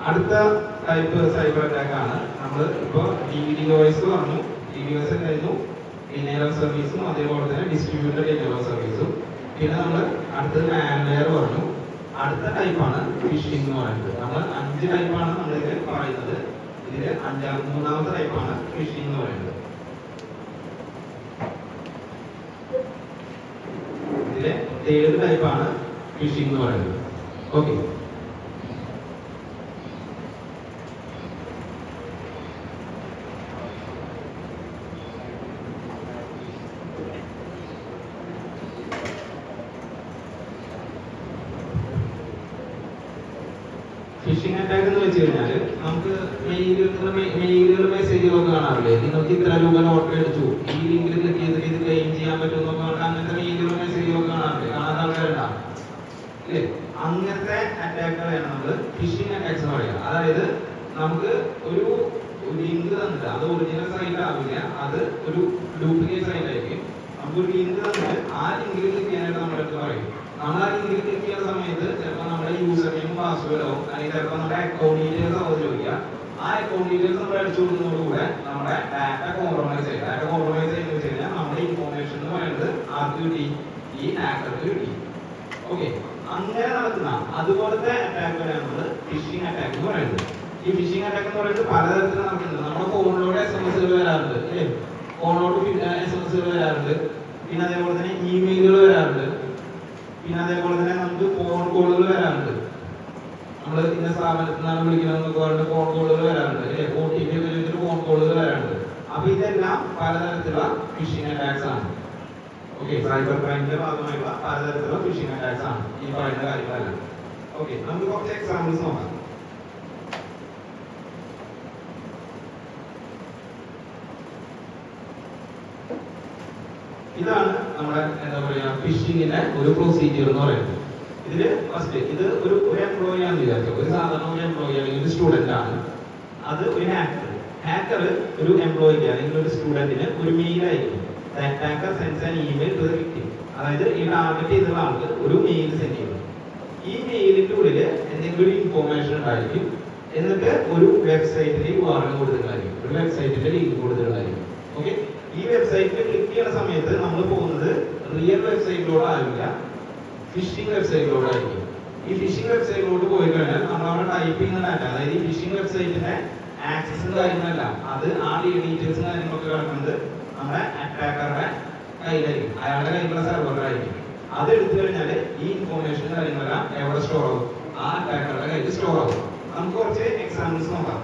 അടുത്ത type cyber attack ആണ് നമ്മൾ ഇപ്പോൾ DDoS പറഞ്ഞു. DDoS ഉണ്ടായിരുന്നു, ഡിനയൽ ഓഫ് സർവീസും അതേപോലെ തന്നെ ഡിസ്ട്രിബ്യൂട്ടഡ് ഡിനയൽ ഓഫ് സർവീസും. പിന്നെ നമ്മൾ അടുത്തത് മാൽവെയർ പറഞ്ഞു. അടുത്ത ടൈപ്പാണ് ഫിഷിംഗ് എന്ന് പറയുന്നത്. നമ്മൾ 5 ടൈപ്പാണ് നമ്മളിതിൽ പറയുന്നത്. ഇതിൽ മൂന്നാമത്തെ ടൈപ്പാണ് ഫിഷിംഗ് എന്ന് പറയുന്നത്. ഇതിലെ 7 ടൈപ്പാണ് ഫിഷിംഗ് എന്ന് പറയുന്നത്. ഓക്കെ, ഫിഷിംഗ് അറ്റാക്ക് എന്ന് വെച്ച് കഴിഞ്ഞാൽ നമുക്ക് മെയിലുകൾ മെസ്സേജുകളൊക്കെ കാണാറില്ലേ? നിങ്ങൾക്ക് ഇത്ര രൂപ ലോട്ടറി അടിച്ചു, ഈ ലിങ്കിൽ ക്ലിക്ക് ചെയ്തിട്ട് ഇത് ക്ലെയിം ചെയ്യാൻ പറ്റുമെന്നൊക്കെ പറഞ്ഞാൽ അങ്ങനത്തെ മെയിലുകൾ മെസ്സേജുകളൊക്കെ കാണാറില്ലേ? കാണാത്ത ആൾക്കാരുണ്ടാവും അല്ലേ? അങ്ങനത്തെ അറ്റാക്കുകളാണ് നമ്മൾ ഫിഷിംഗ് അറ്റാക്സ് എന്ന് പറയുക. അതായത് നമുക്ക് ഒരു ലിങ്ക് തന്നിട്ട്, അത് ഒറിജിനൽ സൈറ്റ് ആവില്ല, അത് ഒരു ഡ്യൂപ്ലിക്കേറ്റ് സൈറ്റ് ആയിരിക്കും. നമുക്ക് ഒരു ലിങ്ക് തന്നിട്ട് ആ ലിങ്കിൽ ക്ലിക്ക് ചെയ്യാനായിട്ട് നമ്മളെടുത്ത് പറയും. നമ്മൾ ആ ലിങ്കിൽ ക്ലിക്ക് ചെയ്യുന്ന സമയത്ത് ചിലപ്പോൾ നമ്മുടെ യൂസർ നെയിം പാസ്വേഡോ അല്ലെങ്കിൽ ചിലപ്പോൾ നമ്മുടെ അക്കൗണ്ട് ഡീറ്റെയിൽസ് ആവും ചോദിക്കുക. ആ അക്കൗണ്ട് ഡീറ്റെയിൽസ് നമ്മൾ അടിച്ചു കൊടുക്കുന്നതോടുകൂടെ നമ്മുടെ ഡാറ്റ കോംപ്രമൈസ് ചെയ്യും. ഡാറ്റ കോംപ്രമൈസ് ചെയ്യുന്നത് വെച്ച് കഴിഞ്ഞാൽ നമ്മുടെ ഇൻഫോർമേഷൻ എന്ന് പറയുന്നത് ആർക്ക് കിട്ടി? ഈ ഹാക്കർക്ക് കിട്ടി. ഓക്കെ, അങ്ങനെ നടക്കുന്ന അതുപോലത്തെ അറ്റാക്കുകളാണ് നമ്മൾ ഫിഷിംഗ് അറ്റാക്ക് എന്ന് പറയുന്നത്. ഈ ഫിഷിംഗ് അറ്റാക്ക് എന്ന് പറയുന്നത് പലതരത്തിൽ നടക്കുന്നുണ്ട്. നമ്മുടെ ഫോണിലൂടെ SMS വരാറുണ്ട് അല്ലേ? ഫോണിലോട്ട് SMS വരാറുണ്ട്. പിന്നെ അതേപോലെ തന്നെ ഇമെയിലുകൾ വരാറുണ്ട്. പിന്നെ അതേപോലെ തന്നെ നമുക്ക് ഫോൺ കോളുകൾ വരാറുണ്ട്. നമ്മൾ ഇന്ന സ്ഥാപനത്തിൽ നിന്നാണ് വിളിക്കണമെന്നൊക്കെ പറഞ്ഞിട്ട് ഫോൺ കോളുകൾ വരാറുണ്ട് അല്ലേ? OTP ഒക്കെ ചോദിച്ചിട്ട് ഫോൺ കോളുകൾ വരാറുണ്ട്. അപ്പൊ ഇതെല്ലാം പലതരത്തിലുള്ള ഫിഷിംഗ് അറ്റാക്സ് ആണ്. ഓക്കെ, സൈബർ ക്രൈമിന്റെ ഭാഗമായുള്ള പലതരത്തിലുള്ള ഫിഷിംഗ് അറ്റാക്സ് ആണ് ഈ പറയുന്ന കാര്യങ്ങളെല്ലാം. ഓക്കെ, നമുക്ക് കുറച്ച് എക്സാമ്പിൾസ് നോക്കാം. ഇതാണ് നമ്മുടെ എന്താ പറയാ ഫിഷിംഗിന്റെ ഒരു പ്രൊസീജിയർ എന്ന് പറയുന്നത്. ഇതില് ഫസ്റ്റ് ഇത് ഒരു എംപ്ലോയി ആണെന്ന് വിചാരിച്ചോ. ഒരു സാധാരണ ഒരു എംപ്ലോയി അല്ലെങ്കിൽ ഒരു സ്റ്റുഡന്റ് ആണ്. അത് ഒരു ഹാക്കർ ഒരു എംപ്ലോയിക്ക് അല്ലെങ്കിൽ ഒരു സ്റ്റുഡന്റിന് ഒരു മെയിൽ അയക്കും. Hacker sends an email to the victim. അതായത് ഈ ടാർഗറ്റ് ചെയ്തുള്ള ആൾക്ക് ഒരു മെയിൽ സെൻഡ് ചെയ്യും. ഈ മെയിലിന്റെ ഉള്ളിൽ എന്തെങ്കിലും ഒരു ഇൻഫോർമേഷൻ ഉണ്ടായിരിക്കും. എന്നിട്ട് ഒരു വെബ്സൈറ്റിൽ URL കൊടുത്തിട്ടുണ്ടായിരിക്കും, ഒരു വെബ്സൈറ്റിന്റെ ലിങ്ക് കൊടുത്തിട്ടുണ്ടായിരിക്കും. ഓക്കെ, ഈ വെബ്സൈറ്റിൽ ക്ലിക്ക് ചെയ്യുന്ന സമയത്ത് നമ്മൾ പോകുന്നത് റിയൽ വെബ്സൈറ്റിലോട്ട് ആവില്ല, ഫിഷിംഗ് വെബ്സൈറ്റിലോട്ട് ആയിരിക്കും. ഈ ഫിഷിംഗ് വെബ്സൈറ്റിലോട്ട് പോയി കഴിഞ്ഞാൽ നമ്മൾ അവിടെ ടൈപ്പ് ചെയ്യുന്ന ഡാറ്റ, അതായത് ഈ ഫിഷിംഗ് വെബ്സൈറ്റിന്റെ ആക്സസും കാര്യങ്ങളല്ല, അത് ആ ഡീറ്റെയിൽസും കാര്യങ്ങളൊക്കെ കിടക്കുന്നത് നമ്മുടെ അറ്റാക്കറുടെ കയ്യിലായിരിക്കും, അയാളുടെ കയ്യിലുള്ള സെർവറിലായിരിക്കും. അത് എടുത്തു കഴിഞ്ഞാൽ ഈ ഇൻഫോർമേഷൻ കാര്യങ്ങളെല്ലാം എവിടെ സ്റ്റോർ ആവും? ആ അറ്റാക്കറുടെ കയ്യിൽ സ്റ്റോർ ആവും. നമുക്ക് കുറച്ച് എക്സാമ്പിൾസ് നോക്കാം.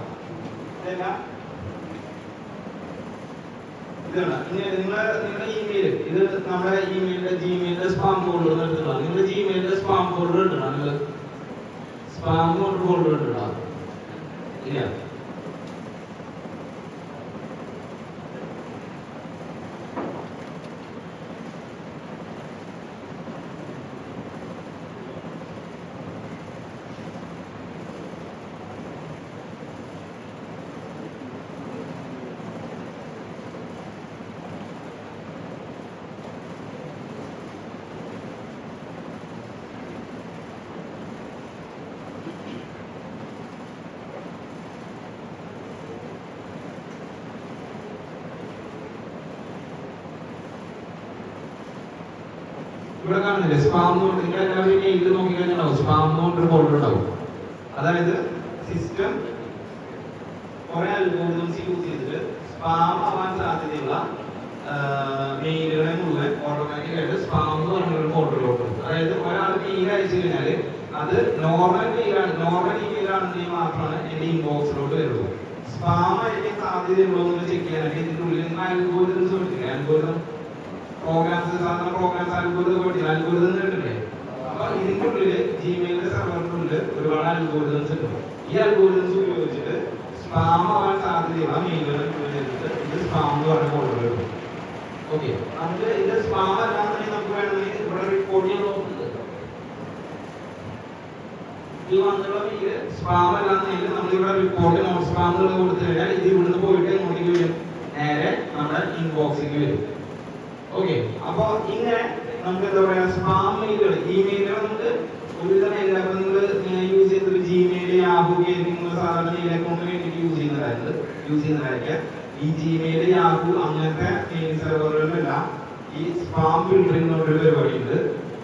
ഇതെല്ലാം നിങ്ങളുടെ ഇമെയിൽ, ഇത് നമ്മുടെ ഇമെയിലിന്റെ ജിമെയിലിന്റെ സ്പാം ഫോൾഡർ എടുത്തിട്ടാണ്. നിങ്ങളുടെ ജിമെയിലിന്റെ സ്പാം ഫോൾഡർ ഇട്ടാണ് നിങ്ങൾ സ്പാം ഫോൾഡർ ഇട്ടാ ഇല്ല? ഇവിടെ കാണുന്നില്ലേ സ്പാം? നിങ്ങൾ എല്ലാവരും മെയിൽ നോക്കി കഴിഞ്ഞാൽ സ്പാം എന്ന് പറഞ്ഞൊരു ഫോൾഡർ ഉണ്ടാവും. അതായത് സിസ്റ്റം കുറെ അൽഗോരിതംസ് യൂസ് ചെയ്തിട്ട് സ്പാം ആവാൻ സാധ്യതയുള്ള മെയിലുകളെ മുഴുവൻ ഓട്ടോമാറ്റിക് ആയിട്ട് സ്പാം എന്ന് പറഞ്ഞൊരു ഫോൾഡറിലോട്ട്. അതായത് ഒരാൾ മെയിൽ അയച്ചു കഴിഞ്ഞാൽ അത് നോർമൽ ഇമെയിലാണെങ്കിൽ മാത്രമാണ് എന്റെ ഇൻബോക്സിലോട്ട് വരുള്ളൂ. സ്പാം ആയിരിക്കാൻ സാധ്യതയുള്ളൂ എന്ന് ചെക്ക് ചെയ്യാനായിട്ട് ഇതിന്റെ ഉള്ളിൽ നിങ്ങൾ അൽഗോരിതംസ് പഠിച്ചില്ലേ? അൽഗോരിതം പ്രോഗ്രാംസ്, സാധാരണ പ്രോഗ്രാംസ് അൽഗോരിതം പഠിച്ചില്ല? അൽഗോരിതം കേട്ടില്ലേ? അപ്പൊ ഇതിന്റെ ഉള്ളിൽ ജിമെയിലിന്റെ സെർവറിന്റെ ഉള്ളിൽ ഒരുപാട് അൽഗോരിതംസ് ഉണ്ട്. ഈ അൽഗോരിതംസ് ഉപയോഗിച്ചിട്ട് സ്പാം ആവാൻ സാധ്യതയുള്ള മെയിലുകൾ ചെയ്തിട്ട് ഇത് സ്പാം എന്ന് പറഞ്ഞ ഫോൾഡർ കിട്ടും. ഓക്കെ, നമുക്ക് ഇത് സ്പാം അല്ലാന്നുണ്ടെങ്കിൽ നമുക്ക് വേണമെങ്കിൽ ഇവിടെ റിപ്പോർട്ട് ചെയ്യാൻ നോക്കുന്നത് ഈ വന്നുള്ള മെയില് സ്പാം അല്ലാന്നുണ്ടെങ്കിൽ നമ്മളിവിടെ റിപ്പോർട്ട് നോട്ട് സ്പാം എന്നുള്ളത് കൊടുത്തു കഴിഞ്ഞാൽ ഇത് ഇവിടുന്ന് പോയിട്ട് എങ്ങോട്ടേക്ക് വരും? നേരെ നമ്മുടെ ഇൻബോക്സിലേക്ക് വരും. ഓക്കെ, അപ്പൊ ഇങ്ങനെ നമുക്ക് എന്താ പറയാ സ്പാം മെയിലുകൾ, ഇമെയിലുകൾ നമുക്ക് ഒരുവിധം എല്ലാവർക്കും നിങ്ങൾ യൂസ് ചെയ്തിട്ട് ജിമെയിൽ, യാഹൂ, നിങ്ങൾ ചെയ്യുന്നുണ്ടായിരുന്നത്, യൂസ് ചെയ്യുന്നതായിരിക്കാം. ഈ ജിമെയിൽ, യാഹൂ അങ്ങനത്തെ മെയിൽ സെർവറുകളിലെല്ലാം ഈ സ്പാം ഫിൽട്ടറിംഗ് എന്നൊരു പരിപാടി ഉണ്ട്.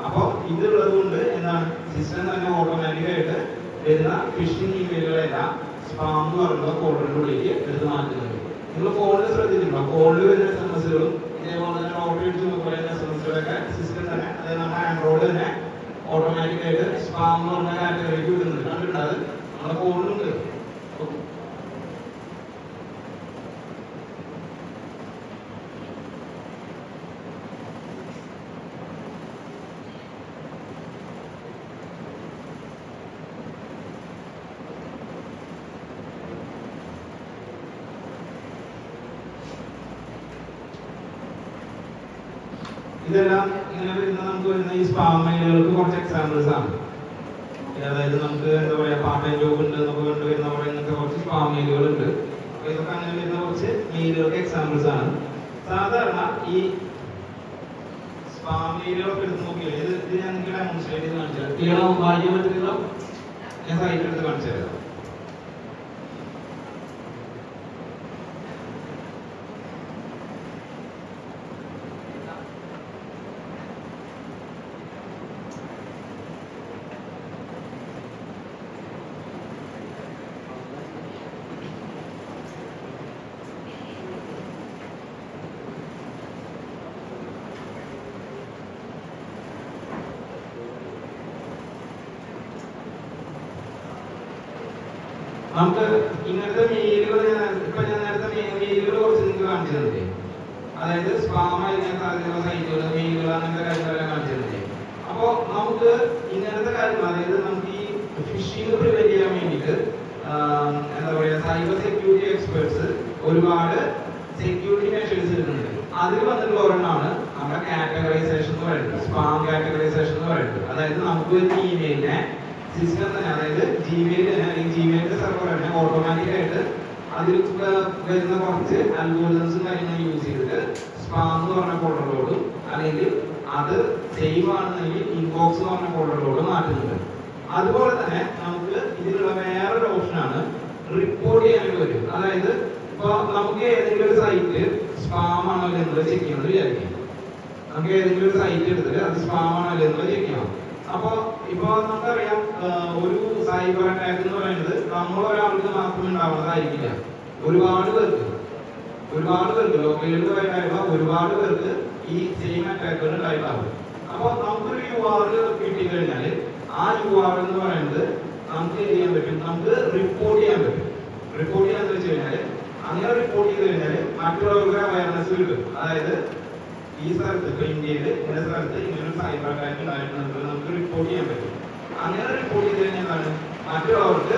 അപ്പോൾ ഇതുള്ളത് കൊണ്ട് എന്താണ്, സിസ്റ്റം തന്നെ ഓട്ടോമാറ്റിക്കായിട്ട് വരുന്ന ഫിഷിംഗ് ഇമെയിലുകളെല്ലാം സ്പാം എന്ന് പറയുന്ന ഫോൾഡറിന്റെ ഉള്ളിലേക്ക് എടുത്ത് മാറ്റുന്നുണ്ട്. നിങ്ങൾ ഫോണിൽ ശ്രദ്ധിച്ചിട്ടുണ്ടോ? ഫോണിൽ വരുന്ന SMS-കളും ഇതേപോലെ തന്നെ ഓട്ടോ അടിച്ച് നോക്കുന്ന SMS-കളൊക്കെ സിസ്റ്റം തന്നെ, അതായത് നമ്മുടെ ആൻഡ്രോയിഡ് തന്നെ ഓട്ടോമാറ്റിക്കായിട്ട് സ്പാം എന്ന് പറഞ്ഞ കാറ്റഗറിക്ക് വിടുന്നുണ്ട്. കണ്ടിട്ടുണ്ട്? അത് നമ്മുടെ ഫോണിലുണ്ട്. ഇതെല്ലാം ഇങ്ങനെ വരുന്ന നമുക്ക് വരുന്ന ഈ സ്പാം മെയിലുകൾക്ക് കുറച്ച് എക്സാമ്പിൾസ് ആണ്. അതായത് നമുക്ക് എന്താ പറയാ, പാർട്ട് ടൈം ജോബ് ഉണ്ട് എന്നൊക്കെ കണ്ടുവരുന്ന ഇങ്ങനത്തെ കുറച്ച് സ്പാം മെയിലുകൾ ഉണ്ട്. അപ്പൊ ഇതൊക്കെ അങ്ങനെ വരുന്ന കുറച്ച് മെയിലുകൾക്ക് എക്സാമ്പിൾസ് ആണ്. സാധാരണ ഈ സ്പാം മെയിലുകളൊക്കെ എടുത്ത് നോക്കിയാൽ ഇത് ഞാൻ നിങ്ങൾക്ക് ഡെമോൺസ്ട്രേറ്റ് ചെയ്ത് കാണിച്ചു തരാം. ക്ലിയർ ആവും? വായിക്കാൻ പറ്റുന്നില്ല? ഞാൻ സൈറ്റ് എടുത്ത് കാണിച്ചു തരാം. നമുക്ക് ഇങ്ങനത്തെ മെയിലുകൾ ഞാൻ നേരത്തെ മെയിലുകൾ കുറച്ച് നിങ്ങൾക്ക് കാണിച്ചു തന്നില്ലേ? അതായത് സ്പാം ആയിരിക്കാൻ സാധ്യതയുള്ള സൈറ്റുകൾ, മെയിലുകൾ, അങ്ങനത്തെ കാര്യങ്ങളെല്ലാം കാണിച്ചു തന്നില്ലേ? അപ്പോൾ നമുക്ക് ഇങ്ങനത്തെ കാര്യങ്ങൾ, അതായത് നമുക്ക് ഈ ഫിഷിംഗ് പ്രിവെന്റ് ചെയ്യാൻ വേണ്ടിയിട്ട് എന്താ പറയുക, സൈബർ സെക്യൂരിറ്റി എക്സ്പേർട്സ് ഒരുപാട് സെക്യൂരിറ്റി മെഷേഴ്സ് എടുക്കുന്നുണ്ട്. അതിൽ വന്നിട്ടുള്ള ഒരെണ്ണമാണ് നമ്മുടെ കാറ്റഗറൈസേഷൻ എന്ന് പറയുന്നത്, സ്പാം കാറ്റഗറൈസേഷൻ എന്ന് പറയുന്നത്. അതായത് നമുക്ക് ഒരു ഇമെയിലിനെ സിസ്റ്റം തന്നെ, അതായത് ജിമെയിൽ തന്നെ, അല്ലെങ്കിൽ ജിമെയിലിന്റെ സെർവർ തന്നെ ഓട്ടോമാറ്റിക്കായിട്ട് അതിൽ വരുന്ന കുറച്ച് അൽഗോരിതംസും കാര്യങ്ങളും യൂസ് ചെയ്തിട്ട് സ്പാം എന്ന് പറഞ്ഞ ഫോൾഡറിലോടും, അല്ലെങ്കിൽ അത് സേവ് ആണെന്നെങ്കിൽ ഇൻബോക്സ് എന്ന് പറഞ്ഞ ഫോൾഡറിലോടും മാറ്റുന്നുണ്ട്. അതുപോലെ തന്നെ നമുക്ക് ഇതിലുള്ള വേറൊരു ഓപ്ഷനാണ് റിപ്പോർട്ട് ചെയ്യാനായിട്ട് വരും. അതായത് ഇപ്പൊ നമുക്ക് ഏതെങ്കിലും ഒരു സൈറ്റ് സ്പാം ആണോ എന്നുള്ളത് ചെക്ക് ചെയ്യണമെന്ന് വിചാരിക്കും. നമുക്ക് ഏതെങ്കിലും ഒരു സൈറ്റ് എടുത്തിട്ട് അത് സ്പാം ആണോ എന്നുള്ളത് ചെക്ക് ചെയ്യണം. അപ്പൊ ഇപ്പൊ നമുക്കറിയാം, ഒരു സൈബർ അറ്റാക്ക് എന്ന് പറയുന്നത് നമ്മളൊരാൾക്ക് മാത്രം ഉണ്ടാവുന്നതായിരിക്കില്ല. ഒരുപാട് പേർക്ക് ലോക്കലിലുള്ള ഒരുപാട് പേർക്ക് ഈ സെയിം അറ്റാക്കുകൾ ഉണ്ടായിട്ടുണ്ടാവും. അപ്പൊ നമുക്കൊരു URL കിട്ടിക്കഴിഞ്ഞാൽ ആ URL എന്ന് പറയുന്നത് നമുക്ക് എന്ത് ചെയ്യാൻ പറ്റും, നമുക്ക് റിപ്പോർട്ട് ചെയ്യാൻ പറ്റും. റിപ്പോർട്ട് ചെയ്യാന്ന് വെച്ച് കഴിഞ്ഞാൽ, അങ്ങനെ റിപ്പോർട്ട് ചെയ്ത് കഴിഞ്ഞാൽ മറ്റുള്ളവർക്ക് അവയർനെസ് കിട്ടും. അതായത് ഈ സ്ഥലത്ത്, ഇപ്പൊ ഇന്ത്യയിൽ ഇന്ന സ്ഥലത്ത് ഇങ്ങനെ ഒരു സൈബർ അറ്റാക്ക് ഉണ്ടായിട്ടുണ്ടെങ്കിൽ നമുക്ക് റിപ്പോർട്ട് ചെയ്യാൻ പറ്റും. അങ്ങനെ റിപ്പോർട്ട് ചെയ്ത് കഴിഞ്ഞാൽ മറ്റുള്ളവർക്ക്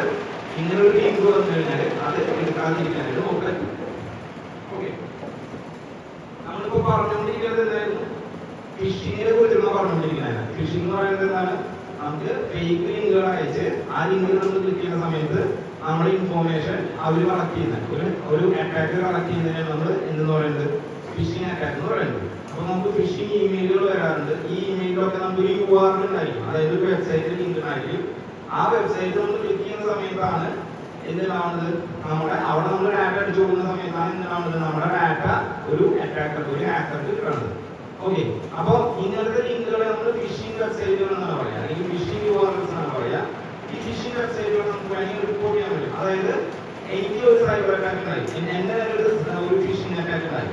ഇങ്ങനെ ഒരു ലിങ്ക് വന്നു കഴിഞ്ഞാൽ അത് എടുക്കാതിരിക്കാനായിട്ട് നമുക്ക് പറ്റും. ഓക്കെ, നമ്മളിപ്പോ പറഞ്ഞുകൊണ്ടിരിക്കുന്നത് എന്തായിരുന്നു, ഫിഷിങ്ങിനെ കുറിച്ചുള്ള പറഞ്ഞുകൊണ്ടിരിക്കുന്നത്. ഫിഷിംഗ് എന്ന് പറയുന്നത് എന്താണ്, നമുക്ക് ഫേക്ക് ലിങ്കുകൾ അയച്ച് ആ ലിങ്കുകൾ നമ്മൾ ക്ലിക്ക് ചെയ്യുന്ന സമയത്ത് നമ്മുടെ ഇൻഫോർമേഷൻ അവർ കളക്ട് ചെയ്യുന്ന ഒരു അറ്റാക്ക് കളക്ട് ചെയ്യുന്നതിനാണ് നമ്മൾ എന്തെന്ന് പറയുന്നത്, ഫിഷിംഗ് അറ്റാക്ക് എന്ന് പറയുന്നത്. അപ്പൊ നമുക്ക് ഫിഷിംഗ് ഇമെയിലുകൾ വരാറുണ്ട്. ഈ ഇമെയിലൊക്കെ നമുക്ക് ഒരു URL ഉണ്ടായിരിക്കും, അതായത് ഒരു വെബ്സൈറ്റിൽ ലിങ്ക് ഉണ്ടായിരിക്കും. ആ വെബ്സൈറ്റ് നമ്മൾ ക്ലിക്ക് ചെയ്യുന്ന സമയത്താണ് എന്തുണ്ടാവുന്നത്, അവിടെ നമ്മൾ ഡാറ്റ അടിച്ചു കൊടുക്കുന്ന സമയത്താണ് എന്തുണ്ടാവുന്നത്, നമ്മുടെ ഡാറ്റ ഒരു അറ്റാക്കർക്ക്, ഒരു ഹാക്കർക്ക് കിട്ടുന്നത്. ഓക്കെ, അപ്പൊ ഇങ്ങനത്തെ ലിങ്കുകളെ നമ്മൾ ഫിഷിംഗ് വെബ്സൈറ്റുകൾ എന്നാണ് പറയുക, അല്ലെങ്കിൽ ഫിഷിംഗ് URLs എന്നാണ് പറയുക. ഈ ഫിഷിംഗ് വെബ്സൈറ്റുകൾ നമുക്ക് വേണമെങ്കിൽ റിപ്പോർട്ട് ചെയ്യാൻ പറ്റും. അതായത് എനിക്ക് ഒരു സൈബർ അറ്റാക്ക് ഉണ്ടായി, എന്റെ ഒരു ഫിഷിംഗ് അറ്റാക്ക് ഉണ്ടായി,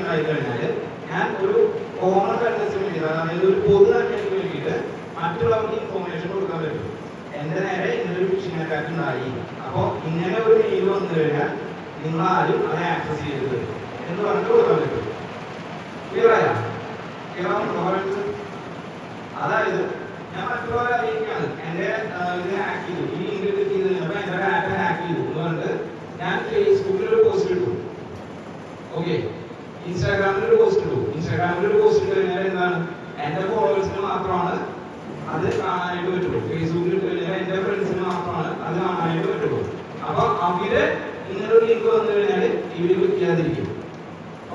ഉണ്ടായി കഴിഞ്ഞാൽ ഞാൻ ഒരു കോമൺ കണ്ടൻസിന് വേണ്ടി, അതായത് ഒരു പൊതു നന്മയ്ക്ക് വേണ്ടിയിട്ട് മറ്റുള്ളവർക്ക് ഇൻഫോർമേഷൻ കൊടുക്കാൻ പറ്റും. എന്റെ നേരെ ഇങ്ങനൊരു ഫിഷിംഗ് അറ്റാക്ക് ഉണ്ടായി, അപ്പൊ ഇങ്ങനെ ഒരു മെയിൽ വന്നു കഴിഞ്ഞാൽ നിങ്ങൾ ആരും അത് ആക്സസ് ചെയ്യരുത് എന്ന് പറഞ്ഞിട്ട് കൊടുക്കാൻ പറ്റും. ക്ലിയറായോ? അതായത് ഞാൻ മറ്റുള്ളവരെ അറിയിക്കുകയാണ്, എന്റെ ഇത് ഹാക്ക് ചെയ്തു, ഈ ലിങ്ക് ക്ലിക്ക് ചെയ്ത് കഴിഞ്ഞപ്പോൾ എന്റെ ഡാറ്റ ഹാക്ക് ചെയ്തു എന്ന് പറഞ്ഞിട്ട് ഞാൻ ഫേസ്ബുക്കിൽ ഒരു പോസ്റ്റ് ഇട്ടു. ഓക്കെ, ഇൻസ്റ്റാഗ്രാമിൽ ഒരു പോസ്റ്റ് ഇട്ട് കഴിഞ്ഞാൽ എന്താണ്, എന്റെ ഫോളോവേഴ്സിന് മാത്രമാണ് അത് കാണാനായിട്ട് പറ്റുള്ളൂ. ഫേസ്ബുക്കിൽ ഇട്ട് കഴിഞ്ഞാൽ എന്റെ ഫ്രണ്ട്സിന് മാത്രമാണ് അത് കാണാനായിട്ട് പറ്റുള്ളൂ. അപ്പൊ അവര് ഇങ്ങനൊരു ലിങ്ക് വന്നു കഴിഞ്ഞാൽ ഇവര് ക്ലിക്ക് ചെയ്യാതിരിക്കും.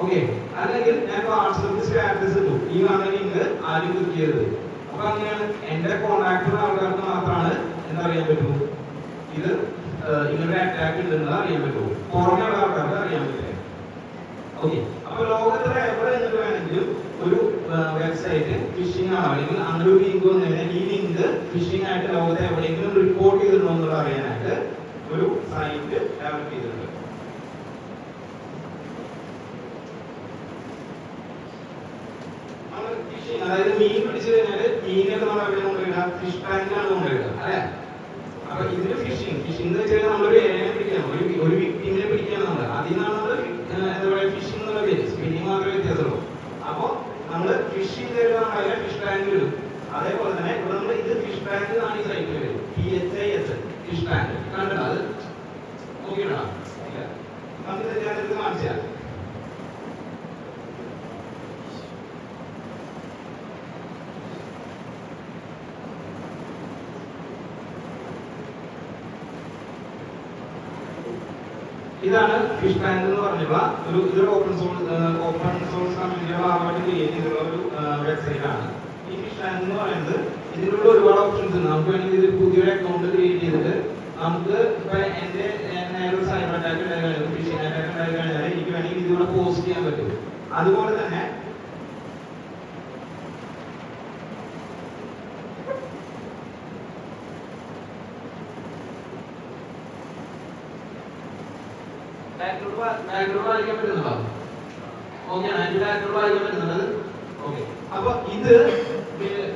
ഓക്കെ, അല്ലെങ്കിൽ ഞാൻ വാട്സപ്പിൽ സ്റ്റാറ്റസ് ഇട്ടു, ഈ കാണുന്ന ലിങ്ക് ആരും ക്ലിക്ക് ചെയ്യരുത്. അപ്പൊ അങ്ങനെയാണ് എന്റെ കോൺടാക്ട് ആൾക്കാർക്ക് മാത്രമാണ് എന്താ പറയാൻ പറ്റുള്ളൂ, ഇത് ഇങ്ങനെ അറ്റാക്ക് ഉണ്ടെന്ന് അറിയാൻ പറ്റുമോ? പുറമെയുള്ള ആൾക്കാർക്ക് അറിയാൻ പറ്റില്ല. ഓക്കെ, അപ്പൊ ലോകത്തിലെ എവിടെ നിന്നിട്ട് വേണമെങ്കിലും ഒരു വെബ്സൈറ്റ് ഫിഷിംഗ് ആണ് അല്ലെങ്കിൽ അങ്ങനെ ഒരു ലിങ്ക് വന്നു കഴിഞ്ഞാൽ ഈ ലിങ്ക് ഫിഷിംഗ് ആയിട്ട് ലോകത്തെ എവിടെയെങ്കിലും റിപ്പോർട്ട് ചെയ്തിട്ടുണ്ടോ എന്നുള്ളത് അറിയാനായിട്ട് ഒരു സൈറ്റ് ഡെവലപ്പ് ചെയ്തിട്ടുണ്ട്. ഫിഷിംഗ് അതായത് മീൻ പിടിച്ചു കഴിഞ്ഞാൽ മീനൊക്കെ നമ്മൾ എവിടെ കൊണ്ടുവരിക? ഫിഷ് ടാങ്കിലാണ് കൊണ്ടുവരിക അല്ലെ? അപ്പൊ ഇതിന് ഫിഷിംഗ് എന്ന് വെച്ചാൽ നമ്മളൊരു ഏനെ പിടിക്കണം, ഒരു വിക്ടിമിനെ പിടിക്കുകയാണ് നമ്മൾ. അതിൽ നിന്നാണ് നമ്മൾ എന്താ പറയുക ഫിഷിംഗ് എന്നുള്ള പേര്. സ്പിന്നിങ് മാത്രമേ വ്യത്യാസമുള്ളൂ. അപ്പൊ നമ്മള് ഫിഷിംഗ് തരുന്ന അതിനെ ഫിഷ് ടാങ്ക് വരും. അതേപോലെ തന്നെ ഇവിടെ നമ്മൾ ഇത് ഫിഷ് ടാങ്ക് എന്നാണ് ഈ സൈറ്റിൽ വരും. PHIS ഫിഷ് ടാങ്ക് കണ്ടോ? അത് നോക്കിയിട്ടാ നമുക്ക് ഞാനിത് കാണിച്ചാൽ ഇതാണ് ഫിഷ് ടാങ്ക് എന്ന് പറഞ്ഞുള്ള ഇതൊരു ഓപ്പൺ സോഴ്സ് കമ്മ്യൂണിറ്റിയുടെ ഭാഗമായിട്ട് ക്രിയേറ്റ് ചെയ്തിട്ടുള്ള ഒരു വെബ്സൈറ്റ് ആണ്. ഈ ഫിഷ് ടാങ്ക് എന്ന് പറയുന്നത് ഇതിനുള്ള ഒരുപാട് ഓപ്ഷൻസ് ഉണ്ട്. നമുക്ക് വേണമെങ്കിൽ ഇത് പുതിയൊരു അക്കൗണ്ട് ക്രിയേറ്റ് ചെയ്തിട്ട് നമുക്ക് ഇപ്പൊ എന്റെ നേരെ ഒരു സൈബർ അറ്റാക്ക് ഉണ്ടായി കഴിഞ്ഞാൽ, ഫിഷിംഗ് അറ്റാക്ക് ഉണ്ടായി കഴിഞ്ഞാൽ എനിക്ക് വേണമെങ്കിൽ ഇതിലൂടെ പോസ്റ്റ് ചെയ്യാൻ പറ്റും. അതുപോലെ തന്നെ ബാക്ക്ഗ്രൗണ്ട് വായിക്കാൻ പറ്റുന്നുണ്ടോ? ഓക്കെ, ബാക്ക്ഗ്രൗണ്ട് വായിക്കാൻ പറ്റുന്നുണ്ട്. ഓക്കെ, അപ്പൊ ഇത്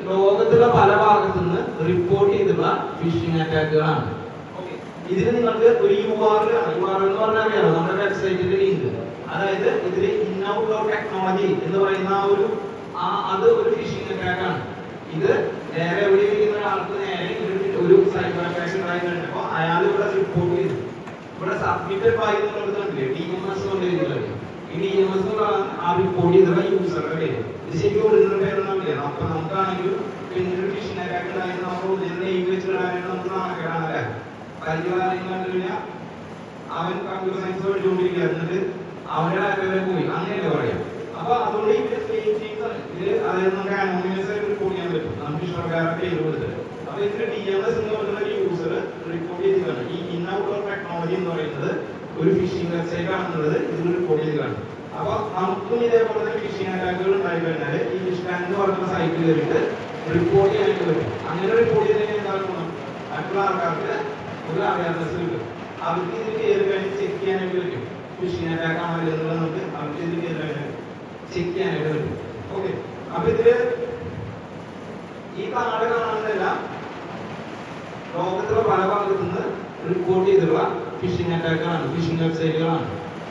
ലോകത്തുള്ള പല ഭാഗത്തു നിന്ന് റിപ്പോർട്ട് ചെയ്തിട്ടുള്ള ഫിഷിംഗ് അറ്റാക്കുകളാണ്. ഓക്കെ, ഇതിന് നിങ്ങൾക്ക് ഒരു URL ആണ്. URL എന്ന് പറഞ്ഞാൽ അറിയാമോ? നമ്മുടെ വെബ്സൈറ്റിന്റെ ലിങ്ക്. അതായത് ഇതിൽ ഇൻഔട്ട്ഡോർ ടെക്നോളജി എന്ന് പറയുന്ന അത് ഒരു ഫിഷിംഗ് അറ്റാക്ക് ആണ്. ഇത് നേരെ എവിടെ ഇരിക്കുന്ന ഒരാൾക്ക് നേരെ ഒരു സൈബർ അറ്റാക്ക് ഉണ്ടായി കഴിഞ്ഞപ്പോ അയാൾ ഇവിടെ റിപ്പോർട്ട് ചെയ്തു. ഇവിടെ സബ്മിറ്റഡ് ബൈ എന്നുള്ളത് കണ്ടില്ലേ? DMS കൊണ്ടിരിക്കുന്നത്. ഈ DMS ആ റിപ്പോർട്ട് ചെയ്തിട്ടുള്ള യൂസറുടെ പേര്. ഇത് ശരിക്കും ഒറിജിനൽ പേരൊന്നും ഇല്ല. അപ്പൊ നമുക്കാണെങ്കിലും പിന്നെ ഒരു ഫിഷിംഗ് അറ്റാക്ക് ഉണ്ടായി നമ്മൾ ഒറിജിനൽ നെയിം വെച്ചിടാനായിട്ട് നമുക്ക് നാണക്കേടാണല്ലേ? പരിചയം കണ്ടില്ല, അവൻ കമ്പ്യൂട്ടർ സയൻസ് പഠിച്ചുകൊണ്ടിരിക്കുക, എന്നിട്ട് അവരുടെ ഡാറ്റ വരെ പോയി, അങ്ങനെയല്ലേ പറയാം. അപ്പൊ അതുകൊണ്ട് ഇത് അതായത് നമുക്ക് അനോണിമസ് ആയിട്ട് റിപ്പോർട്ട് ചെയ്യാൻ പറ്റും. നമുക്ക് ഇഷ്ടപ്രകാരം പേര് കൊടുത്തിട്ട്. അപ്പൊ ഇതിന്റെ DMS എന്ന് പറയുന്ന ഒരു യൂസർ റിപ്പോർട്ട് ചെയ്തതാണ്. ഈ ഇൻഔട്ട്ഡോർ ടെക്നോളജി എന്ന് പറയുന്നത് ഒരു ഫിഷിംഗ് വെബ്സൈറ്റ് ആണെന്നുള്ളത് ഇതിൽ റിപ്പോർട്ട് ചെയ്തതാണ്. അപ്പൊ നമുക്കും ഇതേപോലെ തന്നെ ഫിഷിംഗ് അറ്റാക്കുകൾ ഉണ്ടായി കഴിഞ്ഞാൽ ഈ ഫിഷ് ടാങ്ക് എന്ന് പറയുന്ന സൈറ്റിൽ കയറിയിട്ട് റിപ്പോർട്ട് ചെയ്യാനായിട്ട് പറ്റും. അങ്ങനെ റിപ്പോർട്ട് ചെയ്ത് കഴിഞ്ഞാൽ എന്താ ഗുണം? മറ്റുള്ള ആൾക്കാർക്ക് ഒരു അവയർനെസ് കിട്ടും. അവർക്ക് ഇതിൽ കയറി കഴിഞ്ഞ് ചെക്ക് ചെയ്യാനായിട്ട് പറ്റും. ഫിഷിംഗ് അറ്റാക്ക് ആണോ എന്നുള്ളത് നമുക്ക് അവർക്ക് ഇതിൽ കയറി കഴിഞ്ഞാൽ ചെക്ക് ചെയ്യാനായിട്ട് പറ്റും. ഓക്കെ, അപ്പൊ ഇതില് ഈ കാർഡ് കാണുന്നതെല്ലാം ലോകത്തിലെ പല ഭാഗത്തു നിന്ന് റിപ്പോർട്ട് ചെയ്തിട്ടുള്ള ഫിഷിംഗ് അറ്റാക്കുകളാണ്, ഫിഷിംഗ് വെബ്സൈറ്റുകളാണ്.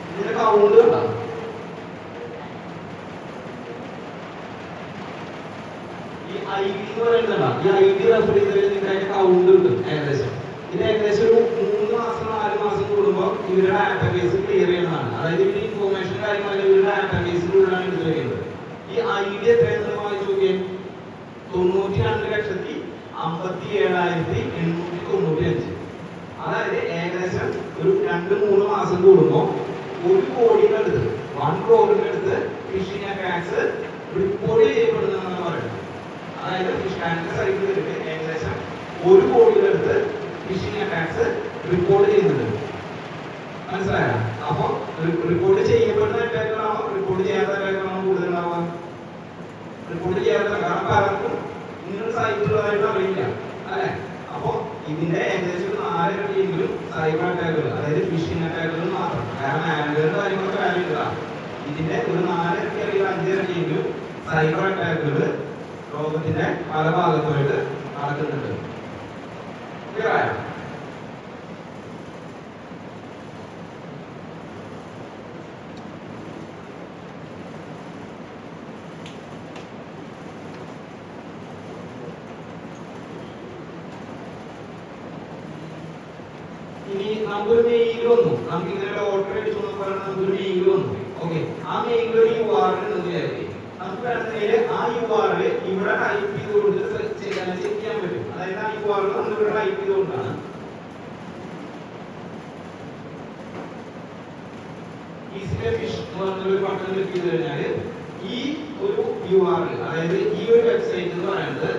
ഇതിന്റെ കൗണ്ട് ഉണ്ടാകും. ഈ ID എന്ന് പറയുന്നതാണ്. ഈ ID റെഫർ ചെയ്ത് നിങ്ങൾക്ക് അതിന്റെ കൗണ്ട് കിട്ടും ഏകദേശം. ഇത് ഏകദേശം ഒരു 3 മാസം 4 മാസം കൂടുമ്പോൾ ഇവരുടെ ഡാറ്റാബേസ് ക്ലിയർ ചെയ്യുന്നതാണ്. അതായത് ഇവരുടെ ഇൻഫോർമേഷൻ കാര്യങ്ങളെല്ലാം ഇവരുടെ ഡാറ്റാബേസിനുള്ളിലാണ് എടുത്ത് വയ്ക്കുന്നത്. ഈ ID എത്രയെന്ന് വായിച്ചു നോക്കിയാൽ 92,57,895. അതായത് ഏകദേശം ഒരു 2-3 മാസം കൂടുമ്പോൾ 1 കോടിയുടെ അടുത്ത് 1 crore അടുത്ത് ഫിഷിംഗ് അറ്റാക്സ് റിപ്പോർട്ട് ചെയ്യപ്പെടുന്നതാണ് പറയുന്നത്. അതായത് ഫിഷ് ടാങ്ക് സൈറ്റിൽ വന്നിട്ട് ഏകദേശം 1 കോടിയുടെ അടുത്ത് ഫിഷിംഗ് അറ്റാക്സ് റിപ്പോർട്ട് ചെയ്യുന്നുണ്ട്. മനസ്സിലായോ? അപ്പൊ റിപ്പോർട്ട് ചെയ്യപ്പെടുന്ന അറ്റാക്കുകളാണോ റിപ്പോർട്ട് ചെയ്യാത്ത അറ്റാക്കുകളാണോ കൂടുതലുണ്ടാവുക? റിപ്പോർട്ട് ചെയ്യാത്ത, കാരണം പലർക്കും ഇങ്ങനൊരു സൈറ്റുള്ളതായിട്ട് അറിയില്ല അല്ലെ? അപ്പൊ ഇതിന്റെ ഏകദേശം 4 ഇരട്ടിയെങ്കിലും സൈബർ അറ്റാക്കുകൾ, അതായത് ഫിഷിംഗ് അറ്റാക്കുകൾ മാത്രം. കാരണം ആൻഡ്രോയിഡ് കാര്യങ്ങളൊക്കെ കാര്യമില്ല. ഇതിന്റെ ഒരു 4 ഇരട്ടി അല്ലെങ്കിൽ 5 ഇരട്ടിയെങ്കിലും സൈബർ അറ്റാക്കുകൾ ലോകത്തിന്റെ പല ഭാഗത്തുമായിട്ട് നടക്കുന്നുണ്ട്. ക്ലിയർ ആയോ? ഇനി നമുക്കൊരു മെയിൽ വന്നു, നമുക്ക് ഇങ്ങനെ ഓർഡർ അടിച്ചു പറയുന്നത് നമുക്കൊരു മെയിൽ വന്നു. ഓക്കെ, ആ മെയിലിൽ ഒരു URL ഉണ്ടെന്ന് വിചാരിക്കും. നമുക്ക് വേണമെങ്കിൽ ആ URL ഇവിടെ ടൈപ്പ് ചെയ്ത് കൊടുത്തിട്ട് ചെക്ക് ചെയ്യാൻ പറ്റും. അതായത് ആ URL നമ്മൾ ഇവിടെ ടൈപ്പ് ചെയ്തുകൊണ്ടാണ് ഫിഷ് എന്ന് പറഞ്ഞൊരു ബട്ടൺ ക്ലിക്ക് ചെയ്ത് കഴിഞ്ഞാൽ ഈ ഒരു URL, അതായത് ഈ ഒരു വെബ്സൈറ്റ് എന്ന് പറയുന്നത്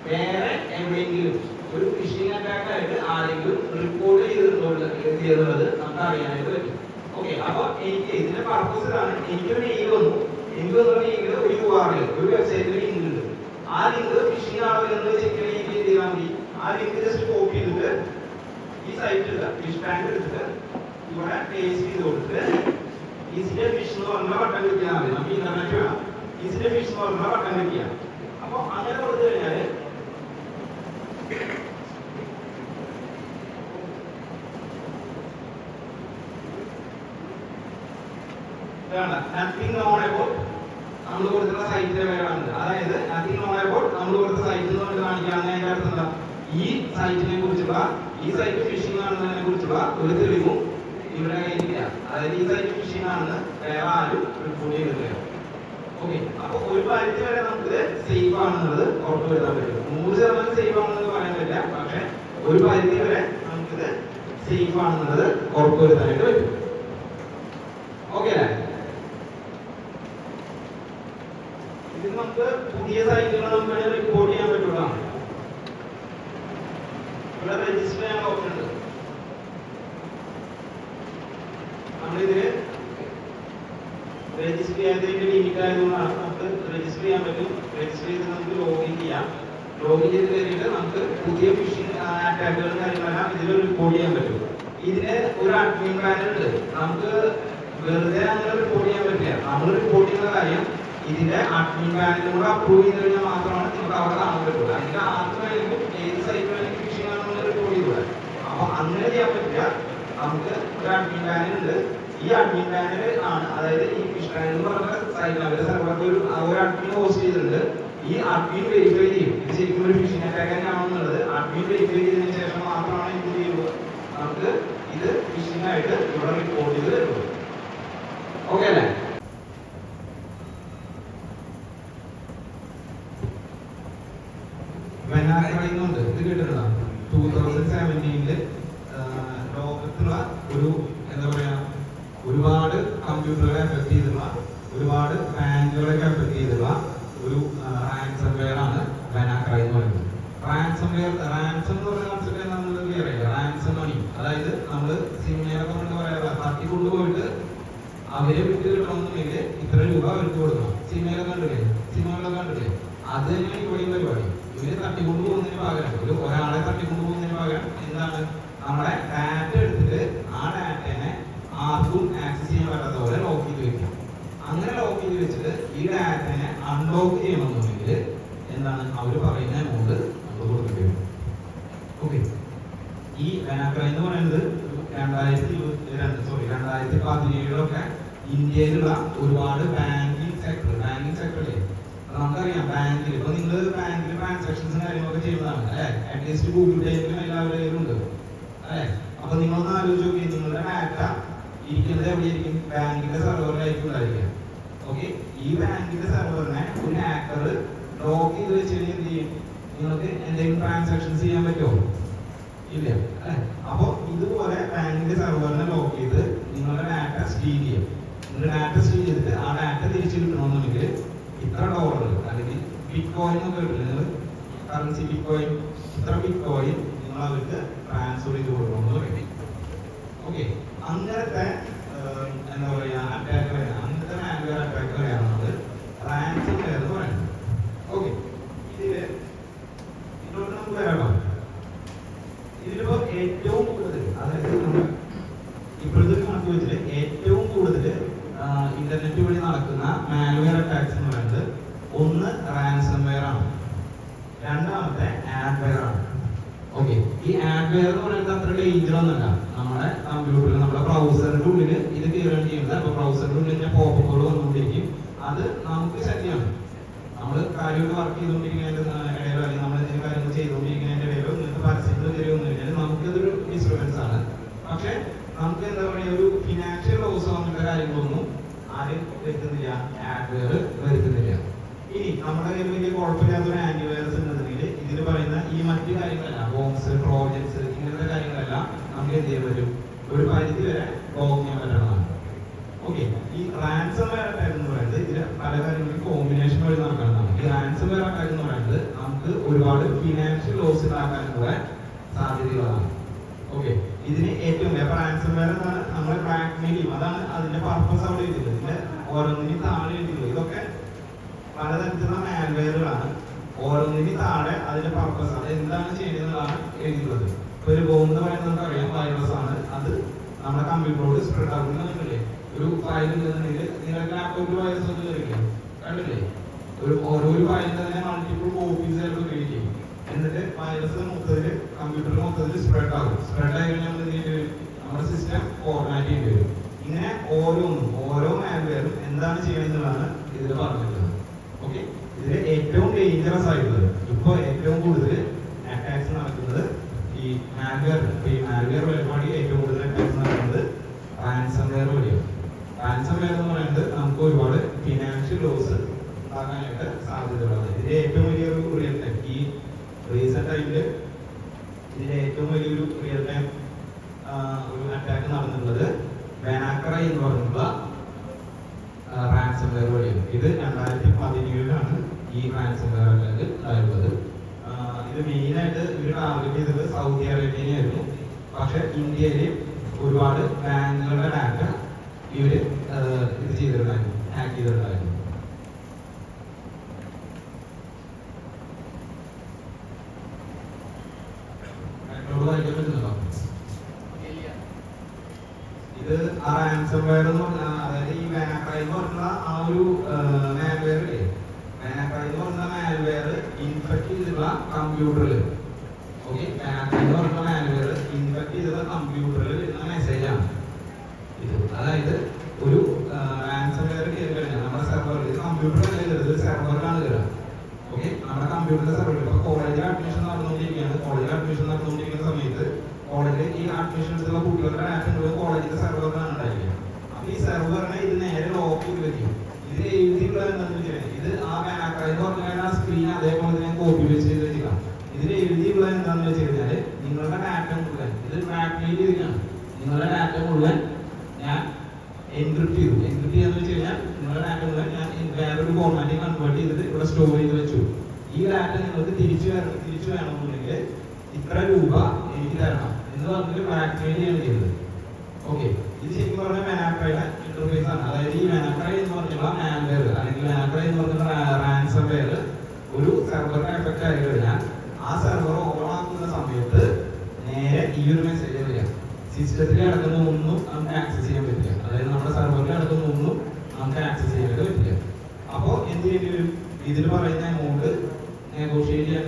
വേറെ എവിടെയെങ്കിലും ഒരു ഫിഷിംഗ് അറ്റാക്ക് ആയിട്ട് ആരെങ്കിലും റിപ്പോർട്ട് ചെയ്തിട്ടുള്ളത് നമുക്ക് അറിയാനായിട്ട് പറ്റും. ഓക്കെ, അപ്പൊ എനിക്ക് ഇതിന്റെ പർപ്പസ് ഇതാണ്. എനിക്കൊരു മെയിൽ വന്നു, എനിക്ക് വന്ന മെയിലിൽ ഒരു URL, ഒരു വെബ്സൈറ്റിൽ ലിങ്ക് ഉണ്ട്. ആ ലിങ്ക് ഫിഷിംഗ് ആണോ എന്ന് ചെക്ക് ചെയ്യാൻ എനിക്ക് എന്ത് ചെയ്താൽ മതി, ആ ലിങ്ക് ജസ്റ്റ് കോപ്പി ചെയ്തിട്ട് ഈ സൈറ്റിൽ ഫിഷ് ടാങ്ക് എടുത്തിട്ട് ഇവിടെ പേസ്റ്റ് ചെയ്ത് കൊടുത്തിട്ട് ഈസിന്റെ ഫിഷ് എന്ന് പറഞ്ഞ ബട്ടൺ ക്ലിക്ക് ചെയ്യാൻ മതി. നമുക്ക് ഇന്റർനെറ്റ് വേണം, ഈസിന്റെ ഫിഷ് എന്ന് പറഞ്ഞ ബട്ടൺ ക്ലിക്ക് ചെയ്യാം. അപ്പൊ അങ്ങനെ കൊടുത്തു കഴിഞ്ഞാല് നത്തിങ് നോൺ അബൌട്ട് നമ്മൾ കൊടുക്കുന്ന സൈറ്റിന്റെ പേരാണ്. അതായത് നത്തിങ് നോൺ അബൌട്ട് നമ്മൾ കൊടുത്ത സൈറ്റിൽ നിന്ന് കൊണ്ട് കാണിക്കുകയാണെങ്കിൽ അതിന്റെ അർത്ഥം എന്താ, ഈ സൈറ്റിനെ കുറിച്ചുള്ള, ഈ സൈറ്റ് ഫിഷിംഗ് ആണെന്നതിനെ കുറിച്ചുള്ള ഒരു തെളിവും ഇവിടെ കയ്യിലില്ല. അതായത് ഈ സൈറ്റ് ഫിഷിംഗ് ആണെന്ന് വേറെ ആരും റിപ്പോർട്ട് ചെയ്തിട്ടില്ല. ഓക്കെ, അപ്പൊ ഒരു പരിധി വരെ നമുക്ക് സേഫ് ആണെന്നുള്ളത് ഉറപ്പുവരുത്താൻ പറ്റും. 100% സേഫ് ആണെന്ന് പറയാൻ പറ്റില്ല, പക്ഷെ ഒരു പരിധി വരെ നമുക്കിത് സേഫ് ആണെന്നുള്ളത് ഉറപ്പുവരുത്താനായിട്ട് പറ്റും. ഓക്കെ അല്ലേ? ഇത് നമുക്ക് പുതിയ സൈറ്റുകൾ നമുക്ക് റിപ്പോർട്ട് ചെയ്യാൻ പറ്റുള്ളൂ. ഇവിടെ രജിസ്റ്റർ ചെയ്യാൻ ഓപ്ഷൻ ഉണ്ട്. നമ്മളിതില് രജിസ്റ്റർ ചെയ്യാത്തതിന്റെ ലിമിറ്റ് ആയതുകൊണ്ടാണ് നമുക്ക് രജിസ്റ്റർ ചെയ്യാൻ പറ്റും. രജിസ്റ്റർ ചെയ്ത് നമുക്ക് ലോഗിൻ ചെയ്യാം. ലോഗിൻ ചെയ്ത് കഴിഞ്ഞിട്ട് നമുക്ക് പുതിയ ഫിഷിംഗ് അറ്റാക്കുകളും കാര്യങ്ങളെല്ലാം ഇതിൽ റിപ്പോർട്ട് ചെയ്യാൻ പറ്റും. ഇതിന് ഒരു അഡ്മിൻ പാനൽ ഉണ്ട്. നമുക്ക് വെറുതെ അങ്ങനെ റിപ്പോർട്ട് ചെയ്യാൻ പറ്റില്ല. നമ്മൾ റിപ്പോർട്ട് ചെയ്യുന്ന കാര്യം ഇതിന്റെ അഡ്മിൻ പാനലിനോട് അപ്രൂവ് ചെയ്ത് കഴിഞ്ഞാൽ മാത്രമാണ് നമുക്ക് അവിടെ കാണാൻ പറ്റുള്ളൂ. അതിന്റെ ആർക്ക് വേണമെങ്കിലും ഏത് സൈറ്റ് വേണമെങ്കിലും ഫിഷിംഗ് ആണെന്ന് റിപ്പോർട്ട് ചെയ്തൂടെ. അപ്പൊ അങ്ങനെ ചെയ്യാൻ പറ്റില്ല. നമുക്ക് ഒരു അഡ്മിൻ പാനൽ ഉണ്ട്. ഈ അഡ്മിൻ പാനൽ ആണ്, അതായത് ഈ ഫിഷ് ടാങ്ക് എന്ന് പറഞ്ഞ സൈറ്റിൽ അവരുടെ സെർവറിൽ ഒരു അഡ്മിൻ ഹോസ്റ്റ് ചെയ്തിട്ടുണ്ട്. ഈ അഡ്മിൻ വെരിഫൈ ചെയ്യും ഇത് ശരിക്കും ഒരു ഫിഷിംഗ് അറ്റാക്ക് തന്നെയാണെന്നുള്ളത്. അഡ്മിൻ വെരിഫൈ ചെയ്തതിനു ശേഷം മാത്രമാണ് ഇത് ചെയ്യുന്നത്. നമുക്ക് ഇത് ഫിഷിംഗ് ആയിട്ട് ഇവിടെ റിപ്പോർട്ട് ചെയ്ത് തരുള്ളൂ. ഓക്കെ അല്ലേ? വെനാക്രൈന്നുണ്ട്, ഇത് കേട്ടിട്ടുണ്ടോ? 2017 ലോകത്തുള്ള ഒരു എന്താ പറയാ, ഒരുപാട് കമ്പ്യൂട്ടറുകളെ എഫക്ട് ചെയ്തിട്ടുള്ള, ഒരുപാട് ബാങ്കുകളൊക്കെ എഫക്ട് ചെയ്തിട്ടുള്ള ഒരു റാൻസംവെയർ ആണ് വെനാക്രൈ എന്ന് പറയുന്നത്. റാൻസം എന്ന് പറയുന്ന കൺസെപ്റ്റ് എന്താണെന്ന് ക്ലിയർ ആയില്ല. റാൻസം മണി, അതായത് നമ്മള് സിനിമയിലൊക്കെ കൊണ്ട് പറയാറില്ല, തട്ടിക്കൊണ്ടുപോയിട്ട് അവരെ വിട്ട് കിട്ടണമെന്നുണ്ടെങ്കിൽ ഇത്ര രൂപ അവർക്ക് കൊടുക്കണം. സിനിമയിലൊക്കെ കണ്ടില്ലേ? അത് തന്നെയാണ് ഇവിടെയും പരിപാടി. ഇവര് തട്ടിക്കൊണ്ടു പോകുന്നതിന് പകരം, ഒരാളെ തട്ടിക്കൊണ്ടു പോകുന്നതിന് പകരം എന്താണ്, നമ്മുടെ ഡാറ്റ എടുത്തിട്ട് ആ ഡാറ്റനെ ആർക്കും ആക്സസ് ചെയ്യാൻ പറ്റാത്ത പോലെ ലോക്ക് ചെയ്ത് വെക്കാം. അങ്ങനെ ലോക്ക് ചെയ്ത് വെച്ചിട്ട് ഈ ഡാറ്റനെ അൺലോക്ക് ചെയ്യണമെന്നുണ്ടെങ്കിൽ എന്താണ്, അവർ പറയുന്ന എമൗണ്ട് നമ്മൾ കൊടുക്കേണ്ടി വരും. ഓക്കെ, ഈ വെനാക്രൈ എന്ന് പറയുന്നത് 2017 ഇന്ത്യയിലുള്ള ഒരുപാട് ബാങ്കിങ് സെക്ടറിലെ നമുക്കറിയാം, ബാങ്കിൽ ഇപ്പൊ നിങ്ങൾ ബാങ്കിൽ ട്രാൻസാക്ഷൻസും കാര്യങ്ങളൊക്കെ ചെയ്യുന്നതാണ് അല്ലെ. അറ്റ്ലീസ്റ്റ് ഗൂഗിൾ പേയിലും എല്ലാവരും ഉണ്ട് അല്ലെ. അപ്പൊ നിങ്ങളൊന്ന് ആലോചിച്ച് നോക്കി, നിങ്ങളുടെ ഡാറ്റ ഇരിക്കുന്നത് എവിടെയായിരിക്കും? ബാങ്കിന്റെ സെർവറിലായിരിക്കും ഉണ്ടായിരിക്കുക. ഓക്കെ, ഈ ബാങ്കിന്റെ സെർവറിനെ ഒരു ഹാക്കർ ലോക്ക് ചെയ്ത് വെച്ച് കഴിഞ്ഞാൽ എന്ത് ചെയ്യും? നിങ്ങൾക്ക് എന്തെങ്കിലും ട്രാൻസാക്ഷൻസ് ചെയ്യാൻ പറ്റുമോ? ഇല്ല അല്ലെ. അപ്പൊ ഇതുപോലെ ബാങ്കിന്റെ സെർവറിനെ ലോക്ക് ചെയ്ത് നിങ്ങളുടെ ഡാറ്റ സ്റ്റീൽ ചെയ്യും. നിങ്ങളുടെ ഡാറ്റ സ്റ്റീൽ ചെയ്തിട്ട് ആ ഡാറ്റ തിരിച്ചു കിട്ടണമെന്നുണ്ടെങ്കിൽ ഇത്ര $, അല്ലെങ്കിൽ ബിറ്റ് കോയിൻ ഒക്കെ കിട്ടില്ല, നിങ്ങൾ കറൻസി ബിറ്റ് കോയിൻ, ഇത്ര ബിറ്റ് കോയിൻ നിങ്ങൾ അവർക്ക് ട്രാൻസ്ഫർ ചെയ്ത് കൊടുക്കണമെന്ന് പറയും. ഓക്കെ, അങ്ങനത്തെ എന്താ പറയാ അറ്റാക്ക്, അങ്ങനത്തെ മാൽവെയർ അറ്റാക്ക് വരെയാണ് നമ്മൾ റാൻസംവെയർ എന്ന് പറയുന്നത്. ഓക്കെ, ഇതിലോട്ട് നമുക്ക് വരാം. ഇതിലിപ്പോ ഏറ്റവും കൂടുതൽ, അതായത് നമ്മൾ ഇപ്പോഴത്തെ കണക്ക് വെച്ചിട്ട് ഏറ്റവും കൂടുതൽ ഇന്റർനെറ്റ് വഴി നടക്കുന്ന മാൽവെയർ അറ്റാക്സ് എന്ന് പറയുന്നത് ഒന്ന് റാൻസംവെയർ ആണ്, രണ്ടാമത്തെ ആഡ്വെയർ ആണ്. ഓക്കെ, ഈ ആഡ്വെയർ എന്ന് പറയുന്നത് അത്ര ഡേഞ്ചർ ഒന്നുമല്ല. നമ്മുടെ കമ്പ്യൂട്ടറിൽ, നമ്മുടെ ബ്രൗസറിന്റെ ഉള്ളിൽ ഇത് കയറുകയാണ് ചെയ്യുന്നത്. അപ്പൊ ബ്രൗസറിന്റെ ഉള്ളിൽ പോപ്പുകൾ വന്നുകൊണ്ടിരിക്കും. അത് നമുക്ക് ശരിയാണ്. നമ്മൾ കാര്യമായിട്ട് വർക്ക് ചെയ്തുകൊണ്ടിരിക്കുന്നതിന്റെ ഇടയിലോ അല്ലെങ്കിൽ നമ്മൾ എന്തെങ്കിലും കാര്യങ്ങൾ ചെയ്തുകൊണ്ടിരിക്കുന്നതിന്റെ ഇടയിലോ നിങ്ങൾക്ക് പരസ്യങ്ങൾ കയറി വന്നു കഴിഞ്ഞാൽ നമുക്കതൊരു ഡിസ്റ്റർബൻസ് ആണ്. പക്ഷെ നമുക്ക് എന്താ പറയുക, ഒരു ഫിനാൻഷ്യൽ ലോസ് അങ്ങനത്തെ കാര്യങ്ങളൊന്നും ആരും വരുത്തുന്നില്ല, ആഡ്വെയർ വരുത്തുന്നില്ല. ഇനി നമ്മുടെ കയ്യിൽ വലിയ കുഴപ്പമില്ലാത്തൊരു ആന്റിവൈറസ് ഉണ്ടെന്നുണ്ടെങ്കിൽ ഇതിൽ പറയുന്ന ഈ മറ്റു കാര്യങ്ങളെല്ലാം, ബോംസ്, ട്രോജൻസ്, ഇങ്ങനത്തെ കാര്യങ്ങളെല്ലാം നമുക്ക് എന്ത് ചെയ്യാൻ പറ്റും, ഒരു പരിധി വരെ ബ്ലോക്ക് ചെയ്യാൻ പറ്റണതാണ്. ഓക്കെ, ഈ റാൻസംവെയർ അറ്റാക്ക് എന്ന് പറയുന്നത് ഇതിൽ പല കാര്യങ്ങളും കോമ്പിനേഷൻ വഴി നടക്കുന്നതാണ്. ഈ റാൻസംവെയർ അറ്റാക്ക് എന്ന് പറയുന്നത് നമുക്ക് നമുക്ക് ഒരുപാട് ഫിനാൻഷ്യൽ ലോസ് ഉണ്ടാക്കാനുള്ള സാധ്യതകളാണ്. ഓക്കെ, ഇതിന് ഏറ്റവും റാൻസംവെയർ എന്നാണ് നമ്മളെ ബ്ലാക്ക്മെയിലിംഗ്, അതാണ് അതിന്റെ പർപ്പസ് അവിടെ എഴുതിയിട്ടുള്ളത്. ഇതിന്റെ ഓരോന്നിനും താഴെ എഴുതിയിട്ടുള്ളത് ഇതൊക്കെ പലതരത്തിലുള്ള മാൽവെയറുകളാണ്. ഓരോന്നിനും താഴെ അതിന്റെ പർപ്പസ് അത് എന്താണ് ചെയ്യുന്നതാണ് എഴുതിയിട്ടുള്ളത്. ഇപ്പൊ ഒരു ബോംബ് എന്ന് പറയുന്നത് നമുക്കറിയാം വൈറസ് ആണ്. അത് നമ്മുടെ കമ്പ്യൂട്ടറോട് സ്പ്രെഡ് ആകുന്നില്ലേ. ഒരു ഫയൽ ഉണ്ടെന്നുണ്ടെങ്കിൽ നിങ്ങൾക്ക് ലാപ്ടോപ്പിൽ വൈറസ് ഒന്നും കയറില്ലേ, കണ്ടില്ലേ? ഓരോ ഫയലിൽ തന്നെ മൾട്ടിപ്പിൾ കോപ്പീസ് ആയിട്ട് ക്രിയേറ്റ് ചെയ്യും. എന്നിട്ട് വൈറസ് മൊത്തത്തിൽ കമ്പ്യൂട്ടറിൽ മൊത്തത്തിൽ സ്പ്രെഡ് ആകും. സ്പ്രെഡ് ആയി കഴിഞ്ഞാൽ നമ്മൾ എന്ത് വരും, നമ്മുടെ സിസ്റ്റം ഫോർമാറ്റ് ചെയ്യേണ്ടി വരും. ഇങ്ങനെ ഓരോ മാൽവെയറും എന്താണ് ചെയ്യുന്നതാണ് ഇതിൽ പറഞ്ഞിട്ടുള്ളത്. ഓക്കെ, ഇതിൽ ഏറ്റവും ഡേഞ്ചറസ് ആയിട്ടുള്ളത് ഇപ്പോൾ ഏറ്റവും കൂടുതൽ അറ്റാക്സ് നടക്കുന്നത് ഈ മാൽവെയർ. ഈ മാൽവെയർ പരിപാടി ഏറ്റവും കൂടുതൽ അറ്റാക്സ് നടക്കുന്നത് റാൻസംവെയർ വഴിയാണ്. റാൻസംവെയർ എന്ന് പറയുന്നത് നമുക്ക് ഒരുപാട് ഫിനാൻഷ്യൽ ലോസ് ഉണ്ടാകാനായിട്ട് സാധ്യതയുള്ളത്. ഇതിന്റെ ഏറ്റവും വലിയൊരു റിയൽ ടൈം ഈ റീസെന്റ് ടൈമില് ഇതിന്റെ ഏറ്റവും വലിയൊരു റിയൽ ടൈം ഒരു അറ്റാക്ക് നടന്നിട്ടുള്ളത് വാനാക്രൈ എന്ന് പറഞ്ഞിട്ടുള്ള റാൻസംവെയർ വഴിയാണ്. ഇത് 2017 ഈ റാൻസംവെയർ അറ്റാക്ക് ഉണ്ടായിട്ടുള്ളത്. ഇത് മെയിനായിട്ട് ഇവർ ടാർഗറ്റ് ചെയ്തത് സൗദി അറേബ്യയിലായിരുന്നു. പക്ഷെ ഇന്ത്യയിൽ ഒരുപാട് ബാങ്കുകളുടെ ഡാറ്റ ഇവര് ഇത് ചെയ്തിട്ടുണ്ടായിരുന്നു, ഹാക്ക് ചെയ്തിട്ടുണ്ടായിരുന്നു. ഇത് ആ റാൻസംവെയർ എന്ന് പറഞ്ഞാൽ, അതായത് ഈ വാനാക്രൈ എന്ന് പറഞ്ഞുള്ള ആ ഒരു മാൽവെയർ ഇല്ലേ, വാനാക്രൈ എന്ന് പറഞ്ഞ മാൽവെയർ ഇൻഫെക്ട് ചെയ്തിട്ടുള്ള കമ്പ്യൂട്ടറിൽ, ഓക്കെ, വാനാക്രൈ എന്ന് പറഞ്ഞ മാൽവെയർ ഇൻഫെക്ട് ചെയ്തിട്ടുള്ള കമ്പ്യൂട്ടറിൽ വരുന്ന മെസ്സേജാണ് ഇത്. അതായത് ഒരു റാൻസംവെയർ കയറി കഴിഞ്ഞാൽ നമ്മുടെ സെർവറിൽ, ഇത് കമ്പ്യൂട്ടറിലല്ലേ കയറുന്നത്, സെർവറിലാണ് കയറുക. ഓക്കെ, നമ്മുടെ കമ്പ്യൂട്ടറിന്റെ സെർവറിൽ ഇപ്പോൾ കോളേജിൽ അഡ്മിഷൻ നടന്നുകൊണ്ടിരിക്കുകയാണ്. കോളേജിൽ അഡ്മിഷൻ നടന്നുകൊണ്ടിരിക്കുന്ന സമയത്ത് കോളേജിൽ ഈ അഡ്മിഷൻ എടുത്തുള്ള കുട്ടികളുടെ ഡാറ്റ മുഴുവൻ കോളേജിന്റെ സെർവറിലാണ് ഉണ്ടായിരിക്കുക. അപ്പൊ ഈ സെർവറിനെ ഇത് നേരെ ലോക്ക് ചെയ്ത് വെക്കും. ഇത് എഴുതിയിട്ടുള്ളത് എന്താണെന്ന് വെച്ചാൽ ഇത് ആ വാനാക്രൈ എന്ന് പറഞ്ഞാൽ ആ സ്ക്രീൻ അതേപോലെ തന്നെ കോപ്പി വെച്ച് ചെയ്ത് വെച്ചിട്ടാണ്. ഇതിൽ എഴുതിയിട്ടുള്ളത് എന്താണെന്ന് വെച്ച് കഴിഞ്ഞാൽ നിങ്ങളുടെ ഡാറ്റ മുഴുവൻ ഇത് ബ്ലാക്ക്മെയിൽ ചെയ്തിട്ടാണ്. നിങ്ങളുടെ ഡാറ്റ മുഴുവൻ ഞാൻ എൻക്രിപ്റ്റ് ചെയ്തു. എൻക്രിപ്റ്റ് ചെയ്യാന്ന് വെച്ച് കഴിഞ്ഞാൽ നിങ്ങളുടെ ഡാറ്റ മുഴുവൻ ഞാൻ വേറൊരു ഫോർമാറ്റിൽ കൺവേർട്ട് ചെയ്തിട്ട് ഇവിടെ സ്റ്റോർ ചെയ്ത് വെച്ചു. ഈ ഡാറ്റ നിങ്ങൾക്ക് തിരിച്ചു വേണമെന്നുണ്ടെങ്കിൽ ഇത്ര രൂപ എനിക്ക് തരണം എന്ന് പറഞ്ഞിട്ട് ബ്ലാക്ക്മെയിൽ ചെയ്യാണ് ചെയ്തത്. ഓക്കെ, ഇത് ശരിക്കും പറഞ്ഞാൽ വാനാക്രൈയുടെ ഇന്റർഫേസ് ആണ്. അതായത് ഈ വാനാക്രൈ എന്ന് പറഞ്ഞുള്ള മാൽവെയർ അല്ലെങ്കിൽ വാനാക്രൈ എന്ന് പറഞ്ഞുള്ള റാൻസംവെയർ ഒരു സെർവറിനെ എഫക്ട് ആയി കഴിഞ്ഞാൽ ആ സെർവർ ഓൺ ആക്കുന്ന സമയത്ത് നേരെ ഈ ഒരു മെസ്സേജ് വരിക. സിസ്റ്റത്തിൽ കിടക്കുന്ന ഒന്നും നമുക്ക് ആക്സസ് ചെയ്യാൻ പറ്റില്ല. അതായത് നമ്മുടെ സെർവറിൽ കിടക്കുന്ന ഒന്നും നമുക്ക് ആക്സസ് ചെയ്യാനായിട്ട് പറ്റില്ല. അപ്പോൾ എന്ത് ചെയ്യേണ്ടി വരും, ഇതിൽ പറയുന്ന എമൗണ്ട് നെഗോഷിയേറ്റ് ചെയ്യാൻ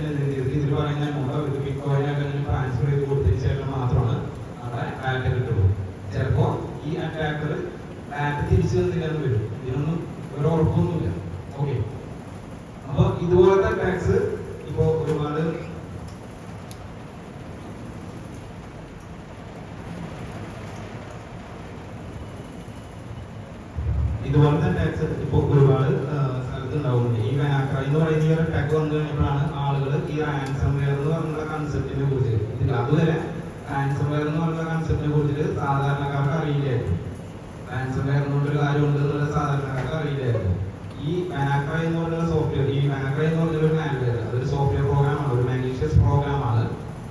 ഇതിൽ പറയുന്ന എമൗണ്ട് അവർക്ക് ബിറ്റ്കോയിനായിട്ട് ട്രാൻസ്ഫർ ചെയ്ത് കൊടുത്തതിന് ശേഷം മാത്രമാണ് നമ്മുടെ ഡാറ്റ കിട്ടുള്ളൂ. ചിലപ്പോൾ ഈ അറ്റാക്കർ ഡാറ്റ തിരിച്ചു തന്നില്ലെന്ന് വരും. ഇതിനൊന്നും ഒരു ഉറപ്പൊന്നുമില്ല. ഓക്കെ, അപ്പോൾ ഇതുപോലത്തെ അറ്റാക്സ് ഇപ്പോൾ ഒരുപാട് സ്ഥലത്ത് ഉണ്ടാവുന്നുണ്ട്. ഈ വാനാക്രൈ എന്ന് പറയുന്ന ഈ ഒരു അറ്റാക്ക് വന്നു കഴിഞ്ഞപ്പോഴാണ് ആളുകൾ ഈ റാൻസംവെയർ എന്ന് പറഞ്ഞുള്ള കൺസെപ്റ്റിനെ കുറിച്ച്, അതുവരെ റാൻസംവെയർ എന്ന് പറഞ്ഞ കൺസെപ്റ്റിനെ കുറിച്ചിട്ട് സാധാരണക്കാർക്ക് അറിയില്ലായിരുന്നു. റാൻസംവെയർ എന്നുള്ളൊരു കാര്യം ഉണ്ട് എന്നുള്ളത് സാധാരണക്കാർക്ക് അറിയില്ലായിരുന്നു. ഈ വാനാക്രൈ എന്ന് പറഞ്ഞുള്ള സോഫ്റ്റ്വെയർ, ഈ വാനാക്രൈ എന്ന് പറഞ്ഞൊരു മാൽവെയർ, അതൊരു സോഫ്റ്റ്വെയർ പ്രോഗ്രാമാണ്, ഒരു മാലീഷ്യസ് പ്രോഗ്രാമാണ്.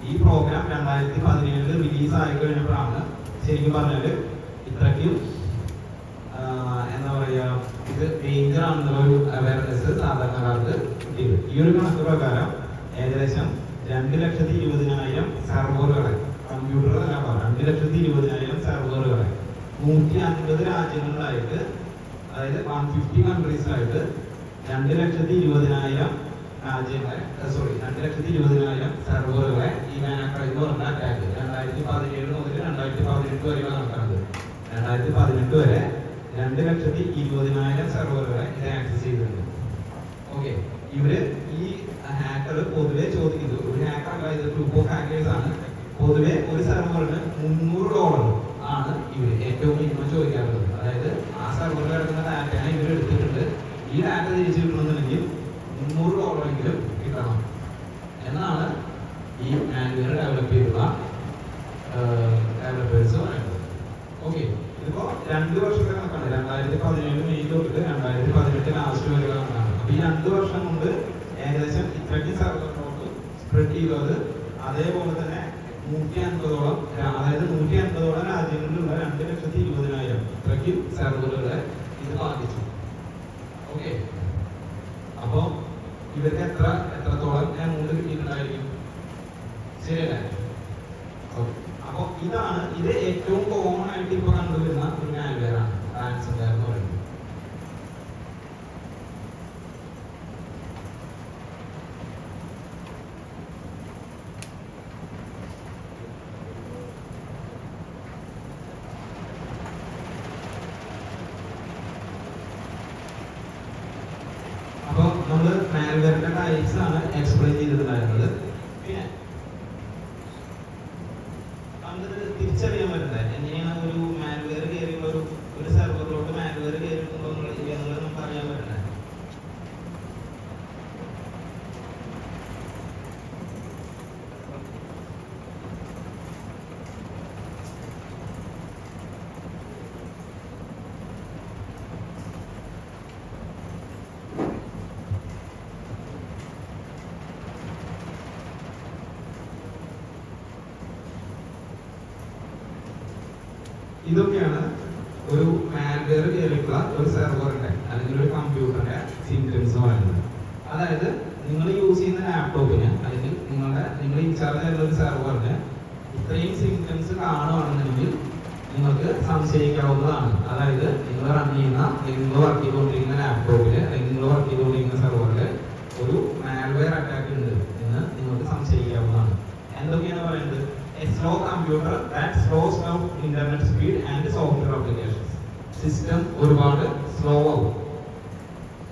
ഈ പ്രോഗ്രാം 2017 റിലീസ് ആയി കഴിഞ്ഞപ്പോഴാണ് ശരിക്കും പറഞ്ഞാൽ ഇത്രയ്ക്കും എന്താ പറയുക, ഇത് ഡേഞ്ചർ ആണെന്നുള്ള ഒരു അവയർനെസ് സാധാരണക്കാർക്ക് കിട്ടിയത്. ഈ ഒരു കണക്ക് പ്രകാരം ഏകദേശം 2,20,000 സെർവറുകളെ, കമ്പ്യൂട്ടറുകളല്ല, 2,20,000 സെർവറുകളെ 150 രാജ്യങ്ങളിലായിട്ട്, അതായത് 150 കൺട്രീസിലായിട്ട് 2,20,000 രാജ്യങ്ങളെ 2,20,000 സെർവറുകളെ ഈ വാനാക്രൈ എന്ന് പറഞ്ഞ അറ്റാക്ക് 2017 മുതൽ 2018 വരെ നടക്കുന്നത്. 2018 വരെ 2,20,000 സെർവറുകളെ ഇത് ആക്സസ് ചെയ്തിട്ടുണ്ട്. ഓക്കെ, ഇവര് ഈ ഹാക്കർ പൊതുവെ ചോദിക്കുന്നത്, ഒരു ഹാക്കർ അല്ല, ഇത് ഗ്രൂപ്പ് ഓഫ് ഹാക്കേഴ്സ് ആണ്. പൊതുവെ ഒരു സെർവറിന് $300 ആണ് ഇവർ ഏറ്റവും മിനിമം ചോദിക്കാറുള്ളത്. അതായത് ആ സെർവറിൽ കിടക്കുന്ന ഡാറ്റയാണ് ഇവർ എടുത്തിട്ടുണ്ട്. ഈ ഡാറ്റ തിരിച്ചു കിട്ടണമെന്നുണ്ടെങ്കിൽ $300 കിട്ടണം എന്നാണ് ഈ മാൽവെയർ ഡെവലപ്പ് ചെയ്തിട്ടുള്ള ഡെവലപ്പേഴ്സ് പറയുന്നത്. ഓക്കെ, ഇതിപ്പോ 2 വർഷത്തെ കണക്കാണ്. 2017 മെയ് തൊട്ട് 2018 ലാസ്റ്റ് വരെ കണക്കാണ്. അപ്പൊ ഈ 2 വർഷം കൊണ്ട് ഏകദേശം ഇത്രയ്ക്കും സെർവർ 150ഓളം, അതായത് 150ഓളം രാജ്യങ്ങളിലുള്ള 2,20,000 ഇത്രയ്ക്ക് സെർവറുകളെ ഇത് ബാധിച്ചു. ഓക്കെ, അപ്പൊ ഇവർക്ക് എത്രത്തോളം എമൗണ്ട് കിട്ടിയിട്ടുണ്ടായിരിക്കും, ശരിയല്ലേ? അപ്പൊ ഇത് ഏറ്റവും കോമൺ ആയിട്ട് ഇപ്പൊ കണ്ടുവരുന്ന ഒരു മാൽവെയർ ആണ് റാൻസംവെയർ എന്ന് പറയുന്നത്. അപ്പൊ നമ്മള് മാൽവെയറിന്റെ ടൈപ്സ് ആണ് എക്സ്പ്ലെയിൻ ചെയ്തിട്ടുണ്ടായിരുന്നത്. പിന്നെ തിരിച്ചറിയാൻ പറ്റണ്ടേ എങ്ങനെയാണ് ഒരു മാൽവെയർ കയറിയുള്ള ഒരു സെർവറിലോട്ട് മാൽവെയർ കയറിയിട്ടുണ്ടോ എന്നുള്ളത് നമുക്ക് അറിയാൻ പറ്റണ്ടേ? ഇതൊക്കെയാണ് ഒരു മാൽവെയർ കയറിയിട്ടുള്ള ഒരു സെർവറിന്റെ അല്ലെങ്കിൽ ഒരു കമ്പ്യൂട്ടറിന്റെ സിംറ്റംസ് പറയുന്നത്. അതായത് നിങ്ങൾ യൂസ് ചെയ്യുന്ന ലാപ്ടോപ്പിന് അല്ലെങ്കിൽ നിങ്ങൾ ഇൻചാർജ് ആയിട്ടുള്ള ഒരു സെർവറിന് ഇത്രയും സിംറ്റംസ് കാണുകയാണെന്നുണ്ടെങ്കിൽ നിങ്ങൾക്ക് സംശയിക്കാവുന്നതാണ്. അതായത് നിങ്ങൾ റൺ ചെയ്യുന്ന, നിങ്ങൾ വർക്ക് ചെയ്തുകൊണ്ടിരിക്കുന്ന ലാപ്ടോപ്പിൽ അല്ലെങ്കിൽ നിങ്ങൾ വർക്ക് ചെയ്തുകൊണ്ടിരിക്കുന്ന സെർവറിൽ ഒരു മാൽവെയർ അറ്റാക്ക് ഉണ്ട് എന്ന് നിങ്ങൾക്ക് സംശയിക്കാവുന്നതാണ്. എന്തൊക്കെയാണ് പറയുന്നത്? A slow computer that slows down internet speed and software applications. System ഒരുപാട് സ്ലോ ആവും.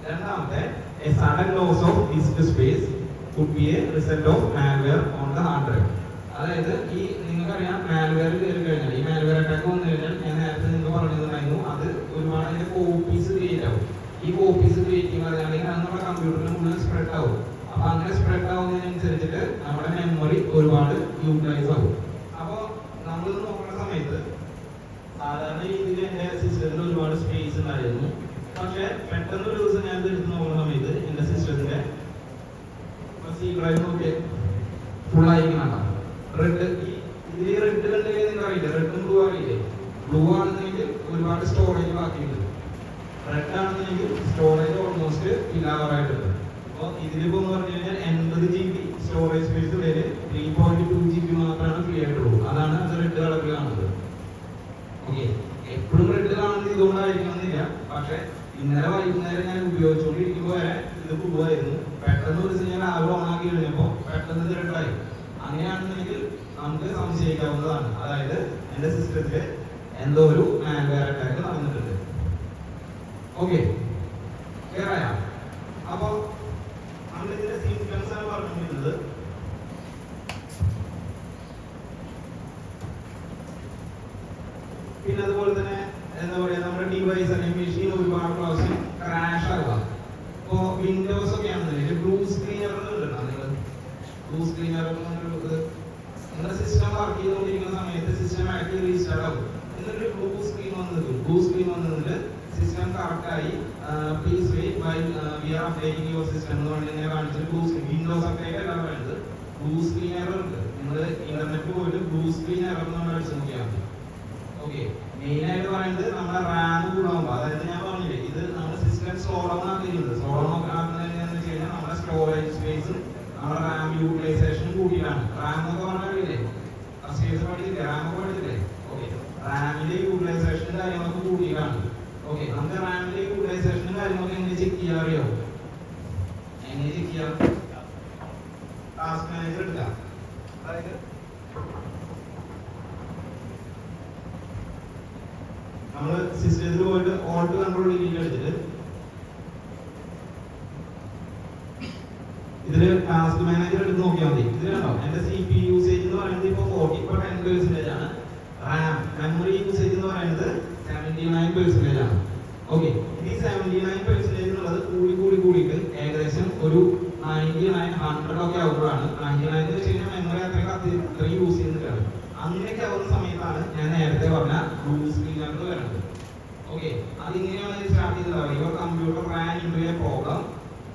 രണ്ടാമത്തെ, a sudden loss of disk space could be a result of malware on the hard drive. അതായത് നിങ്ങൾക്കറിയാം മാൽവെയർ കയറി കഴിഞ്ഞാൽ, ഈ മാൽവെയർ അറ്റാക്ക് വന്നു കഴിഞ്ഞാൽ ഞാൻ നേരത്തെ നിങ്ങൾക്ക് പറഞ്ഞിട്ടുണ്ടായിരുന്നു, അത് ഒരുപാട് അതിന്റെ കോപ്പീസ് ക്രിയേറ്റ് ആവും. ഈ കോപ്പീസ് ക്രിയേറ്റ് ചെയ്യുകയാണെങ്കിൽ അത് നമ്മുടെ കമ്പ്യൂട്ടറിന് മുഴുവൻ സ്പ്രെഡ് ആവും. അപ്പൊ അങ്ങനെ സ്പ്രെഡ് ആവുന്നതിനനുസരിച്ചിട്ട് നമ്മുടെ മെമ്മറി ഒരുപാട് യൂട്ടിലൈസ് ആവും. അപ്പൊ നമ്മൾ നോക്കുന്ന സമയത്ത് സാധാരണ രീതിയിൽ എന്റെ സിസ്റ്റത്തിൽ ഒരുപാട് സ്പേസ് ഉണ്ടായിരുന്നു. പക്ഷെ പെട്ടെന്ന് ഒരു ദിവസം ഞാൻ എടുത്ത് നോക്കുന്ന സമയത്ത് എന്റെ സിസ്റ്റത്തിന്റെ സി ഡ്രൈവ് നോക്കി ഫുൾ ആയിരിക്കണം. റെഡ്, ഇതിൽ റെഡ് കണ്ടെങ്കിൽ നിങ്ങൾക്ക് അറിയില്ല, റെഡും ബ്ലൂ അറിയില്ലേ? ബ്ലൂ ആണെന്നെങ്കിൽ ഒരുപാട് സ്റ്റോറേജ് ബാക്കിയുണ്ട്, റെഡ് ആണെന്നെങ്കിൽ സ്റ്റോറേജ് ഓൾമോസ്റ്റ് ഇല്ലാതായിട്ടുണ്ട്. അപ്പോൾ ഇതിലിപ്പോ എന്ന് പറഞ്ഞു കഴിഞ്ഞാൽ 80 GB സ്റ്റോറേജ് സ്പേസ് ഉള്ളിൽ 3.2 GB മാത്രമാണ് ഫ്രീ ആയിട്ടുള്ളൂ. അതാണ് അത് റെഡ് കളറിൽ കാണുന്നത്. ഓക്കെ, എപ്പോഴും റെഡ് കാണുന്നത് ഇതുകൊണ്ടായിരിക്കണമെന്നില്ല. പക്ഷെ ഇന്നലെ വൈകുന്നേരം ഞാൻ ഉപയോഗിച്ചുകൊണ്ടിരിക്കുമ്പോൾ വരെ ഇത് പുതുവായിരുന്നു. പെട്ടെന്ന് ഒരു ദിവസം ഞാൻ ആകെ ഓണാക്കി കഴിഞ്ഞപ്പോൾ പെട്ടെന്ന് ഇത് റെഡായി. അങ്ങനെയാണെന്നുണ്ടെങ്കിൽ നമുക്ക് സംശയിക്കാവുന്നതാണ്. അതായത് എന്റെ സിസ്റ്റത്തിൽ എന്തോ ഒരു മാൽവെയർ അറ്റാക്ക് നടന്നിട്ടുണ്ട്. ഓക്കെ, ക്ലിയർ ആയോ? അപ്പൊ നമ്മളിതിന്റെ സിംപ്റ്റംസ് ആണ് പറഞ്ഞിരുന്നത്. പിന്നെ അതുപോലെ തന്നെ എന്താ പറയാ, നമ്മുടെ ഡിവൈസ് അല്ലെങ്കിൽ മെഷീൻ ഒരുപാട് പ്രാവശ്യം ക്രാഷ് ആവുക. ഇപ്പോ വിൻഡോസ് ഒക്കെ ആണെന്നുണ്ടെങ്കിൽ ബ്ലൂ സ്ക്രീൻ എററുകളുണ്ടോ? നിങ്ങൾ ബ്ലൂ സ്ക്രീൻ എറർ നിങ്ങളുടെ സിസ്റ്റം വർക്ക് ചെയ്തുകൊണ്ടിരിക്കുന്ന സമയത്ത് സിസ്റ്റം ആക്റ്റീവ് റീസ്റ്റാർട്ട് ആവും. എന്നിട്ട് ബ്ലൂ സ്ക്രീൻ വന്നതിൽ സിസ്റ്റം കറക്റ്റ് ആയി please wait why we are updating your system എന്ന് പറഞ്ഞ് ഇങ്ങനെ കാണിച്ചിട്ട് ബ്ലൂ സ്ക്രീൻ, വിൻഡോസ് അപ്ഡേറ്റ് അല്ല പറയുന്നത്, ബ്ലൂ സ്ക്രീൻ എറർ ഉണ്ട്. നിങ്ങൾ ഇന്റർനെറ്റ് പോയിട്ട് ബ്ലൂ സ്ക്രീൻ എറർ നമ്മൾ അടിച്ചു നോക്കിയാൽ മതി. ഓക്കെ, മെയിൻ ആയിട്ട് പറയുന്നത് നമ്മുടെ റാം കൂടാകുമ്പോൾ, അതായത് ഞാൻ പറഞ്ഞില്ലേ ഇത് നമ്മുടെ സിസ്റ്റം സ്ലോ ഡൗൺ ആക്കിയിട്ടുണ്ട്. സ്ലോ ഡൗൺ ആക്കുന്നതെന്ന് വെച്ച് കഴിഞ്ഞാൽ നമ്മുടെ സ്റ്റോറേജ് സ്പേസും നമ്മുടെ റാം യൂട്ടിലൈസേഷനും കൂട്ടിയിട്ടാണ്. റാം എന്നൊക്കെ പറഞ്ഞില്ലേ, സ്പേസ് പഠിച്ചില്ലേ, റാം ഒക്കെ പഠിച്ചില്ലേ? ഓക്കെ, റാമിന്റെ യൂട്ടിലൈസേഷനും കാര്യങ്ങളൊക്കെ കൂട്ടിയിട്ടാണ്. ഓക്കെ, നമുക്ക് റാമിന്റെ യൂട്ടിലൈസേഷനും കാര്യങ്ങളൊക്കെ എങ്ങനെ ചെക്ക് ചെയ്യാൻ അറിയോ? എങ്ങനെ ചെക്ക് ചെയ്യാം? ടാസ്ക് മാനേജർ എടുക്കാം. അതായത് നമ്മള് സിസ്റ്റത്തിൽ പോയിട്ട് ഓൾട്ട് കൺട്രോൾ ഡിലീറ്റ് എടുത്തിട്ട് ഇതില് ടാസ്ക് മാനേജർ എടുത്ത് നോക്കിയാൽ മതി. ഇതിലുണ്ടോ എന്റെ CPU യൂസേജ് എന്ന് പറയുന്നത് ഇപ്പൊ 40% ആണ്. റാം മെമ്മറി യൂസേജ് എന്ന് പറയുന്നത് 79% ആണ്. ഓക്കെ, ഈ 79% എന്നുള്ളത് കൂടിയിട്ട് ഏകദേശം ഒരു 99-100 ഒക്കെ ആവുമ്പോഴാണ്, 99 എന്ന് വെച്ച് കഴിഞ്ഞാൽ മെമ്മറി അത്രയും യൂസ് ചെയ്യുന്നതാണ്. അങ്ങനെയൊക്കെ ആവുന്ന സമയത്താണ് ഞാൻ നേരത്തെ പറഞ്ഞ ബ്ലൂ സ്ക്രീൻ എറർ വരുന്നത്. ഓക്കെ, അതിങ്ങനെയാണ് സ്റ്റാർട്ട് ചെയ്തത്. Your computer ran into a problem,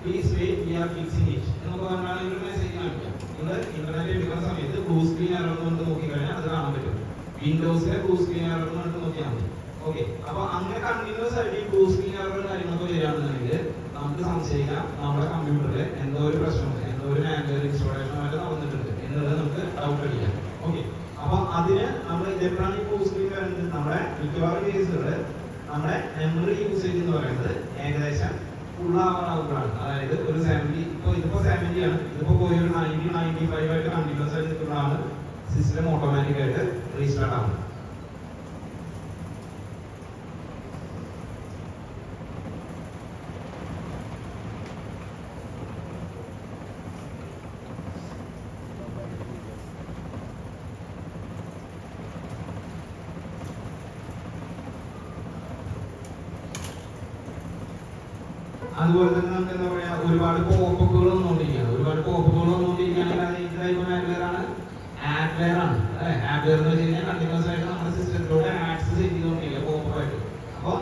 please wait we are fixing it എന്നൊക്കെ പറഞ്ഞാൽ ഒരു മെസ്സേജ് കാണിക്കാം. നിങ്ങൾ ഇന്റർനെറ്റ് എടുക്കുന്ന സമയത്ത് ബ്ലൂ സ്ക്രീൻ എറർ കൊണ്ട് നോക്കിക്കഴിഞ്ഞാൽ അത് കാണാൻ പറ്റും. വിൻഡോസിലെ ബ്ലൂ സ്ക്രീൻ എറർ കൊണ്ട് നോക്കിയാൽ മതി. ഓക്കെ, അപ്പൊ അങ്ങനെ കണ്ടിന്യൂസ് ആയിട്ട് ഈ ബ്ലൂ സ്ക്രീൻ എറർ കാര്യങ്ങളൊക്കെ വരികയാണെന്നുണ്ടെങ്കിൽ നമുക്ക് സംശയിക്കാം നമ്മുടെ കമ്പ്യൂട്ടറിൽ എന്തോ ഒരു പ്രശ്നമുണ്ട്, എന്തോ ഒരു മാനുവൽ ഇൻസ്റ്റാളേഷൻ ആയിട്ട് നടന്നിട്ടുണ്ട് എന്നുള്ളത് നമുക്ക് ഡൗട്ട് അടിക്കാം. ഓക്കെ, അപ്പൊ അതിന് നമ്മൾ ഇതെപ്പോഴാണ് ഈ ബ്ലൂ സ്ക്രീൻ വരുന്നത്? നമ്മുടെ മിക്കവാറും കേസുകളിൽ നമ്മുടെ മെമ്മറി യൂസേജ് എന്ന് പറയുന്നത് ഏകദേശം ഫുള്ളാവാറാകുമ്പോഴാണ്. അതായത് ഒരു 70, ഇതിപ്പോ 70 ആണ്, ഇതിപ്പോ പോയി ഒരു 90-95 ആയിട്ട് കണ്ടിന്യൂസ് ആയിട്ട് നിൽക്കുമ്പോഴാണ് സിസ്റ്റം ഓട്ടോമാറ്റിക് ആയിട്ട് റീസ്റ്റാർട്ട് ആവുന്നത്. അതുപോലെ തന്നെ നമുക്ക് എന്താ പറയാ, ഒരുപാട് പോപ്പുകൾ വന്നുകൊണ്ടിരിക്കുകയാണ്. ആഡ്വെയർ ആണ് അല്ലെ? ആഡ്വെയർ എന്ന് വെച്ച് കഴിഞ്ഞാൽ കണ്ടിന്യൂസ് ആയിട്ട് നമ്മുടെ സിസ്റ്റത്തിലൂടെ ആക്സസ് ചെയ്തുകൊണ്ടിരിക്കുക പോപ്പായിട്ട്. അപ്പോൾ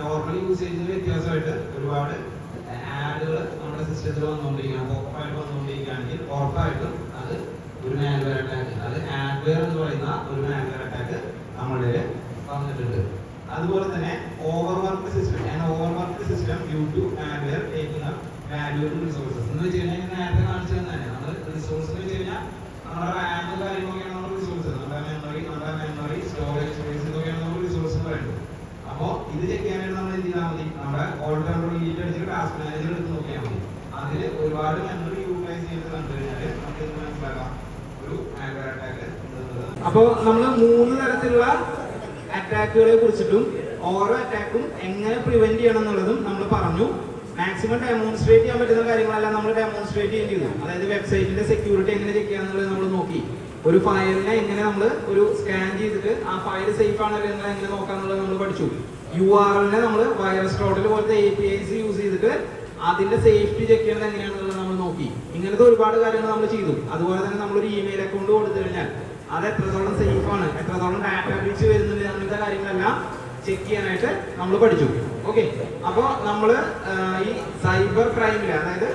നോർമൽ യൂസേജിന് വ്യത്യാസമായിട്ട് ഒരുപാട് ആഡുകൾ നമ്മുടെ സിസ്റ്റത്തിൽ വന്നുകൊണ്ടിരിക്കുകയാണ്, പോപ്പായിട്ട് വന്നുകൊണ്ടിരിക്കുകയാണെങ്കിൽ ഉറപ്പായിട്ടും അത് ഒരു മാൽവെയർ അറ്റാക്ക്, അത് ആഡ്വെയർ എന്ന് പറയുന്ന ഒരു മാൽവെയർ അറ്റാക്ക് നമ്മളുടെ വന്നിട്ടുണ്ട്. അതുപോലെ തന്നെ overworked system due to malware taking up valuable resources എന്ന് വെച്ച് കഴിഞ്ഞാൽ നേരത്തെ കാണിച്ചു തന്നെ നമ്മൾ റിസോഴ്സ് എന്ന് വെച്ച് കഴിഞ്ഞാൽ നമ്മുടെ റാമും കാര്യങ്ങളൊക്കെയാണ് നമ്മുടെ റിസോഴ്സ്. നമ്മുടെ മെമ്മറി സ്റ്റോറേജ് സ്പേസ് ഇതൊക്കെയാണ് നമ്മൾ റിസോഴ്സ് എന്ന് പറയുന്നത്. അപ്പോൾ ഇത് ചെക്ക് ചെയ്യാനായിട്ട് നമ്മൾ എന്ത് ചെയ്താൽ മതി? നമ്മുടെ ഓൾഡ് കൺട്രോൾ ഡിലീറ്റ് അടിച്ചിട്ട് ടാസ്ക് മാനേജർ എടുത്ത് നോക്കിയാൽ മതി. അതിൽ ഒരുപാട് മെമ്മറി യൂട്ടിലൈസ് ചെയ്ത് കണ്ടു കഴിഞ്ഞാൽ നമുക്ക് ഇത് മനസ്സിലാക്കാം ഒരു മാൽവെയർ അറ്റാക്ക്. അപ്പോൾ നമ്മൾ 3 തരത്തിലുള്ള അറ്റാക്കുകളെ കുറിച്ചിട്ടും ഓരോ അറ്റാക്കും എങ്ങനെ പ്രിവെന്റ് ചെയ്യണം എന്നുള്ളതും നമ്മൾ പറഞ്ഞു. മാക്സിമം ഡെമോൺസ്ട്രേറ്റ് ചെയ്യാൻ പറ്റുന്ന കാര്യങ്ങളെല്ലാം നമ്മൾ ഡെമോൺസ്ട്രേറ്റ് ചെയ്തു. അതായത് വെബ്സൈറ്റിന്റെ സെക്യൂരിറ്റി എങ്ങനെ ചെക്ക് ചെയ്യാന്നുള്ളത് നമ്മൾ നോക്കി. ഒരു ഫയലിനെ എങ്ങനെ നമ്മൾ ഒരു സ്കാൻ ചെയ്തിട്ട് ആ ഫയൽ സേഫ് ആണല്ലോ എന്ന് എങ്ങനെ നോക്കാന്നുള്ളത് നമ്മൾ പഠിച്ചു. URL-നെ നമ്മൾ വൈറസ് ടോട്ടൽ പോലത്തെ APIs യൂസ് ചെയ്തിട്ട് അതിന്റെ സേഫ്റ്റി ചെക്ക് ചെയ്യുന്നത് എങ്ങനെയാണെന്നുള്ളത് നമ്മൾ നോക്കി. ഇങ്ങനത്തെ ഒരുപാട് കാര്യങ്ങൾ നമ്മൾ ചെയ്തു. അതുപോലെ തന്നെ നമ്മളൊരു ഇമെയിൽ അക്കൗണ്ട് കൊടുത്തു കഴിഞ്ഞാൽ അത് എത്രത്തോളം സേഫ് ആണ്, എത്രത്തോളം ഡാറ്റ ബ്രീച്ച് വരുന്നുണ്ട്, അങ്ങനത്തെ കാര്യങ്ങളെല്ലാം ചെക്ക് ചെയ്യാനായിട്ട് നമ്മൾ പഠിച്ചു. ഓക്കെ, അപ്പോൾ നമ്മൾ ഈ സൈബർ ക്രൈമിലെ, അതായത്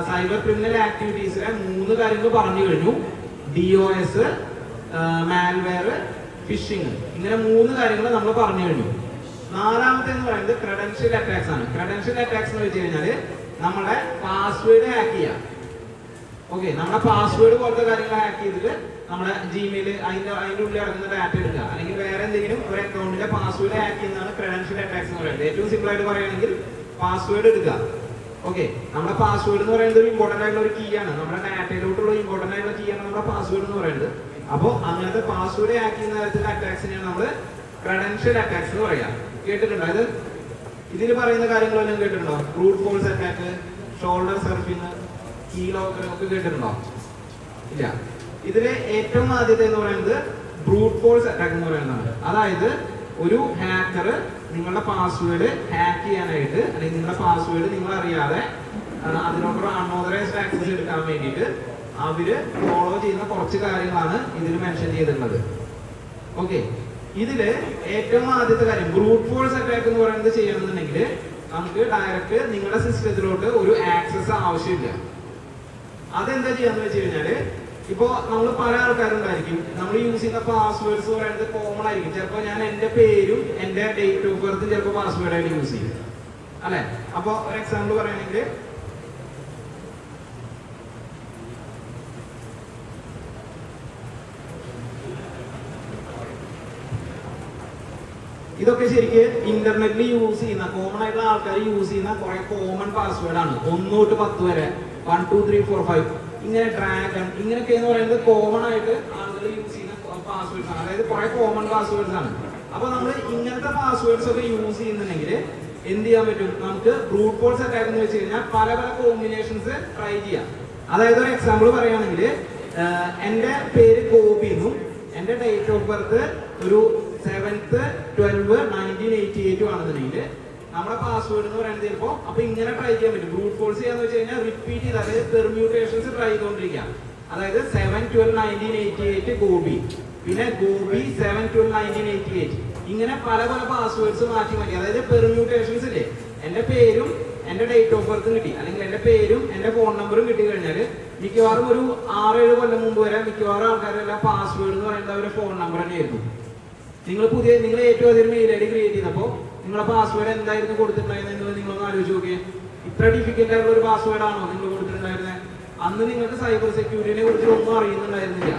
സൈബർ ക്രിമിനൽ ആക്ടിവിറ്റീസിലെ 3 കാര്യങ്ങൾ പറഞ്ഞു കഴിഞ്ഞു. DOS, മാൽവെയർ, ഫിഷിംഗ്, ഇങ്ങനെ 3 കാര്യങ്ങൾ നമ്മൾ പറഞ്ഞു കഴിഞ്ഞു. 4ാമത്തെ എന്ന് പറയുന്നത് ക്രെഡൻഷ്യൽ അറ്റാക്സ് ആണ്. ക്രെഡൻഷ്യൽ അറ്റാക്സ് എന്ന് വെച്ച് കഴിഞ്ഞാൽ നമ്മളെ പാസ്വേഡ് ഹാക്ക് ചെയ്യാം. ഓക്കെ, നമ്മുടെ പാസ്വേഡ് പോലത്തെ കാര്യങ്ങൾ ഹാക്ക് ചെയ്തിട്ട് നമ്മുടെ ജിമെയിൽ അതിന്റെ ഉള്ളിൽ ഇറങ്ങുന്ന ഡാറ്റ എടുക്കുക, അല്ലെങ്കിൽ വേറെ എന്തെങ്കിലും ഒരു അക്കൗണ്ടിലെ പാസ്വേഡ് ഹാക്ക് ചെയ്യുന്നതാണ് ക്രെഡൻഷ്യൽ അറ്റാക്സ് എന്ന് പറയുന്നത്. ഏറ്റവും സിമ്പിൾ ആയിട്ട് പറയുകയാണെങ്കിൽ പാസ്വേഡ് എടുക്കുക. ഓക്കെ, നമ്മുടെ പാസ്വേഡ് എന്ന് പറയുന്നത് ഒരു ഇമ്പോർട്ടന്റ് ആയിട്ടുള്ള ഒരു കീ ആണ്. നമ്മുടെ ഡാറ്റയിലോട്ടുള്ള ഇമ്പോർട്ടന്റ് ആയിട്ടുള്ള കീ ആണ് നമ്മുടെ പാസ്വേഡ് എന്ന് പറയുന്നത്. അപ്പോൾ അങ്ങനത്തെ പാസ്വേഡ് ഹാക്ക് ചെയ്യുന്ന തരത്തിലുള്ള അറ്റാക്സിനെയാണ് നമ്മൾ ക്രെഡൻഷ്യൽ അറ്റാക്സ് എന്ന് പറയാം. കേട്ടിട്ടുണ്ടോ ഇത്? ഇതിൽ പറയുന്ന കാര്യങ്ങളെല്ലാം കേട്ടിട്ടുണ്ടോ? Brute force attack, shoulder surfing, key locker ഒക്കെ കേട്ടിട്ടുണ്ടോ? ഇല്ല. ഇതിലെ ഏറ്റവും ആദ്യത്തെ എന്ന് പറയുന്നത് ബ്രൂട്ട് ഫോഴ്സ് അറ്റാക്ക് എന്ന് പറയുന്നതാണ്. അതായത് ഒരു ഹാക്കർ നിങ്ങളുടെ പാസ്വേഡ് ഹാക്ക് ചെയ്യാനായിട്ട്, അല്ലെങ്കിൽ നിങ്ങളുടെ പാസ്വേഡ് നിങ്ങൾ അറിയാതെ അതിനോടൊരു അൺഓതറൈസ്ഡ് ആക്സസ് എടുക്കാൻ വേണ്ടിയിട്ട് അവര് ഫോളോ ചെയ്യുന്ന കുറച്ച് കാര്യങ്ങളാണ് ഇതിൽ മെൻഷൻ ചെയ്തിട്ടുള്ളത്. ഓക്കെ, ഇതില് ഏറ്റവും ആദ്യത്തെ കാര്യം ബ്രൂട്ട് ഫോഴ്സ് അറ്റാക്ക് എന്ന് പറയുന്നത് ചെയ്യണമെന്നുണ്ടെങ്കിൽ നമുക്ക് ഡയറക്റ്റ് നിങ്ങളുടെ സിസ്റ്റത്തിലോട്ട് ഒരു ആക്സസ് ആവശ്യമില്ല. അതെന്താ ചെയ്യാന്ന് വെച്ച് കഴിഞ്ഞാല്, ഇപ്പോ നമ്മൾ പല ആൾക്കാരുണ്ടായിരിക്കും, നമ്മൾ യൂസ് ചെയ്യുന്ന പാസ്വേഡ്സ് പറയുന്നത് കോമൺ ആയിരിക്കും. ചിലപ്പോൾ ഞാൻ എന്റെ പേരും എന്റെ ഡേറ്റ് ഓഫ് ബർത്തും ചിലപ്പോൾ പാസ്വേഡായിട്ട് യൂസ് ചെയ്യും, അല്ലെ? അപ്പൊ ഒരു എക്സാമ്പിൾ പറയുകയാണെങ്കിൽ ഇതൊക്കെ ശരിക്ക് ഇന്റർനെറ്റിൽ യൂസ് ചെയ്യുന്ന കോമൺ ആയിട്ടുള്ള ആൾക്കാർ യൂസ് ചെയ്യുന്ന കുറെ കോമൺ പാസ്വേഡ് ആണ്. 1 തൊട്ട് 10 വരെ 1 2 3 4 5 ഇങ്ങനെ ഡ്രാഗൺ ഇങ്ങനെയൊക്കെ എന്ന് പറയുന്നത് കോമൺ ആയിട്ട് ആളുകൾ യൂസ് ചെയ്യുന്ന പാസ്വേഡ്സ് ആണ്. അതായത് കുറെ കോമൺ പാസ്വേഡ്സ് ആണ്. അപ്പൊ നമ്മൾ ഇങ്ങനത്തെ പാസ്വേഡ്സ് ഒക്കെ യൂസ് ചെയ്യുന്നുണ്ടെങ്കിൽ എന്ത് ചെയ്യാൻ പറ്റും? നമുക്ക് ബ്രൂട്ട് ഫോഴ്സ് അറ്റാക്ക് എന്ന് വെച്ച് കഴിഞ്ഞാൽ പല പല കോമ്പിനേഷൻസ് ട്രൈ ചെയ്യാം. അതായത് ഒരു എക്സാമ്പിൾ പറയുകയാണെങ്കിൽ എന്റെ പേര് ഗോപി എന്നും എന്റെ ഡേറ്റ് ഓഫ് ബർത്ത് ഒരു 7/12/1988 ആണെന്നുണ്ടെങ്കിൽ നമ്മുടെ പാസ്വേഡ് എന്ന് പറയുന്നത് ചിലപ്പോൾ അപ്പൊ ഇങ്ങനെ ട്രൈ ചെയ്യാൻ പറ്റും. ബ്രൂട്ട് ഫോഴ്സ് ചെയ്യാന്ന് വെച്ച് കഴിഞ്ഞാൽ റിപ്പീറ്റ് ചെയ്ത്, അതായത് പെർമ്യൂട്ടേഷൻസ് ട്രൈ ചെയ്തുകൊണ്ടിരിക്കാം. അതായത് 7/12/1988 ഗോപി, പിന്നെ ഗോപി 7/12/1988 ഇങ്ങനെ പല പല പാസ്വേഡ്സ് മാറ്റി മാറ്റി, അതായത് പെർമ്യൂട്ടേഷൻസ് ഇല്ലേ, എന്റെ പേരും എന്റെ ഡേറ്റ് ഓഫ് ബർത്തും കിട്ടി, അല്ലെങ്കിൽ എന്റെ പേരും എന്റെ ഫോൺ നമ്പറും കിട്ടി കഴിഞ്ഞാൽ മിക്കവാറും ഒരു 6-7 കൊല്ലം മുമ്പ് വരെ മിക്കവാറും ആൾക്കാരെല്ലാം പാസ്വേഡ് എന്ന് പറയുന്നത് അവരുടെ ഫോൺ നമ്പർ തന്നെയായിരുന്നു. നിങ്ങൾ ഏറ്റവും അധികം മെയിൽ ഐ ഡി ക്രിയേറ്റ് ചെയ്തപ്പോൾ നിങ്ങളുടെ പാസ്വേഡ് എന്തായിരുന്നു കൊടുത്തിട്ടുണ്ടായിരുന്നത് നിങ്ങളൊന്ന് ആലോചിച്ച് നോക്കിയേ. ഇത്ര ഡിഫിക്കൽട്ട് ആയിട്ടുള്ള ഒരു പാസ്വേഡ് ആണോ നിങ്ങൾ കൊടുത്തിട്ടുണ്ടായിരുന്നത്? അന്ന് നിങ്ങൾക്ക് സൈബർ സെക്യൂരിറ്റിനെ കുറിച്ച് ഒന്നും അറിയുന്നുണ്ടായിരുന്നില്ല,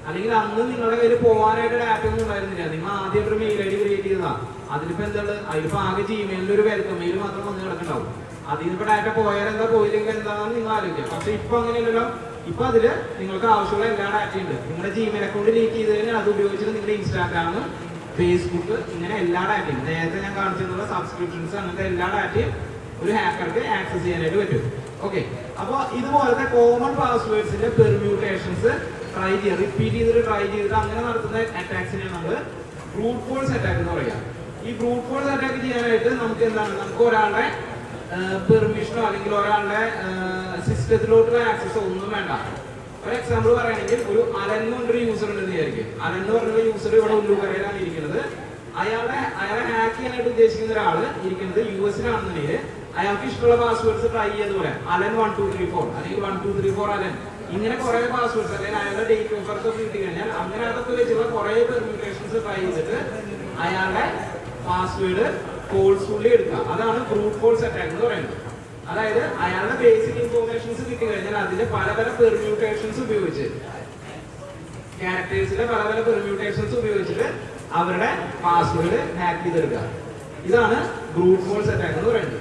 അല്ലെങ്കിൽ അന്ന് നിങ്ങളുടെ കയ്യിൽ പോകാനായിട്ട് ഡാറ്റ ഒന്നും ഉണ്ടായിരുന്നില്ല. നിങ്ങൾ ആദ്യമായിട്ട് ഒരു മെയിൽ ഐ ഡി ക്രിയേറ്റ് ചെയ്തതാ. അതിലിപ്പോ എന്താണ്, അതിലിപ്പോ ആകെ ജിമെയിലിൽ ഒരു വെൽക്കം മെയിൽ മാത്രം വന്ന് കിടക്കുന്നുണ്ടാവും. അതിനിപ്പോ ഡാറ്റ പോയാൽ എന്താ, പോയില്ലെങ്കിൽ എന്താണെന്ന് നിങ്ങൾ ആലോചിക്കാം. പക്ഷെ ഇപ്പൊ അങ്ങനെയല്ലല്ലോ. ഇപ്പൊ അതില് നിങ്ങൾക്ക് ആവശ്യമുള്ള എല്ലാ ഡാറ്റയും ഉണ്ട്. നിങ്ങളുടെ ജിമെയിൽ അക്കൗണ്ട് ലീക്ക് ചെയ്ത് കഴിഞ്ഞാൽ അത് ഉപയോഗിച്ചിട്ട് നിങ്ങളുടെ ഇൻസ്റ്റാഗ്രാം, ഫേസ്ബുക്ക്, ഇങ്ങനെ എല്ലാ ഡാറ്റയും, നേരത്തെ ഞാൻ കാണിച്ചിട്ടുള്ള സബ്സ്ക്രിപ്ഷൻസ്, അങ്ങനത്തെ എല്ലാ ഡാറ്റയും ഒരു ഹാക്കർക്ക് ആക്സസ് ചെയ്യാനായിട്ട് പറ്റും. ഓക്കെ, അപ്പൊ ഇതുപോലത്തെ കോമൺ പാസ്വേഡ്സിന്റെ പെർമ്യൂട്ടേഷൻസ് ട്രൈ ചെയ്യുക, റിപ്പീറ്റ് ചെയ്തിട്ട് ട്രൈ ചെയ്തിട്ട് അങ്ങനെ നടത്തുന്ന അറ്റാക്സിനെയാണ് നമ്മൾ ബ്രൂട്ട് ഫോഴ്സ് അറ്റാക്ക് എന്ന് പറയാം. ഈ ബ്രൂട്ട് ഫോഴ്സ് അറ്റാക്ക് ചെയ്യാനായിട്ട് നമുക്ക് എന്താണ്, നമുക്ക് ഒരാളുടെ പെർമിഷനോ അല്ലെങ്കിൽ ഒരാളുടെ സിസ്റ്റത്തിലോട്ടുള്ള ആക്സസോ ഒന്നും വേണ്ട. ഒരു എക്സാമ്പിൾ പറയുകയാണെങ്കിൽ, ഒരു അലൻ എന്ന് പറഞ്ഞൊരു യൂസർ ഉണ്ടെന്ന് വിചാരിക്കും. അലൻ എന്ന് പറഞ്ഞൊരു യൂസർ ഇവിടെ ഉള്ളുകരയിലാണ് ഇരിക്കുന്നത്. അയാളെ ഹാക്ക് ചെയ്യാനായിട്ട് ഉദ്ദേശിക്കുന്ന ഒരാൾ ഇരിക്കുന്നത് US ആണെന്നുണ്ടെങ്കിൽ അയാൾക്ക് ഇഷ്ടമുള്ള പാസ്വേഡ്സ് ട്രൈ ചെയ്ത് പറയാം. അലൻ 1234 അല്ലെങ്കിൽ 1234 അലൻ, ഇങ്ങനെ കുറെ പാസ്വേഡ്സ്, അല്ലെങ്കിൽ അയാളുടെ ഡേറ്റ് ഓഫ് ബർത്ത് ഒക്കെ കിട്ടി കഴിഞ്ഞാൽ അങ്ങനെ അതൊക്കെ വെച്ചുള്ള കുറെ പെർമ്യൂട്ടേഷൻസ് ട്രൈ ചെയ്തിട്ട് അയാളുടെ പാസ്വേഡ് ഫോൾസ്ഫുള്ളി എടുക്കുക. അതാണ് ബ്രൂട്ട് ഫോഴ്സ് അറ്റാക്ക് എന്ന് പറയുന്നത്. അതായത് അയാളുടെ ബേസിക് ഇൻഫോർമേഷൻസ് കിട്ടി കഴിഞ്ഞാൽ അതിന്റെ പല പല പെർമ്യൂട്ടേഷൻസ് ഉപയോഗിച്ച്, ക്യാരക്ടേഴ്സിലെ പല പല പെർമ്യൂട്ടേഷൻസ് ഉപയോഗിച്ചിട്ട് അവരുടെ പാസ്വേഡ് ഹാക്ക് ചെയ്തെടുക്കുക. ഇതാണ് ബ്രൂട്ട് ഫോഴ്സ് അറ്റാക്ക് എന്ന് പറയുന്നത്.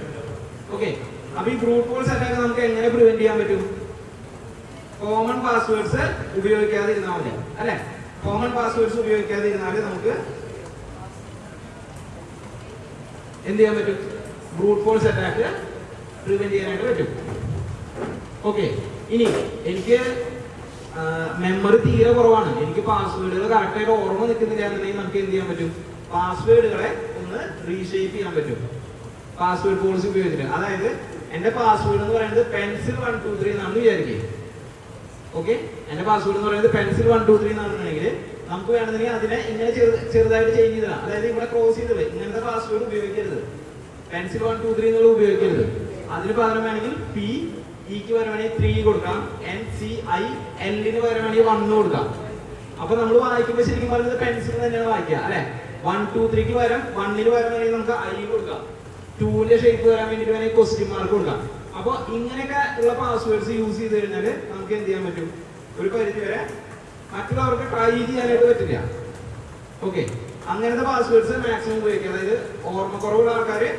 ഓക്കെ, അപ്പൊ ഈ ബ്രൂട്ട് ഫോഴ്സ് അറ്റാക്ക് നമുക്ക് എങ്ങനെ പ്രിവെന്റ് ചെയ്യാൻ പറ്റും? കോമൺ പാസ്വേഡ്സ് ഉപയോഗിക്കാതെ ഇരുന്നാൽ മതി, അല്ലെ? കോമൺ പാസ്വേഡ്സ് ഉപയോഗിക്കാതെ ഇരുന്നാൽ നമുക്ക് എന്ത് ചെയ്യാൻ പറ്റും? ബ്രൂട്ട് ഫോഴ്സ് അറ്റാക്ക് പ്രിവെന്റ് ചെയ്യാനായിട്ട് പറ്റും. ഓക്കെ, ഇനി എനിക്ക് മെമ്മറി തീരെ കുറവാണ്, എനിക്ക് പാസ്വേഡുകൾ കറക്റ്റായിട്ട് ഓർമ്മ നിൽക്കുന്നില്ല എന്നുണ്ടെങ്കിൽ നമുക്ക് എന്ത് ചെയ്യാൻ പറ്റും? പാസ്വേഡുകളെ ഒന്ന് റീഷേപ്പ് ചെയ്യാൻ പറ്റും പാസ്വേഡ് പോളിസി ഉപയോഗിച്ചിട്ട്. അതായത് എന്റെ പാസ്വേഡ് എന്ന് പറയുന്നത് പെൻസിൽ 123 എന്നാണ് വിചാരിക്കുക. ഓക്കെ, എന്റെ പാസ്വേഡ് എന്ന് പറയുന്നത് പെൻസിൽ 123 എന്നാണെന്നുണ്ടെങ്കിൽ നമുക്ക് വേണമെന്നുണ്ടെങ്കിൽ അതിനെ ഇങ്ങനെ ചെറുതായിട്ട് ചേഞ്ച് ചെയ്തിടാം. അതായത് ഇവിടെ ക്രോസ് ചെയ്തത് ഇങ്ങനത്തെ പാസ്വേഡ് ഉപയോഗിക്കരുത്, പെൻസിൽ 123 എന്നുള്ള ഉപയോഗിക്കരുത്. അതിന് പകരം വേണമെങ്കിൽ PEക്ക് പകരം വേണമെങ്കിൽ 3 കൊടുക്കാം, NCILന് പകരം വേണമെങ്കിൽ 1 കൊടുക്കാം. അപ്പൊ നമ്മൾ വായിക്കുമ്പോൾ ശരിക്കും പറയുന്നത് പെൻസിൽ തന്നെയാണ് വായിക്കുക, അല്ലെ? 123ക്ക് പകരം 1ന് പകരം വേണമെങ്കിൽ നമുക്ക് I കൊടുക്കാം, 2ന്റെ ഷേപ്പ് വരാൻ വേണ്ടിട്ട് വേണമെങ്കിൽ ക്വസ്റ്റ്യൻ മാർക്ക് കൊടുക്കാം. അപ്പൊ ഇങ്ങനെയൊക്കെ ഉള്ള പാസ്വേഡ്സ് യൂസ് ചെയ്ത് കഴിഞ്ഞാൽ നമുക്ക് എന്ത് ചെയ്യാൻ പറ്റും? ഒരു പരിധി വരെ മറ്റുള്ളവർക്ക് ട്രൈ ചെയ്യാനായിട്ട് പറ്റില്ല. ഓക്കെ, അങ്ങനത്തെ പാസ്വേഡ്സ് മാക്സിമം ഉപയോഗിക്കുക. അതായത് ഓർമ്മക്കുറവുള്ള ആൾക്കാര്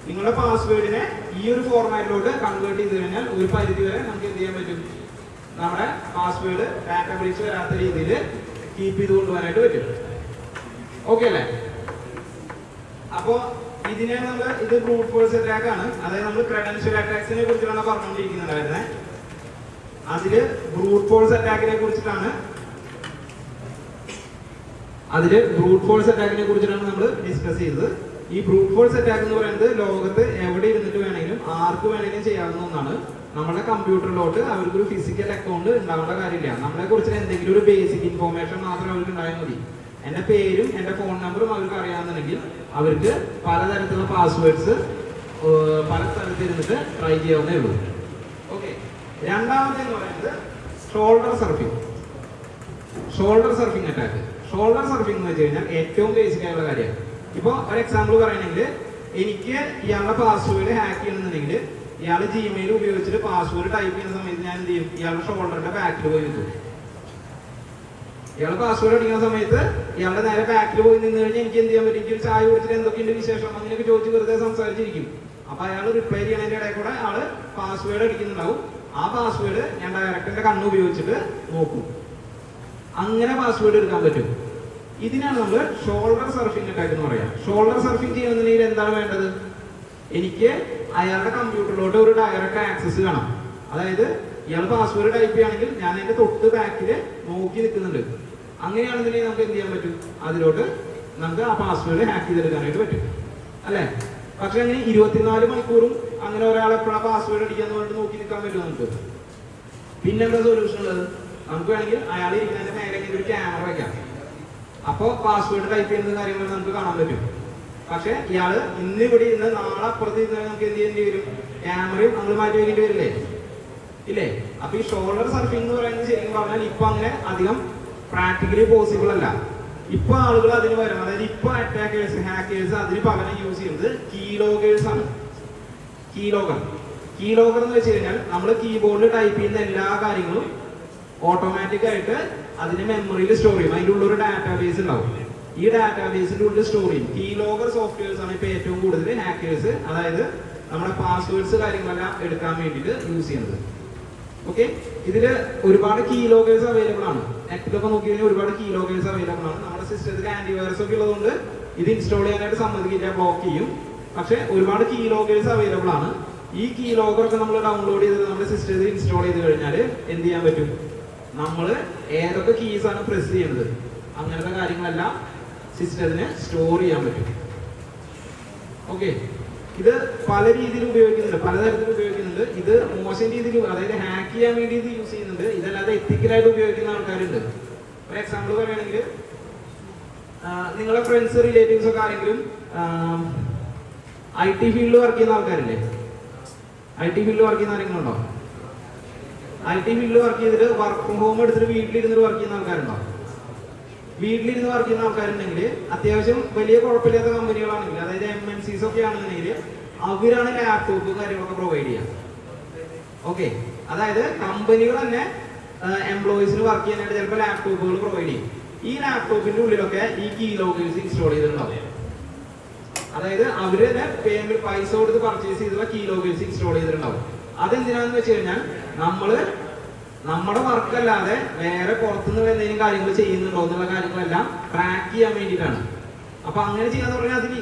നിങ്ങളുടെ പാസ്വേഡിനെ ഈ ഒരു ഫോർമാറ്റിലോട്ട് കൺവേർട്ട് ചെയ്ത് കഴിഞ്ഞാൽ ഒരു പരിധി വരെ നമുക്ക് എന്ത് ചെയ്യാൻ പറ്റും? നമ്മുടെ പാസ്വേഡ് ഡാറ്റ ബ്രീച്ച് വരാത്ത രീതിയിൽ കീപ്പ് ചെയ്ത് കൊണ്ടുപോകാനായിട്ട് പറ്റും. ഓക്കെ അല്ലേ? അപ്പോ ഇതിനെയാണ് നമ്മൾ, ഇത് ബ്രൂട്ട് ഫോഴ്സ് അറ്റാക്ക് ആണ്. അതായത് നമ്മൾ ക്രെഡൻഷ്യൽ അറ്റാക്സിനെ കുറിച്ചാണ് പറഞ്ഞുകൊണ്ടിരിക്കുന്നുണ്ടായിരുന്നത്. അതില് ബ്രൂട്ട് ഫോഴ്സ് അറ്റാക്കിനെ കുറിച്ചിട്ടാണ് നമ്മൾ ഡിസ്കസ് ചെയ്തത്. ഈ ബ്രൂട്ട് ഫോഴ്സ് അറ്റാക്ക് എന്ന് പറയുന്നത് ലോകത്ത് എവിടെ ഇരുന്നിട്ട് വേണമെങ്കിലും ആർക്ക് വേണമെങ്കിലും ചെയ്യാവുന്ന ഒന്നാണ്. നമ്മുടെ കമ്പ്യൂട്ടറിലോട്ട് അവർക്കൊരു ഫിസിക്കൽ അക്കൗണ്ട് ഉണ്ടാവേണ്ട കാര്യമില്ല. നമ്മളെ കുറിച്ച് എന്തെങ്കിലും ഒരു ബേസിക് ഇൻഫോർമേഷൻ മാത്രം അവർക്ക് ഉണ്ടായാൽ മതി. എന്റെ പേരും എന്റെ ഫോൺ നമ്പറും അവർക്ക് അറിയാമെന്നുണ്ടെങ്കിൽ അവർക്ക് പലതരത്തിലുള്ള പാസ്വേഡ്സ് പല സ്ഥലത്തിരുന്നിട്ട് ട്രൈ ചെയ്യാവുന്നേ ഉള്ളൂ. ഓക്കെ, രണ്ടാമത്തെ എന്ന് പറയുന്നത് shoulder surfing attack. Shoulder surfing എന്ന് വെച്ച് കഴിഞ്ഞാൽ ഏറ്റവും ബേസിക് ആയിട്ടുള്ള കാര്യമാണ്. ഇപ്പോൾ ഒരു എക്സാമ്പിൾ പറയണമെങ്കിൽ, എനിക്ക് ഇയാളുടെ പാസ്വേഡ് ഹാക്ക് ചെയ്യണമെന്നുണ്ടെങ്കിൽ ഇയാൾ ജിമെയിൽ ഉപയോഗിച്ചിട്ട് പാസ്വേഡ് ടൈപ്പ് ചെയ്യുന്ന സമയത്ത് ഞാൻ എന്ത് ചെയ്യും? ഇയാളുടെ ഷോൾഡറിന്റെ ബാക്കിൽ പോയി നിൽക്കും. ഇയാൾ പാസ്വേഡ് അടിക്കുന്ന സമയത്ത് ഇയാളുടെ നേരെ ബാക്കിൽ പോയി നിന്ന് കഴിഞ്ഞാൽ എനിക്ക് എന്ത് ചെയ്യാൻ പറ്റും? എനിക്ക് ഒരു ചായ കുടിച്ചിട്ട് എന്തൊക്കെയുണ്ട് വിശേഷം അങ്ങനെയൊക്കെ ചോദിച്ച് വെറുതെ സംസാരിച്ചിരിക്കും. അപ്പൊ അയാൾ റിപ്ലൈ ചെയ്യണതിന്റെ ഇടയിൽ കൂടെ ആള് പാസ്വേഡ് അടിക്കുന്നുണ്ടാവും. ആ പാസ്വേഡ് ഞാൻ ഡയറക്ടറിന്റെ കണ്ണ് ഉപയോഗിച്ചിട്ട് നോക്കും. അങ്ങനെ പാസ്വേഡ് എടുക്കാൻ പറ്റും. ഇതിനാണ് നമ്മൾ ഷോൾഡർ സർഫിംഗ് അറ്റാക്ക് എന്ന് പറയാം. ഷോൾഡർ സർഫിംഗ് ചെയ്യുന്നതിന് എന്താണ് വേണ്ടത്? എനിക്ക് അയാളുടെ കമ്പ്യൂട്ടറിലോട്ട് ഒരു ഡയറക്റ്റ് ആക്സസ് വേണം. അതായത് ഇയാൾ പാസ്വേഡ് ടൈപ്പ് ചെയ്യുകയാണെങ്കിൽ ഞാൻ അതിന്റെ തൊട്ട് ബാക്കിൽ നോക്കി നിൽക്കുന്നുണ്ട്. അങ്ങനെയാണെന്നുണ്ടെങ്കിൽ നമുക്ക് എന്ത് ചെയ്യാൻ പറ്റും? അതിലോട്ട് നമുക്ക് ആ പാസ്വേഡ് ഹാക്ക് ചെയ്തെടുക്കാനായിട്ട് പറ്റും, അല്ലെ? പക്ഷെ അങ്ങനെ 24 മണിക്കൂറും അങ്ങനെ ഒരാളെ എപ്പോഴാണ് പാസ്വേഡ് അടിക്കാന്ന് പറഞ്ഞിട്ട് നോക്കി നിൽക്കാൻ പറ്റുമോ നമുക്ക്? പിന്നെന്താ സൊല്യൂഷൻ ഉള്ളത്? നമുക്ക് വേണമെങ്കിൽ അയാൾ ഇരിക്കുന്നതിന്റെ മേലെ ഒരു ക്യാമറ വയ്ക്കാം. അപ്പോൾ പാസ്വേഡ് ടൈപ്പ് ചെയ്യുന്ന കാര്യങ്ങൾ നമുക്ക് കാണാൻ പറ്റും. പക്ഷെ ഇയാള് ഇന്ന് ഇവിടെ ഇരുന്ന് നാളെ അപ്പുറത്ത് ഇരുന്ന് നമുക്ക് എന്ത് ചെയ്യേണ്ടി വരും? ക്യാമറയും നമ്മൾ മാറ്റി വയ്ക്കേണ്ടി വരില്ലേ? ഇല്ലേ? അപ്പൊ ഈ ഷോൾഡർ സർഫിംഗ് എന്ന് പറയുന്നത് ശരിക്കും പറഞ്ഞാൽ ഇപ്പൊ അങ്ങനെ അധികം പ്രാക്ടിക്കലി പോസിബിൾ അല്ല. ഇപ്പൊ ആളുകൾ അതിന് പകരം, അതായത് ഇപ്പൊ അറ്റാക്കേഴ്സ് ഹാക്കേഴ്സ് അതിന് പകരം യൂസ് ചെയ്യുന്നത് കീലോഗേഴ്സ് ആണ്. കീലോഗർ എന്ന് വെച്ച് കഴിഞ്ഞാൽ നമ്മൾ കീബോർഡിൽ ടൈപ്പ് ചെയ്യുന്ന എല്ലാ കാര്യങ്ങളും ഓട്ടോമാറ്റിക് ആയിട്ട് അതിന്റെ മെമ്മറിയിൽ സ്റ്റോർ ചെയ്യും. അതിൻ്റെ ഉള്ളൊരു ഡാറ്റാബേസ് ഉണ്ടാവും. ഈ ഡാറ്റാബേസിന്റെ ഉള്ളിൽ സ്റ്റോർ ചെയ്യും. കീലോഗർ സോഫ്റ്റ്വെയർസ് ആണ് ഇപ്പൊ ഏറ്റവും കൂടുതൽ ഹാക്കേഴ്സ്, അതായത് നമ്മുടെ പാസ്വേഡ്സ് കാര്യങ്ങളെല്ലാം എടുക്കാൻ വേണ്ടിയിട്ട് യൂസ് ചെയ്യുന്നത്. ഓക്കെ, ഇതില് ഒരുപാട് കീലോഗേഴ്സ് അവൈലബിൾ ആണ്. നെറ്റിലൊക്കെ നോക്കി കഴിഞ്ഞാൽ ഒരുപാട് കീലോഗേഴ്സ് അവൈലബിൾ ആണ്. നമ്മുടെ സിസ്റ്റത്തിൽ ആന്റിവൈറസ് ഒക്കെ ഉള്ളതുകൊണ്ട് ഇത് ഇൻസ്റ്റാൾ ചെയ്യാനായിട്ട് സമ്മതിക്കില്ല, ബ്ലോക്ക് ചെയ്യും. പക്ഷെ ഒരുപാട് കീലോഗേഴ്സ് അവൈലബിൾ ആണ്. ഈ കീലോഗർ ഒക്കെ നമ്മൾ ഡൗൺലോഡ് ചെയ്ത് നമ്മുടെ സിസ്റ്റത്തിൽ ഇൻസ്റ്റാൾ ചെയ്ത് കഴിഞ്ഞാൽ എന്ത് ചെയ്യാൻ പറ്റും? നമ്മൾ ഏതൊക്കെ കീസ് ആണ് പ്രസ് ചെയ്യുന്നത് അങ്ങനത്തെ കാര്യങ്ങളെല്ലാം സിസ്റ്റത്തിന് സ്റ്റോർ ചെയ്യാൻ പറ്റും. ഓക്കെ, ഇത് പല രീതിയിൽ ഉപയോഗിക്കുന്നുണ്ട്, പലതരത്തിൽ ഉപയോഗിക്കുന്നുണ്ട്. ഇത് മോശം രീതിയിൽ, അതായത് ഹാക്ക് ചെയ്യാൻ വേണ്ടി ഇത് യൂസ് ചെയ്യുന്നുണ്ട്. ഇതല്ലാതെ എത്തിക്കലായിട്ട് ഉപയോഗിക്കുന്ന ആൾക്കാരുണ്ട്. ഒരു എക്സാമ്പിൾ പറയുകയാണെങ്കിൽ, നിങ്ങളുടെ ഫ്രണ്ട്സ് റിലേറ്റീവ്സ് ഒക്കെ ആരെങ്കിലും IT ഫീൽഡിൽ വർക്ക് ചെയ്യുന്ന ആൾക്കാരില്ലേ? IT ഫീൽഡിൽ വർക്ക് ചെയ്യുന്ന ആരെങ്കിലും ഉണ്ടോ? IT ഫീൽഡിൽ വർക്ക് ചെയ്തിട്ട് വർക്ക് ഫ്രം ഹോം എടുത്തിട്ട് വീട്ടിലിരുന്നിട്ട് വർക്ക് ചെയ്യുന്ന ആൾക്കാരുണ്ടോ? വീട്ടിലിരുന്ന് വർക്ക് ചെയ്യുന്ന ആൾക്കാരുണ്ടെങ്കിൽ അത്യാവശ്യം വലിയ കുഴപ്പമില്ലാത്ത കമ്പനികളാണെങ്കിൽ, അതായത് MNCs ഒക്കെ ആണെന്നുണ്ടെങ്കിൽ അവരാണ് ലാപ്ടോപ്പ് കാര്യങ്ങളൊക്കെ പ്രൊവൈഡ് ചെയ്യുക. ഓക്കെ, അതായത് കമ്പനികൾ തന്നെ എംപ്ലോയീസിന് വർക്ക് ചെയ്യാനായിട്ട് ചിലപ്പോൾ ലാപ്ടോപ്പുകൾ പ്രൊവൈഡ് ചെയ്യും. ഈ ലാപ്ടോപ്പിന്റെ ഉള്ളിലൊക്കെ ഈ കീലോഗേഴ്സ് ഇൻസ്റ്റാൾ ചെയ്തിട്ടുണ്ടാവും. അതായത് അവര് തന്നെ പേയ്മെന്റ് പൈസ കൊടുത്ത് പർച്ചേസ് ചെയ്തുള്ള കീലോഗേഴ്സ് ഇൻസ്റ്റാൾ ചെയ്തിട്ടുണ്ടാവും. അതെന്തിനാന്ന് വെച്ച് കഴിഞ്ഞാൽ നമ്മുടെ വർക്ക് അല്ലാതെ വേറെ പുറത്തുനിന്ന് എന്തെങ്കിലും കാര്യങ്ങൾ ചെയ്യുന്നുണ്ടോ എന്നുള്ള കാര്യങ്ങളെല്ലാം ട്രാക്ക് ചെയ്യാൻ വേണ്ടിയിട്ടാണ്. അപ്പൊ അങ്ങനെ ചെയ്യാന്ന് പറഞ്ഞാൽ അതിന്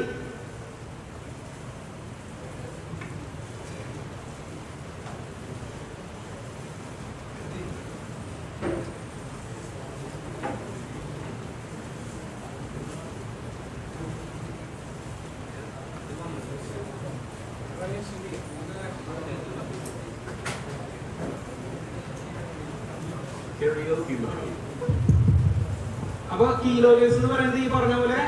അപ്പൊ കീലോഗേഴ്സ് എന്ന് പറയുന്നത് ഈ പറഞ്ഞ പോലെ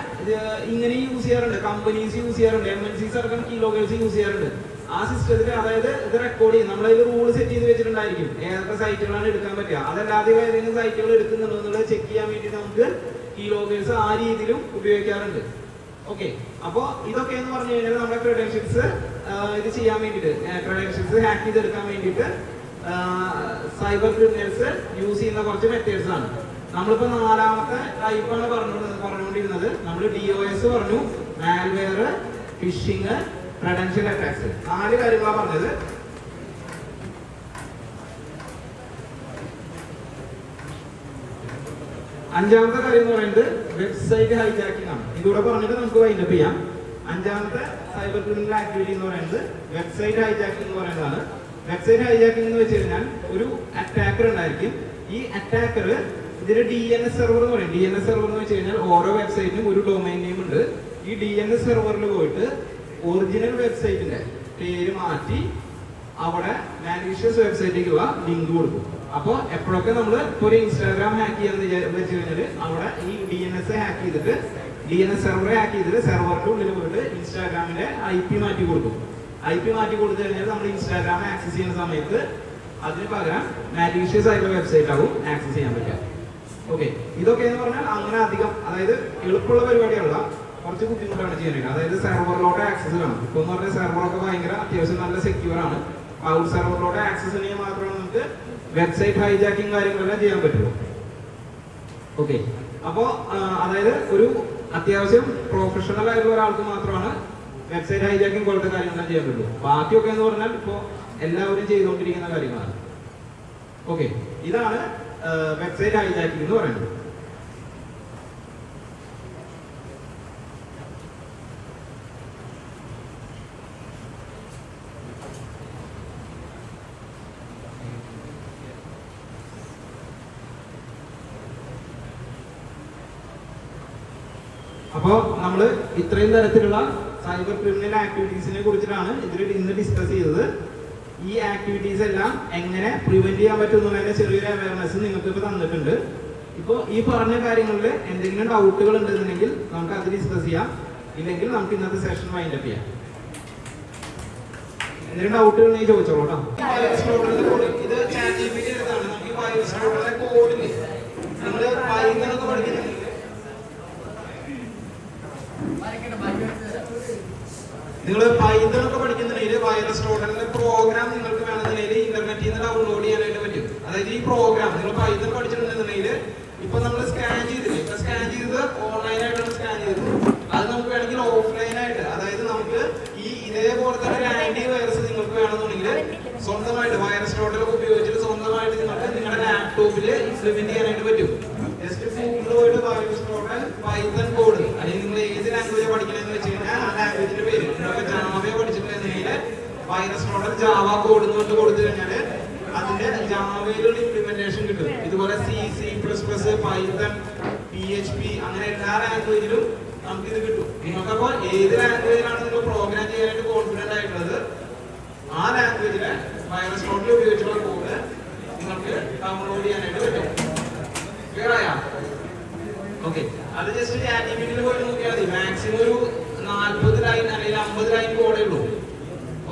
ഇങ്ങനെ യൂസ് ചെയ്യാറുണ്ട്, കമ്പനീസ് യൂസ് ചെയ്യാറുണ്ട്, MNCs അടക്കം കീലോഗേഴ്സ് യൂസ് ചെയ്യാറുണ്ട്. ആ സിസ്റ്റത്തിൽ, അതായത് ഇത് റെക്കോർഡ് ചെയ്യും, നമ്മളതിൽ റൂൾ സെറ്റ് ചെയ്ത് വെച്ചിട്ടുണ്ടായിരിക്കും ഏതൊക്കെ സൈറ്റുകളാണ് എടുക്കാൻ പറ്റുക. അതല്ലാതെ ഏതെങ്കിലും സൈറ്റുകൾ എടുക്കുന്നുണ്ടോ എന്നുള്ളത് ചെക്ക് ചെയ്യാൻ വേണ്ടി നമുക്ക് കീലോഗേഴ്സ് ആ രീതിയിലും ഉപയോഗിക്കാറുണ്ട്. ഓക്കെ, അപ്പൊ ഇതൊക്കെ എന്ന് പറഞ്ഞു കഴിഞ്ഞാൽ നമ്മുടെ ക്രെഡൻഷ്യൽസ് ഇത് ചെയ്യാൻ വേണ്ടിയിട്ട്, ക്രെഡൻഷ്യൽസ് ഹാക്ക് ചെയ്തെടുക്കാൻ വേണ്ടിയിട്ട് സൈബർ ക്രിമിനൽസ് യൂസ് ചെയ്യുന്ന കുറച്ച് മെത്തേഡ്സ് ആണ്. നമ്മളിപ്പോ നാലാമത്തെ ടൈപ്പാണ് പറഞ്ഞുകൊണ്ടിരുന്നത്. നമ്മൾ DOS പറഞ്ഞു, മാൽവെയർ, ഫിഷിംഗ്, ക്രെഡൻഷ്യൽ അറ്റാക്സ്, 4 കാര്യങ്ങളാണ് പറഞ്ഞത്. അഞ്ചാമത്തെ കാര്യം എന്ന് പറയുന്നത് വെബ്സൈറ്റ് ഹൈജാക്കിംഗ് ആണ്. ഇതൂടെ പറഞ്ഞിട്ട് നമുക്ക് വൈൻഡപ്പ് ചെയ്യാം. അഞ്ചാമത്തെ സൈബർ ക്രിമിനൽ ആക്ടിവിറ്റി എന്ന് പറയുന്നത് വെബ്സൈറ്റ് ഹൈജാക്കിംഗ് എന്ന് പറയുന്നതാണ്. വെബ്സൈറ്റ് ഹൈജാക്കിംഗ് എന്ന് വെച്ച് കഴിഞ്ഞാൽ ഒരു അറ്റാക്കർ ഉണ്ടായിരിക്കും. ഈ അറ്റാക്കർ ഇതിന് DNS സെർവർ എന്ന് പറയും. DNS സെർവർ എന്ന് വെച്ച് കഴിഞ്ഞാൽ ഓരോ വെബ്സൈറ്റിനും ഒരു ഡൊമൈൻ നെയിം ഉണ്ട്. ഈ DNS സെർവറിൽ പോയിട്ട് ഒറിജിനൽ വെബ്സൈറ്റിന്റെ പേര് മാറ്റി അവിടെ മാലീഷ്യസ് വെബ്സൈറ്റിലേക്കുള്ള ലിങ്ക് കൊടുക്കും. അപ്പോൾ എപ്പോഴൊക്കെ നമ്മൾ ഒരു ഇൻസ്റ്റാഗ്രാം ഹാക്ക് ചെയ്യാന്ന് വെച്ച് കഴിഞ്ഞാൽ അവിടെ ഈ DNS ഹാക്ക് ചെയ്തിട്ട്, DNS സെർവർ ഹാക്ക് ചെയ്തിട്ട് സെർവറിന്റെ ഉള്ളിൽ പോയിട്ട് ഇൻസ്റ്റാഗ്രാമിന്റെ IP മാറ്റി കൊടുക്കും. IP മാറ്റി കൊടുത്തു കഴിഞ്ഞാൽ നമ്മൾ ഇൻസ്റ്റാഗ്രാം ആക്സസ് ചെയ്യുന്ന സമയത്ത് അതിന് പകരം മാലീഷ്യസ് ആയിട്ടുള്ള വെബ്സൈറ്റ് ആവും ആക്സസ് ചെയ്യാൻ പറ്റുക. ഓക്കെ, ഇതൊക്കെ എന്ന് പറഞ്ഞാൽ അങ്ങനെ അധികം, അതായത് എളുപ്പമുള്ള പരിപാടിയല്ല, കുറച്ച് ബുദ്ധിമുട്ടാണ് ചെയ്യാനായിട്ട്. അതായത് സെർവറിലോട്ട് ആക്സസ് വേണം. ഇപ്പൊ എന്ന് പറഞ്ഞാൽ സെർവറൊക്കെ ഭയങ്കര അത്യാവശ്യം നല്ല സെക്യൂർ ആണ്. ക്ലൗഡ് സെർവറിലോട്ട് ആക്സസ് ചെയ്യാൻ മാത്രമാണ് നമുക്ക് വെബ്സൈറ്റ് ഹൈജാക്കിംഗ് കാര്യങ്ങളെല്ലാം ചെയ്യാൻ പറ്റുള്ളൂ. ഓക്കെ, അപ്പോ അതായത് ഒരു അത്യാവശ്യം പ്രൊഫഷണൽ ആയിട്ടുള്ള ഒരാൾക്ക് മാത്രമാണ് വെബ്സൈറ്റ് ഹൈജാക്കിംഗ് പോലത്തെ കാര്യങ്ങളെല്ലാം ചെയ്യാൻ പറ്റുള്ളൂ. ബാക്കിയൊക്കെ എന്ന് പറഞ്ഞാൽ ഇപ്പോൾ എല്ലാവരും ചെയ്തുകൊണ്ടിരിക്കുന്ന കാര്യങ്ങളാണ്. ഓക്കെ, ഇതാണ് വെബ്സൈറ്റ് ഹൈജാക്കിംഗ് എന്ന് പറയുന്നത്. അപ്പോൾ നമ്മൾ ഇത്രയും തരത്തിലുള്ള സൈബർ ക്രിമിനൽ ആക്ടിവിറ്റീസിനെ കുറിച്ചിട്ടാണ് ഇന്ന് ഡിസ്കസ് ചെയ്തത്. ഈ ആക്ടിവിറ്റീസ് എല്ലാം എങ്ങനെ പ്രിവെന്റ് ചെയ്യാൻ പറ്റുന്നതിന്റെ ചെറിയൊരു അവയർനെസ് നിങ്ങൾക്ക് ഇപ്പോൾ തന്നിട്ടുണ്ട്. ഇപ്പോൾ ഈ പറഞ്ഞ കാര്യങ്ങളിൽ എന്തെങ്കിലും ഡൗട്ടുകൾ ഉണ്ടെന്നുണ്ടെങ്കിൽ നമുക്ക് അത് ഡിസ്കസ് ചെയ്യാം, ഇല്ലെങ്കിൽ നമുക്ക് ഇന്നത്തെ സെഷൻ വൈൻഡപ്പ് ചെയ്യാം. എന്തെങ്കിലും ഡൗട്ട് ഉണ്ടെങ്കിൽ ചോദിച്ചോളൂ കേട്ടോ. ഇത് ChatGPT എടുത്താണ്. നമുക്ക് ഈ വൈറസ് ലോഡറിന്റെ കോഡില് നിങ്ങൾ പൈത്തൺ ഒക്കെ പഠിക്കുന്നുണ്ടെങ്കിൽ വൈറസ് ലോഡറിന്റെ പ്രോഗ്രാം നിങ്ങൾക്ക് വേണമെന്നുണ്ടെങ്കിൽ ഇന്റർനെറ്റിൽ നിന്ന് ഡൗൺലോഡ് ചെയ്യാനായിട്ട് പറ്റും. അതായത് ഈ പ്രോഗ്രാം നിങ്ങൾ പൈത്തൺ പഠിച്ചിട്ടുണ്ടെന്നുണ്ടെങ്കിൽ ഇപ്പൊ നമ്മൾ സ്കാൻ ചെയ്തില്ലേ, ഇപ്പൊ സ്കാൻ ചെയ്തത് ഓൺലൈനായിട്ടാണ് സ്കാൻ ചെയ്തത്. അത് നമുക്ക് വേണമെങ്കിൽ ഓഫ്ലൈൻ ആയിട്ട്, അതായത് നമുക്ക് ഈ ഇതേപോലെ തന്നെ ഒരു ആന്റി വൈറസ് നിങ്ങൾക്ക് വേണമെന്നുണ്ടെങ്കിൽ സ്വന്തമായിട്ട് വൈറസ് ലോഡർ ഉപയോഗിച്ചിട്ട് സ്വന്തമായിട്ട് നിങ്ങൾക്ക് നിങ്ങളുടെ ലാപ്ടോപ്പിൽ ഇംപ്ലിമെന്റ് ചെയ്യാനായിട്ട് പറ്റും. ജസ്റ്റ് ഗൂഗിളിൽ പോയിട്ട് വൈറസ് ലോഡർ പൈത്തൺ കോഡ്, അല്ലെങ്കിൽ നിങ്ങൾ ഏത് ലാംഗ്വേജ് പഠിക്കണമെന്ന് വെച്ച് കഴിഞ്ഞാൽ ആ ലാംഗ്വേജിന്റെ പേര് നിങ്ങൾക്ക് ജാവ പഠിച്ചിട്ടുണ്ടെങ്കിൽ വൈറസ് ലോഡർ ജാവ കോഡ് എന്ന് കൊടുത്തു കഴിഞ്ഞാൽ അതിന്റെ ജാവയിലുള്ള ഇംപ്ലിമെന്റേഷൻ കിട്ടും. ഇതുപോലെ C++, പൈത്തൺ, PHP അങ്ങനെ എല്ലാ ലാംഗ്വേജിലും നമുക്ക് ഇത് കിട്ടും. നിങ്ങൾക്കപ്പോ ഏത് ലാംഗ്വേജിലാണ് നിങ്ങൾ പ്രോഗ്രാം ചെയ്യാനായിട്ട് കോൺഫിഡന്റ് ആയിട്ടുള്ളത് ആ ലാംഗ്വേജിലെ വൈറസ് ലോഡറിൽ ഉപയോഗിച്ചുള്ള കോഡ് നിങ്ങൾക്ക് ഡൗൺലോഡ് ചെയ്യാനായിട്ട് പറ്റും. ക്ലിയർ ആയാ? ഓക്കെ, അത് ജസ്റ്റ് ChatGPT പോയി നോക്കിയാൽ മതി. മാക്സിമം ഒരു 40 ലൈൻ അല്ലെങ്കിൽ 50 ലൈൻ കോഡേ ഉള്ളൂ.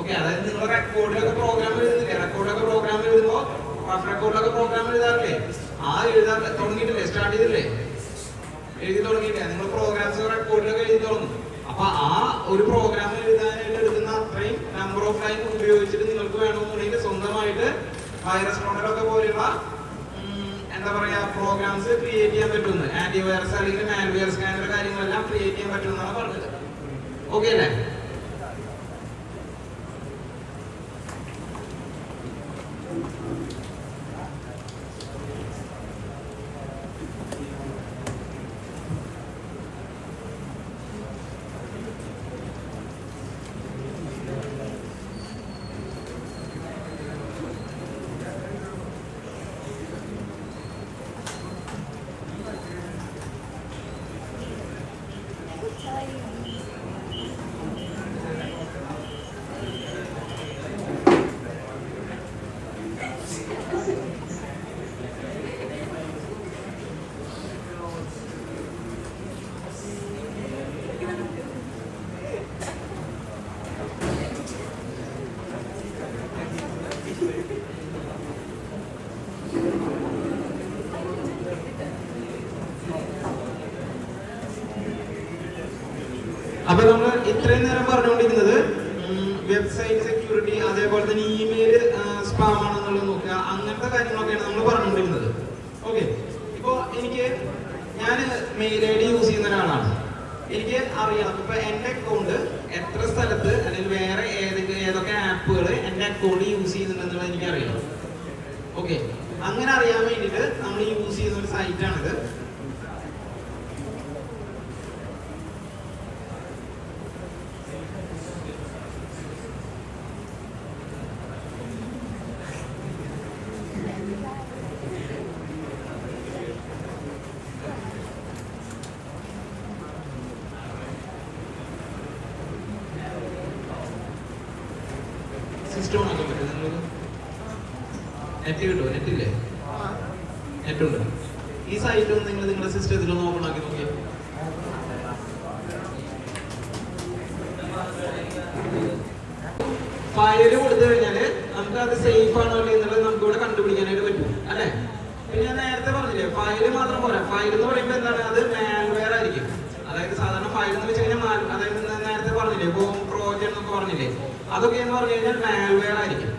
ഓക്കെ, അതായത് നിങ്ങൾ റെക്കോർഡിലൊക്കെ പ്രോഗ്രാം എഴുതുന്നില്ലേ, റെക്കോർഡിലൊക്കെ പ്രോഗ്രാം എഴുതുമ്പോൾ റഫ് റെക്കോർഡിലൊക്കെ പ്രോഗ്രാം എഴുതാറില്ലേ, ആ എഴുതാൻ തുടങ്ങിയിട്ടില്ലേ, സ്റ്റാർട്ട് ചെയ്തില്ലേ, എഴുതി തുടങ്ങിയില്ലേ, നിങ്ങൾ പ്രോഗ്രാംസ് റെക്കോർഡിലൊക്കെ എഴുതി തുടങ്ങും. അപ്പൊ ആ ഒരു പ്രോഗ്രാം എഴുതാനായിട്ട് എടുക്കുന്ന അത്രയും നമ്പർ ഓഫ് ലൈൻ ഉപയോഗിച്ചിട്ട് നിങ്ങൾക്ക് വേണമെന്നുണ്ടെങ്കിൽ സ്വന്തമായിട്ട് വൈറസ് ലോഡറൊക്കെ പോലെയുള്ള എന്താ പറയാ പ്രോഗ്രാംസ് ക്രിയേറ്റ് ചെയ്യാൻ പറ്റുന്നു. ആന്റി വൈറസ് അല്ലെങ്കിൽ മാൽവെയർ സ്കാനർ കാര്യങ്ങളെല്ലാം ക്രിയേറ്റ് ചെയ്യാൻ പറ്റുമെന്നാണ് പറഞ്ഞത്. ഓക്കെ അല്ലേ? അപ്പൊ നമ്മൾ ഇത്രയും നേരം പറഞ്ഞുകൊണ്ടിരുന്നത് വെബ്സൈറ്റ് സെക്യൂരിറ്റി, അതേപോലെ തന്നെ ഇമെയിൽ സ്പാം ആണെന്നുള്ളത് നോക്കുക, അങ്ങനത്തെ കാര്യങ്ങളൊക്കെയാണ് നമ്മൾ പറഞ്ഞുകൊണ്ടിരുന്നത്. ഓക്കെ, ഇപ്പൊ ഞാൻ മെയിൽ ID യൂസ് ചെയ്യുന്ന ഒരാളാണ്. എനിക്ക് അറിയണം ഇപ്പൊ എന്റെ അക്കൗണ്ട് എത്ര സ്ഥലത്ത് അല്ലെങ്കിൽ വേറെ ഏതൊക്കെ ആപ്പുകൾ എന്റെ അക്കൗണ്ട് യൂസ് ചെയ്യുന്നുണ്ടെന്നുള്ളത് എനിക്ക് അറിയണം. ഓക്കെ, അങ്ങനെ അറിയാൻ വേണ്ടിയിട്ട് നമ്മൾ യൂസ് ചെയ്യുന്ന ഒരു സൈറ്റാണിത്. സിസ്റ്റം ആക്കാൻ പറ്റും നിങ്ങൾക്ക്? നെറ്റ് കിട്ടുമോ? നെറ്റില്ലേ? നെറ്റുണ്ട്. ഈ സൈറ്റ് ഒന്ന് നിങ്ങൾ നിങ്ങളുടെ സിസ്റ്റത്തിൽ ഒന്ന് ഓപ്പൺ ആക്കി നോക്കിയാൽ ഫയല് കൊടുത്തു കഴിഞ്ഞാല് നമുക്ക് അത് സേഫ് ആണോ അല്ലേ എന്നുള്ളത് നമുക്ക് ഇവിടെ കണ്ടുപിടിക്കാനായിട്ട് പറ്റും അല്ലെ. പിന്നെ ഞാൻ നേരത്തെ പറഞ്ഞില്ലേ ഫയല് മാത്രം പോരാ. ഫയൽ എന്ന് പറയുമ്പോൾ എന്താണ്, അത് മാൽവെയർ ആയിരിക്കും. അതായത് സാധാരണ ഫയൽ എന്ന് വെച്ച് കഴിഞ്ഞാൽ അതായത് നേരത്തെ പറഞ്ഞില്ലേ ബോം ട്രോജൻ എന്നൊക്കെ പറഞ്ഞില്ലേ, അതൊക്കെ എന്ന് പറഞ്ഞു കഴിഞ്ഞാൽ മാൽവെയർ ആയിരിക്കും.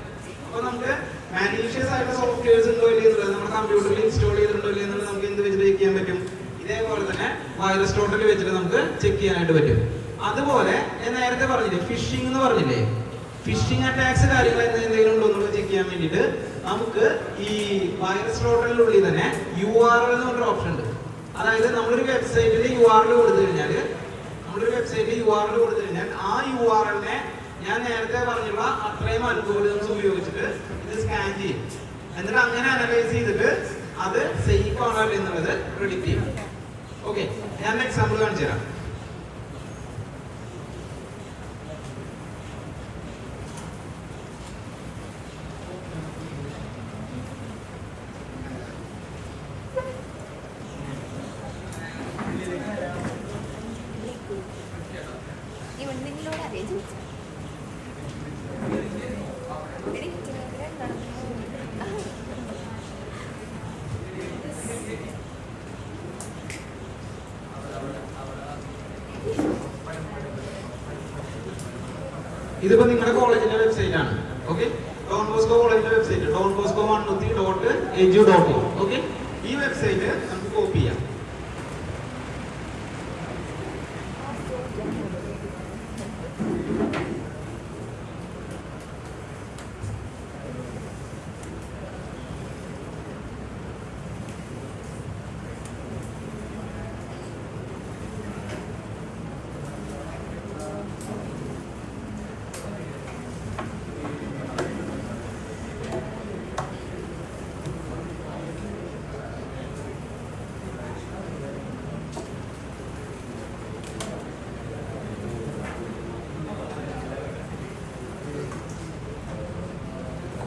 അപ്പൊ നമുക്ക് മാലീഷ്യസ് ആയിട്ടുള്ള സോഫ്റ്റ്വെയർസ് ഉണ്ടോ ഇല്ലേ എന്നുള്ളത് നമ്മുടെ കമ്പ്യൂട്ടറിൽ ഇൻസ്റ്റാൾ ചെയ്തിട്ടുണ്ടോ ഇല്ലേ എന്നുള്ളത് നമുക്ക് എന്ത് വെച്ചിട്ട് ചെക്ക് ചെയ്യാൻ പറ്റും. ഇതേപോലെ തന്നെ വൈറസ് ടോട്ടൽ വെച്ചിട്ട് നമുക്ക് ചെക്ക് ചെയ്യാനായിട്ട് പറ്റും. അതുപോലെ ഞാൻ നേരത്തെ പറഞ്ഞില്ലേ ഫിഷിംഗ് എന്ന് പറഞ്ഞില്ലേ, ഫിഷിംഗ് അറ്റാക്സ് കാര്യങ്ങൾ എന്തെങ്കിലും ഉണ്ടോ എന്നുള്ളത് ചെക്ക് ചെയ്യാൻ വേണ്ടിയിട്ട് നമുക്ക് ഈ വൈറസ് ടോട്ടലിനുള്ളിൽ തന്നെ URL എന്ന് പറഞ്ഞൊരു ഓപ്ഷൻ ഉണ്ട്. അതായത് നമ്മളൊരു വെബ്സൈറ്റിൽ URL കൊടുത്തു കഴിഞ്ഞാൽ ആ URL-നെ ഞാൻ നേരത്തെ പറഞ്ഞുള്ള അത്രയും അൽഗോരിതംസ് ഉപയോഗിച്ചിട്ട് ഇത് സ്കാൻ ചെയ്യും. എന്നിട്ട് അങ്ങനെ അനലൈസ് ചെയ്തിട്ട് അത് സേഫ് ആണോ എന്നുള്ളത് പ്രെഡിക്റ്റ് ചെയ്യും. ഓക്കെ, ഞാൻ എക്സാമ്പിൾ കാണിച്ചു തരാം. ഇതിപ്പോ നിങ്ങളുടെ കോളേജിന്റെ വെബ്സൈറ്റ് ആണ്. ഓക്കെ, ഡോൺ ബോസ്കോ കോളേജിന്റെ വെബ്സൈറ്റ് donbosco123.edu.in. ഓക്കെ, ഈ വെബ്സൈറ്റ് നമുക്ക് കോപ്പി ചെയ്യാം.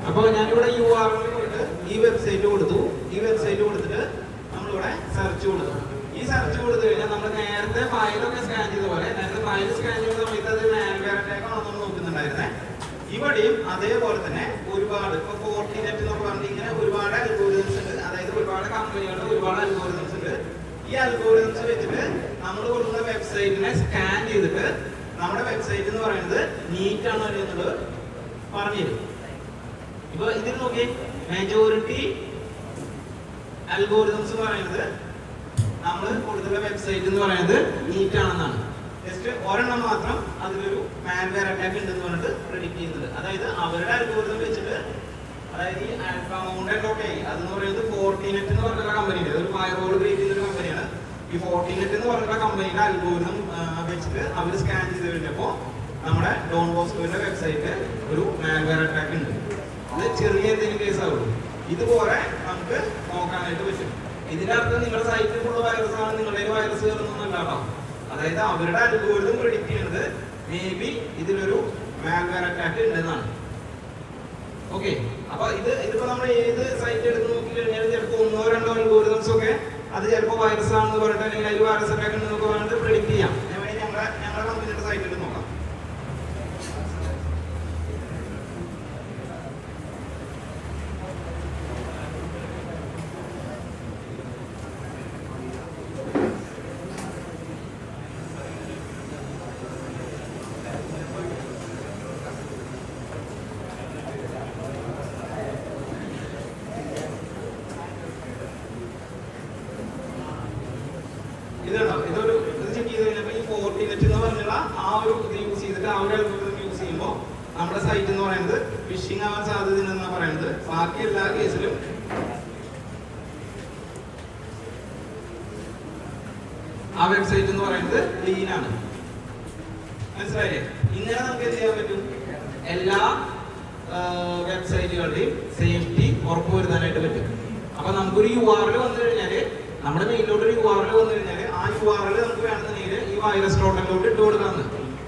അപ്പോൾ ഞാനിവിടെ URL കൊടുത്ത് ഈ വെബ്സൈറ്റ് കൊടുത്തു. ഈ വെബ്സൈറ്റ് കൊടുത്തിട്ട് നമ്മളിവിടെ സെർച്ച് കൊടുത്തു. ഈ സെർച്ച് കൊടുത്തു കഴിഞ്ഞാൽ നമ്മൾ നേരത്തെ ഫയലൊക്കെ സ്കാൻ ചെയ്ത പോലെ, നേരത്തെ ഫയൽ സ്കാൻ ചെയ്യുന്ന സമയത്ത് അത് മാൽവെയർ അറ്റാക്ക് ആണോ നമ്മൾ നോക്കുന്നുണ്ടായിരുന്നേ. ഇവിടെയും അതേപോലെ തന്നെ ഒരുപാട് ഇപ്പൊ ഫോർട്ടിനെറ്റ് എന്നൊക്കെ പറഞ്ഞിട്ട് ഇങ്ങനെ ഒരുപാട് അൽഗോരിതംസ് ഉണ്ട്. അതായത് ഒരുപാട് കമ്പനികളുടെ ഒരുപാട് അൽഗോരിതംസ് ഉണ്ട്. ഈ അൽഗോരിതംസ് വെച്ചിട്ട് നമ്മൾ കൊടുക്കുന്ന വെബ്സൈറ്റിനെ സ്കാൻ ചെയ്തിട്ട് നമ്മുടെ വെബ്സൈറ്റ് എന്ന് പറയുന്നത് നീറ്റ് ആണോ എന്നുള്ളത് പറഞ്ഞു തരും. ഇപ്പൊ ഇതിൽ നോക്കി, മെജോറിറ്റി അൽഗോരിതംസ് എന്ന് പറയുന്നത് നമ്മൾ കൊടുത്തുള്ള വെബ്സൈറ്റ് എന്ന് പറയുന്നത് നീറ്റ് ആണെന്നാണ്. ജസ്റ്റ് ഒരെണ്ണം മാത്രം അതിലൊരു മാൽവെയർ അറ്റാക്ക് ഉണ്ടെന്ന് പറഞ്ഞിട്ട് പ്രെഡിക്റ്റ് ചെയ്യുന്നത്. അതായത് അവരുടെ അൽഗോരിതം വെച്ചിട്ട്, അതായത് ഈ AlphaMountain.ai അതെന്ന് പറയുന്നത് ഫോർട്ടിനെറ്റ് എന്ന് പറഞ്ഞുള്ള കമ്പനിയുടെ ഒരു ഫയർവാൾ ക്രിയേറ്റ് ചെയ്യുന്ന ഒരു കമ്പനിയാണ്. ഈ ഫോർട്ടിനെറ്റ് എന്ന് പറഞ്ഞുള്ള കമ്പനിയുടെ അൽഗോരിതം വെച്ചിട്ട് അവർ സ്കാൻ ചെയ്ത് കഴിഞ്ഞപ്പോൾ നമ്മുടെ ഡോൺ ബോസ്കോയുടെ വെബ്സൈറ്റ് ഒരു മാൽവെയർ അറ്റാക്ക് ഉണ്ട്. അത് ചെറിയ എന്തെങ്കിലും കേസ് ആവുള്ളൂ. ഇതുപോലെ നമുക്ക് നോക്കാനായിട്ട് പറ്റും. ഇതിന്റെ അർത്ഥം നിങ്ങളുടെ സൈറ്റിൽ ഫുള്ള് വൈറസ് ആണ്, നിങ്ങളുടെ വൈറസ് കയറുന്നൊന്നുമല്ല കേട്ടോ. അതായത് അവരുടെ അൽഗോരിതം പ്രെഡിക്റ്റ് ചെയ്യുന്നത് മേ ബി ഇതിലൊരു മാൽവെയർ അറ്റാക്ക് ഉണ്ടെന്നാണ്. ഓക്കെ, അപ്പൊ ഇതിപ്പോ നമ്മൾ ഏത് സൈറ്റ് എടുത്ത് നോക്കി കഴിഞ്ഞാൽ ചിലപ്പോൾ 1-2 അൽഗോരിതംസ് ഒക്കെ അത് ചിലപ്പോൾ വൈറസ് ആണെന്ന് പറഞ്ഞിട്ട് അല്ലെങ്കിൽ അതിൽ വൈറസ് അറ്റാക്ക് ഉണ്ടെന്നൊക്കെ പറഞ്ഞിട്ട് പ്രെഡിക്റ്റ് ചെയ്യാം. ഞങ്ങളുടെ കമ്പനിയുടെ സൈറ്റിൽ നോക്കാം. ഇത് ചെക്ക് ചെയ്ത് കഴിഞ്ഞപ്പോൾ ഈ ഫോർട്ടിനെറ്റ് എന്ന് പറഞ്ഞുള്ള ആ ഒരു ഇത് യൂസ് ചെയ്തിട്ട് ആ ഒരു അൽഗോരിതം യൂസ് ചെയ്യുമ്പോൾ നമ്മുടെ സൈറ്റ് എന്ന് പറയുന്നത് ഫിഷിംഗ് ആവാൻ സാധ്യതയുണ്ടെന്നാണ് പറയുന്നത്. ബാക്കി എല്ലാ കേസിലും ആ വെബ്സൈറ്റ് എന്ന് പറയുന്നത് ക്ലീൻ ആണ്. മനസ്സിലായില്ലേ? ഇങ്ങനെ നമുക്ക് എന്ത് ചെയ്യാൻ പറ്റും? എല്ലാ വെബ്സൈറ്റുകളുടെയും സേഫ്റ്റി ഉറപ്പുവരുത്താനായിട്ട് പറ്റും. അപ്പൊ നമുക്കൊരു URL വന്നു കഴിഞ്ഞാല്, നമ്മുടെ മെയിലോട്ട് ഒരു URL വന്നു കഴിഞ്ഞാൽ ആ URL നമുക്ക് വേണമെന്നുണ്ടെങ്കിൽ ഈ വൈറസ് ടോട്ടലിലോട്ട് ഇട്ട് കൊടുക്കാമെന്ന്.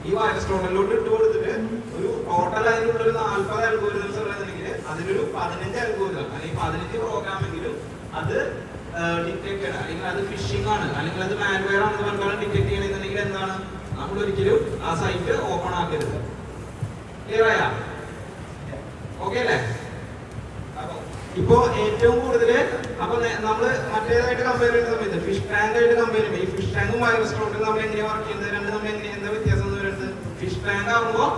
ഈ വൈറസ് ടോട്ടലിലോട്ട് ഇട്ട് കൊടുത്തിട്ട് ഒരു ടോട്ടൽ അതിനുള്ള ഒരു 40 അൽഗോരിതംസ് ഉള്ളതെങ്കിൽ അതിലൊരു 15 അൽഗോരിതം അല്ലെങ്കിൽ 15 പ്രോഗ്രാം എങ്കിലും അത് ഡിറ്റക്ട് അല്ലെങ്കിൽ അത് ഫിഷിംഗ് ആണ് അല്ലെങ്കിൽ അത് മാൽവെയർ ആണെന്ന് പറഞ്ഞാൽ ഡിറ്റക്ട് ചെയ്യണമെന്നുണ്ടെങ്കിൽ എന്താണ്, നമ്മൾ ഒരിക്കലും ആ സൈറ്റ് ഓപ്പൺ ആക്കരുത്. ക്ലിയർ ആയ? ഓക്കെ അല്ലേ? ഇപ്പോ ഏറ്റവും കൂടുതൽ അപ്പൊ നമ്മള് മറ്റേതായിട്ട് കമ്പയർ ചെയ്യുന്ന സമയത്ത് ഫിഷ് ടാങ്ക് ആയിട്ട് കമ്പയർ ചെയ്യുമ്പോൾ ഈ ഫിഷ് ടാങ്കും വൈറസ് ടോട്ടലും നമ്മൾ എങ്ങനെയാണ് വർക്ക് ചെയ്യുന്നത്, രണ്ട് നമ്മൾ എങ്ങനെയാണ് എന്താ വ്യത്യാസം എന്ന് പറയുന്നത്? ഫിഷ് ടാങ്ക് ആകുമ്പോൾ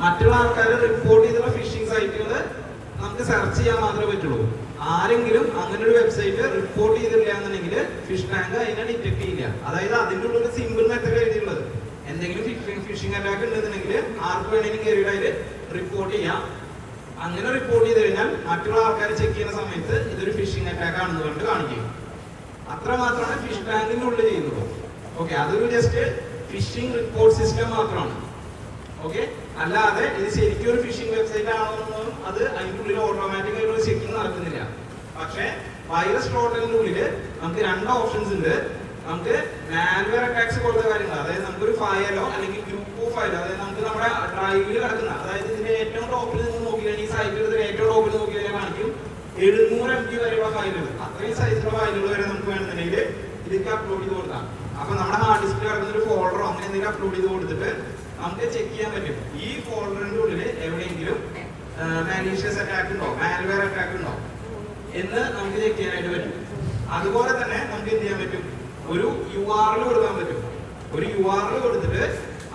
മറ്റുള്ള ആൾക്കാർ റിപ്പോർട്ട് ചെയ്തുള്ള ഫിഷിംഗ് സൈറ്റുകൾ നമുക്ക് സെർച്ച് ചെയ്യാൻ മാത്രമേ പറ്റുള്ളൂ. ആരെങ്കിലും അങ്ങനെ ഒരു വെബ്സൈറ്റ് റിപ്പോർട്ട് ചെയ്തില്ല എന്നുണ്ടെങ്കിൽ ഫിഷ് ടാങ്ക് അതിനെ ഡിറ്റക്ട് ചെയ്യില്ല. അതായത് അതിൻ്റെ ഉള്ളിൽ സിമ്പിൾ മെത്തേഡ് എഴുതിയുള്ളത് എന്തെങ്കിലും ഫിഷിംഗ് അറ്റാക്ക് ഉണ്ടെന്നുണ്ടെങ്കിൽ ആർക്ക് വേണമെങ്കിലും കയറിയിട്ട് അതിൽ റിപ്പോർട്ട് ചെയ്യാം. അങ്ങനെ റിപ്പോർട്ട് ചെയ്ത് കഴിഞ്ഞാൽ മറ്റുള്ള ആൾക്കാർ ചെക്ക് ചെയ്യുന്ന സമയത്ത് ഇതൊരു ഫിഷിംഗ് അറ്റാക്ക് ആണെന്ന് പറഞ്ഞിട്ട് കാണിക്കും. അത്ര മാത്രമാണ് ഫിഷ് ടാങ്കിന്റെ ഉള്ളിൽ ചെയ്യുന്നത്. ഓക്കെ, അതൊരു ജസ്റ്റ് ഫിഷിംഗ് റിപ്പോർട്ട് സിസ്റ്റം മാത്രമാണ്. ഓക്കെ, അല്ലാതെ ഇത് ശരിക്കും ഒരു ഫിഷിംഗ് വെബ്സൈറ്റ് ആണോ എന്നൊന്നും അത് അതിൻ്റെ ഉള്ളിൽ ഓട്ടോമാറ്റിക് ആയിട്ട് ഒരു ചെക്കിംഗ് നടക്കുന്നില്ല. പക്ഷേ വൈറസ് ടോട്ടലിന്റെ ഉള്ളിൽ നമുക്ക് 2 ഓപ്ഷൻസ് ഉണ്ട്. നമുക്ക് മാൽവെയർ അറ്റാക്സ് പോലത്തെ കാര്യങ്ങൾ, അതായത് നമുക്കൊരു ഫയലോ അല്ലെങ്കിൽ ഗ്രൂപ്പ് ഓഫ് ഫയലോ, അതായത് നമുക്ക് നമ്മുടെ ഡ്രൈവിൽ കിടക്കുന്ന, അതായത് ഇതിന്റെ ഏറ്റവും ടോപ്പിൽ നിന്ന് നോക്കിക്കഴിഞ്ഞാൽ ഈ സൈറ്റിൽ എടുത്ത് ഏറ്റവും ടോപ്പിൽ നോക്കിക്കഴിഞ്ഞാൽ കാണിക്കും 700 MB വരെയുള്ള ഫയലുകൾ. അത്രയും സൈസിലുള്ള ഫയലുകൾ വരെ നമുക്ക് വേണമെന്നുണ്ടെങ്കിൽ ഇതിലേക്ക് അപ്ലോഡ് ചെയ്ത് കൊടുക്കാം. അപ്പൊ നമ്മുടെ ഹാർഡ് ഡിസ്കിൽ കിടക്കുന്ന ഒരു ഫോൾഡറോ അങ്ങനെ എന്തെങ്കിലും അപ്ലോഡ് ചെയ്ത് കൊടുത്തിട്ട് നമുക്ക് ചെക്ക് ചെയ്യാൻ പറ്റും ഈ ഫോൾഡറിന്റെ ഉള്ളിൽ എവിടെയെങ്കിലും മാലീഷ്യസ് അറ്റാക്ക് ഉണ്ടോ, മാൽവെയർ അറ്റാക്ക് ഉണ്ടോ എന്ന് നമുക്ക് ചെക്ക് ചെയ്യാനായിട്ട് പറ്റും. അതുപോലെ തന്നെ നമുക്ക് എന്ത് ചെയ്യാൻ പറ്റും, ഒരു URL കൊടുക്കാൻ പറ്റും. ഒരു URL കൊടുത്തിട്ട്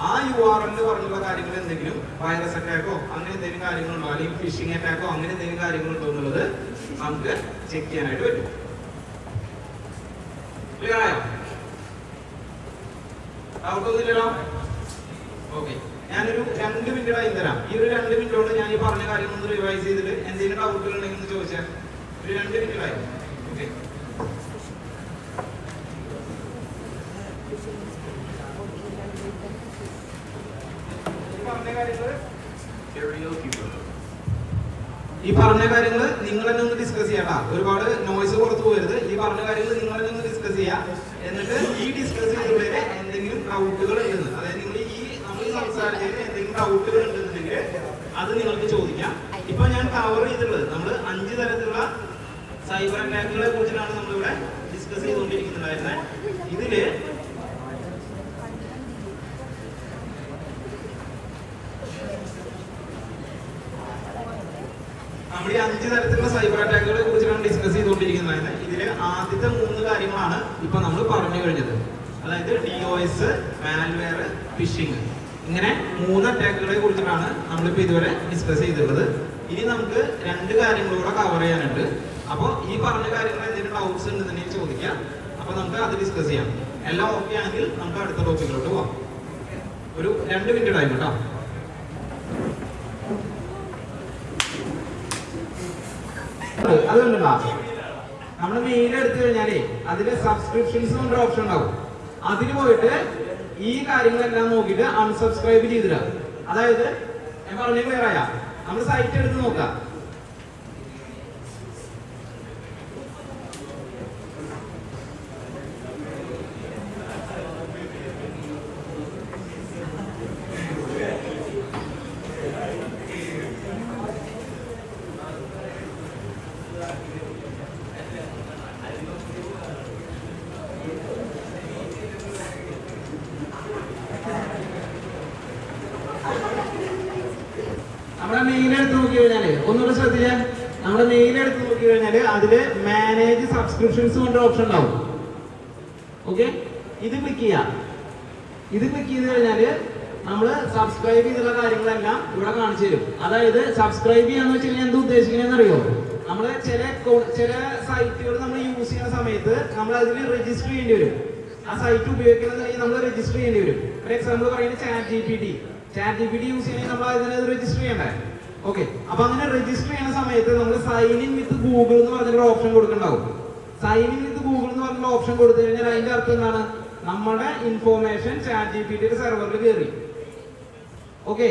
ആ URL പറഞ്ഞുള്ള കാര്യങ്ങൾ എന്തെങ്കിലും വൈറസ് അറ്റാക്കോ അങ്ങനെ എന്തെങ്കിലും കാര്യങ്ങളുണ്ടോ, അല്ലെങ്കിൽ ഫിഷിംഗ് അറ്റാക്കോ അങ്ങനെ എന്തെങ്കിലും കാര്യങ്ങളുണ്ടോ എന്നുള്ളത് നമുക്ക് ചെക്ക് ചെയ്യാനായിട്ട് പറ്റും. ക്ലിയർ ആയോ? ഡൗട്ട് ഒന്നുമില്ലല്ലോ? ഓക്കെ, ഞാനൊരു 2 മിനിറ്റ് ടൈം തരാം. ഈ ഒരു 2 മിനിറ്റ് കൊണ്ട് ഞാൻ ഈ പറഞ്ഞ കാര്യങ്ങൾ ഒന്ന് റിവൈസ് ചെയ്തിട്ട് എന്തെങ്കിലും ഡൗട്ടുകൾ ഉണ്ടെങ്കിൽ ഒന്ന് ചോദിച്ചാൽ ഒരു 2 മിനിറ്റ് ടൈം. ഓക്കെ, ഈ പറഞ്ഞ കാര്യങ്ങൾ നിങ്ങൾ തന്നെ ഒന്ന് ഡിസ്കസ് ചെയ്യാം. ഒരുപാട് നോയ്സ് പുറത്തു പോകരുത്. ഈ പറഞ്ഞ കാര്യങ്ങൾ നിങ്ങൾ തന്നെ ഒന്ന് ഡിസ്കസ് ചെയ്യാം. എന്നിട്ട് ഈ ഡിസ്കസ് ചെയ്തതിലെ എന്തെങ്കിലും ഡൗട്ടുകൾ ഉണ്ടെന്ന്, അതായത് നിങ്ങൾ നമ്മൾ സംസാരിച്ചതിൽ എന്തെങ്കിലും ഡൗട്ടുകൾ ഉണ്ടെന്നുണ്ടെങ്കിൽ അത് നിങ്ങൾക്ക് ചോദിക്കാം. ഇപ്പൊ ഞാൻ കവർ ചെയ്തിട്ടുള്ളത് നമ്മൾ 5 തരത്തിലുള്ള സൈബർ അറ്റാക്കുകളെ കുറിച്ചിട്ടാണ് നമ്മളിവിടെ ഡിസ്കസ് ചെയ്തുകൊണ്ടിരിക്കുന്നുണ്ടായിരുന്നത്. ഇതില് നമ്മൾ ഈ 5 തരത്തിലുള്ള സൈബർ അറ്റാക്കുകളെ കുറിച്ചാണ് ഡിസ്കസ് ചെയ്തുകൊണ്ടിരിക്കുന്നത്. ഇതിൽ ആദ്യത്തെ 3 കാര്യങ്ങളാണ് ഇപ്പൊ നമ്മൾ പറഞ്ഞു കഴിഞ്ഞത്. അതായത് DOS, മാൽവെയർ, ഫിഷിംഗ്, ഇങ്ങനെ 3 അറ്റാക്കുകളെ കുറിച്ചിട്ടാണ് നമ്മളിപ്പോ ഇതുവരെ ഡിസ്കസ് ചെയ്തിട്ടുള്ളത്. ഇനി നമുക്ക് 2 കാര്യങ്ങളൂടെ കവർ ചെയ്യാനുണ്ട്. അപ്പോൾ ഈ പറഞ്ഞ കാര്യങ്ങൾ എന്തെങ്കിലും ഡൗട്ട്സ് ഉണ്ടെന്നുണ്ടെങ്കിൽ ചോദിക്കാം. അപ്പൊ നമുക്ക് അത് ഡിസ്കസ് ചെയ്യാം. എല്ലാം ഓക്കെ ആണെങ്കിൽ നമുക്ക് അടുത്ത ടോപ്പിക്കിലോട്ട് പോവാം. ഒരു 2 മിനിറ്റ് ടൈം കേട്ടോ. അതുകൊണ്ടാ നമ്മൾ മെയിൽ എടുത്തു കഴിഞ്ഞാലേ അതില് സബ്സ്ക്രിപ്ഷൻസ് എന്നൊരു ഓപ്ഷൻ ഉണ്ടാവും. അതിന് പോയിട്ട് ഈ കാര്യങ്ങളെല്ലാം നോക്കിയിട്ട് അൺസബ്സ്ക്രൈബ് ചെയ്തിടുക. അതായത് ഞാൻ പറഞ്ഞ ക്ലിയർ ആയ നമ്മൾ സൈറ്റ് എടുത്ത് നോക്കാം. നമ്മുടെ മെയിൽ എടുത്ത് നോക്കി കഴിഞ്ഞാല് ഒന്നുകൂടെ ശ്രദ്ധിച്ചാൽ, നമ്മുടെ മെയിൽ എടുത്ത് നോക്കി കഴിഞ്ഞാല് അതില് മാനേജ് സബ്സ്ക്രിപ്ഷൻസ് കൊണ്ട് ഓപ്ഷൻ ഉണ്ടാവും. ഓക്കെ, ഇത് ക്ലിക്ക് ചെയ്യാം. ഇത് ക്ലിക്ക് ചെയ്ത് കഴിഞ്ഞാല് നമ്മൾ സബ്സ്ക്രൈബ് ചെയ്തുള്ള കാര്യങ്ങളെല്ലാം ഇവിടെ കാണിച്ചു തരും. അതായത് സബ്സ്ക്രൈബ് ചെയ്യാന്ന് വെച്ച് കഴിഞ്ഞാൽ എന്ത് ഉദ്ദേശിക്കണെന്ന് അറിയോ? നമ്മള് ചില സൈറ്റുകൾ നമ്മൾ യൂസ് ചെയ്യുന്ന സമയത്ത് നമ്മൾ അതിൽ രജിസ്റ്റർ ചെയ്യേണ്ടി വരും. ആ സൈറ്റ് ഉപയോഗിക്കണമെന്നുണ്ടെങ്കിൽ നമ്മൾ രജിസ്റ്റർ ചെയ്യേണ്ടി വരും. ഒരു എക്സാമ്പിൾ പറയുന്നത് chat G P T use ചെയ്യണമെങ്കിൽ നമ്മൾ അതിനെ രജിസ്റ്റർ ചെയ്യണ്ടേ? ഓക്കെ, അപ്പൊ അങ്ങനെ രജിസ്റ്റർ ചെയ്യുന്ന സമയത്ത് നമ്മൾ സൈൻ ഇൻ വിത്ത് ഗൂഗിൾ എന്ന് പറഞ്ഞൊരു ഓപ്ഷൻ കൊടുക്കണ്ടാവും. സൈൻ ഇൻ വിത്ത് ഗൂഗിൾ എന്ന് പറഞ്ഞ ഓപ്ഷൻ കൊടുത്തു കഴിഞ്ഞാൽ അതിന്റെ അർത്ഥം എന്താണ്? നമ്മുടെ ഇൻഫോർമേഷൻ ചാറ്റ് ജി പി ടിയുടെ സെർവറിൽ കയറി. ഓക്കെ,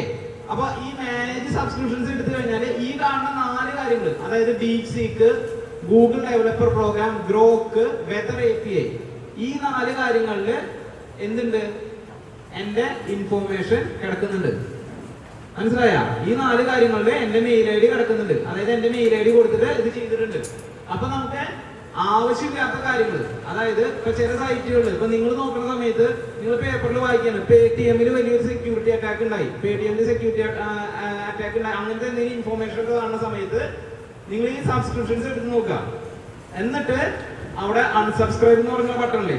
അപ്പൊ ഈ മാനേജ് സബ്സ്ക്രിപ്ഷൻസ് എടുത്തു കഴിഞ്ഞാൽ ഈ കാണുന്ന 4 കാര്യങ്ങൾ, അതായത് DeepSeek, Google developer program, Grok, weather API, ഈ 4 കാര്യങ്ങളിൽ എന്തുണ്ട്? എന്റെ ഇൻഫോർമേഷൻ കിടക്കുന്നുണ്ട്. മനസ്സിലായ? ഈ 4 കാര്യങ്ങളിൽ എന്റെ മെയിൽ ID കിടക്കുന്നുണ്ട്. അതായത് എന്റെ മെയിൽ ID കൊടുത്തിട്ട് ഇത് ചെയ്തിട്ടുണ്ട്. അപ്പൊ നമുക്ക് ആവശ്യമില്ലാത്ത കാര്യങ്ങൾ, അതായത് ഇപ്പൊ ചില സൈറ്റുകളിൽ ഇപ്പൊ നിങ്ങൾ നോക്കുന്ന സമയത്ത് നിങ്ങൾ പേപ്പറിൽ വായിക്കാണ് പേടിഎമ്മിൽ വലിയൊരു സെക്യൂരിറ്റി അറ്റാക്ക് ഉണ്ടായി, പേടിഎമ്മിൽ സെക്യൂരിറ്റി അറ്റാക്ക് ഉണ്ടായി, അങ്ങനത്തെ എന്തെങ്കിലും ഇൻഫോർമേഷൻ ഒക്കെ കാണുന്ന സമയത്ത് നിങ്ങൾ ഈ സബ്സ്ക്രിപ്ഷൻസ് എടുത്ത് നോക്കുക. എന്നിട്ട് അവിടെ അൺസബ്സ്ക്രൈബ് എന്ന് പറഞ്ഞ ബട്ടണില്ലേ,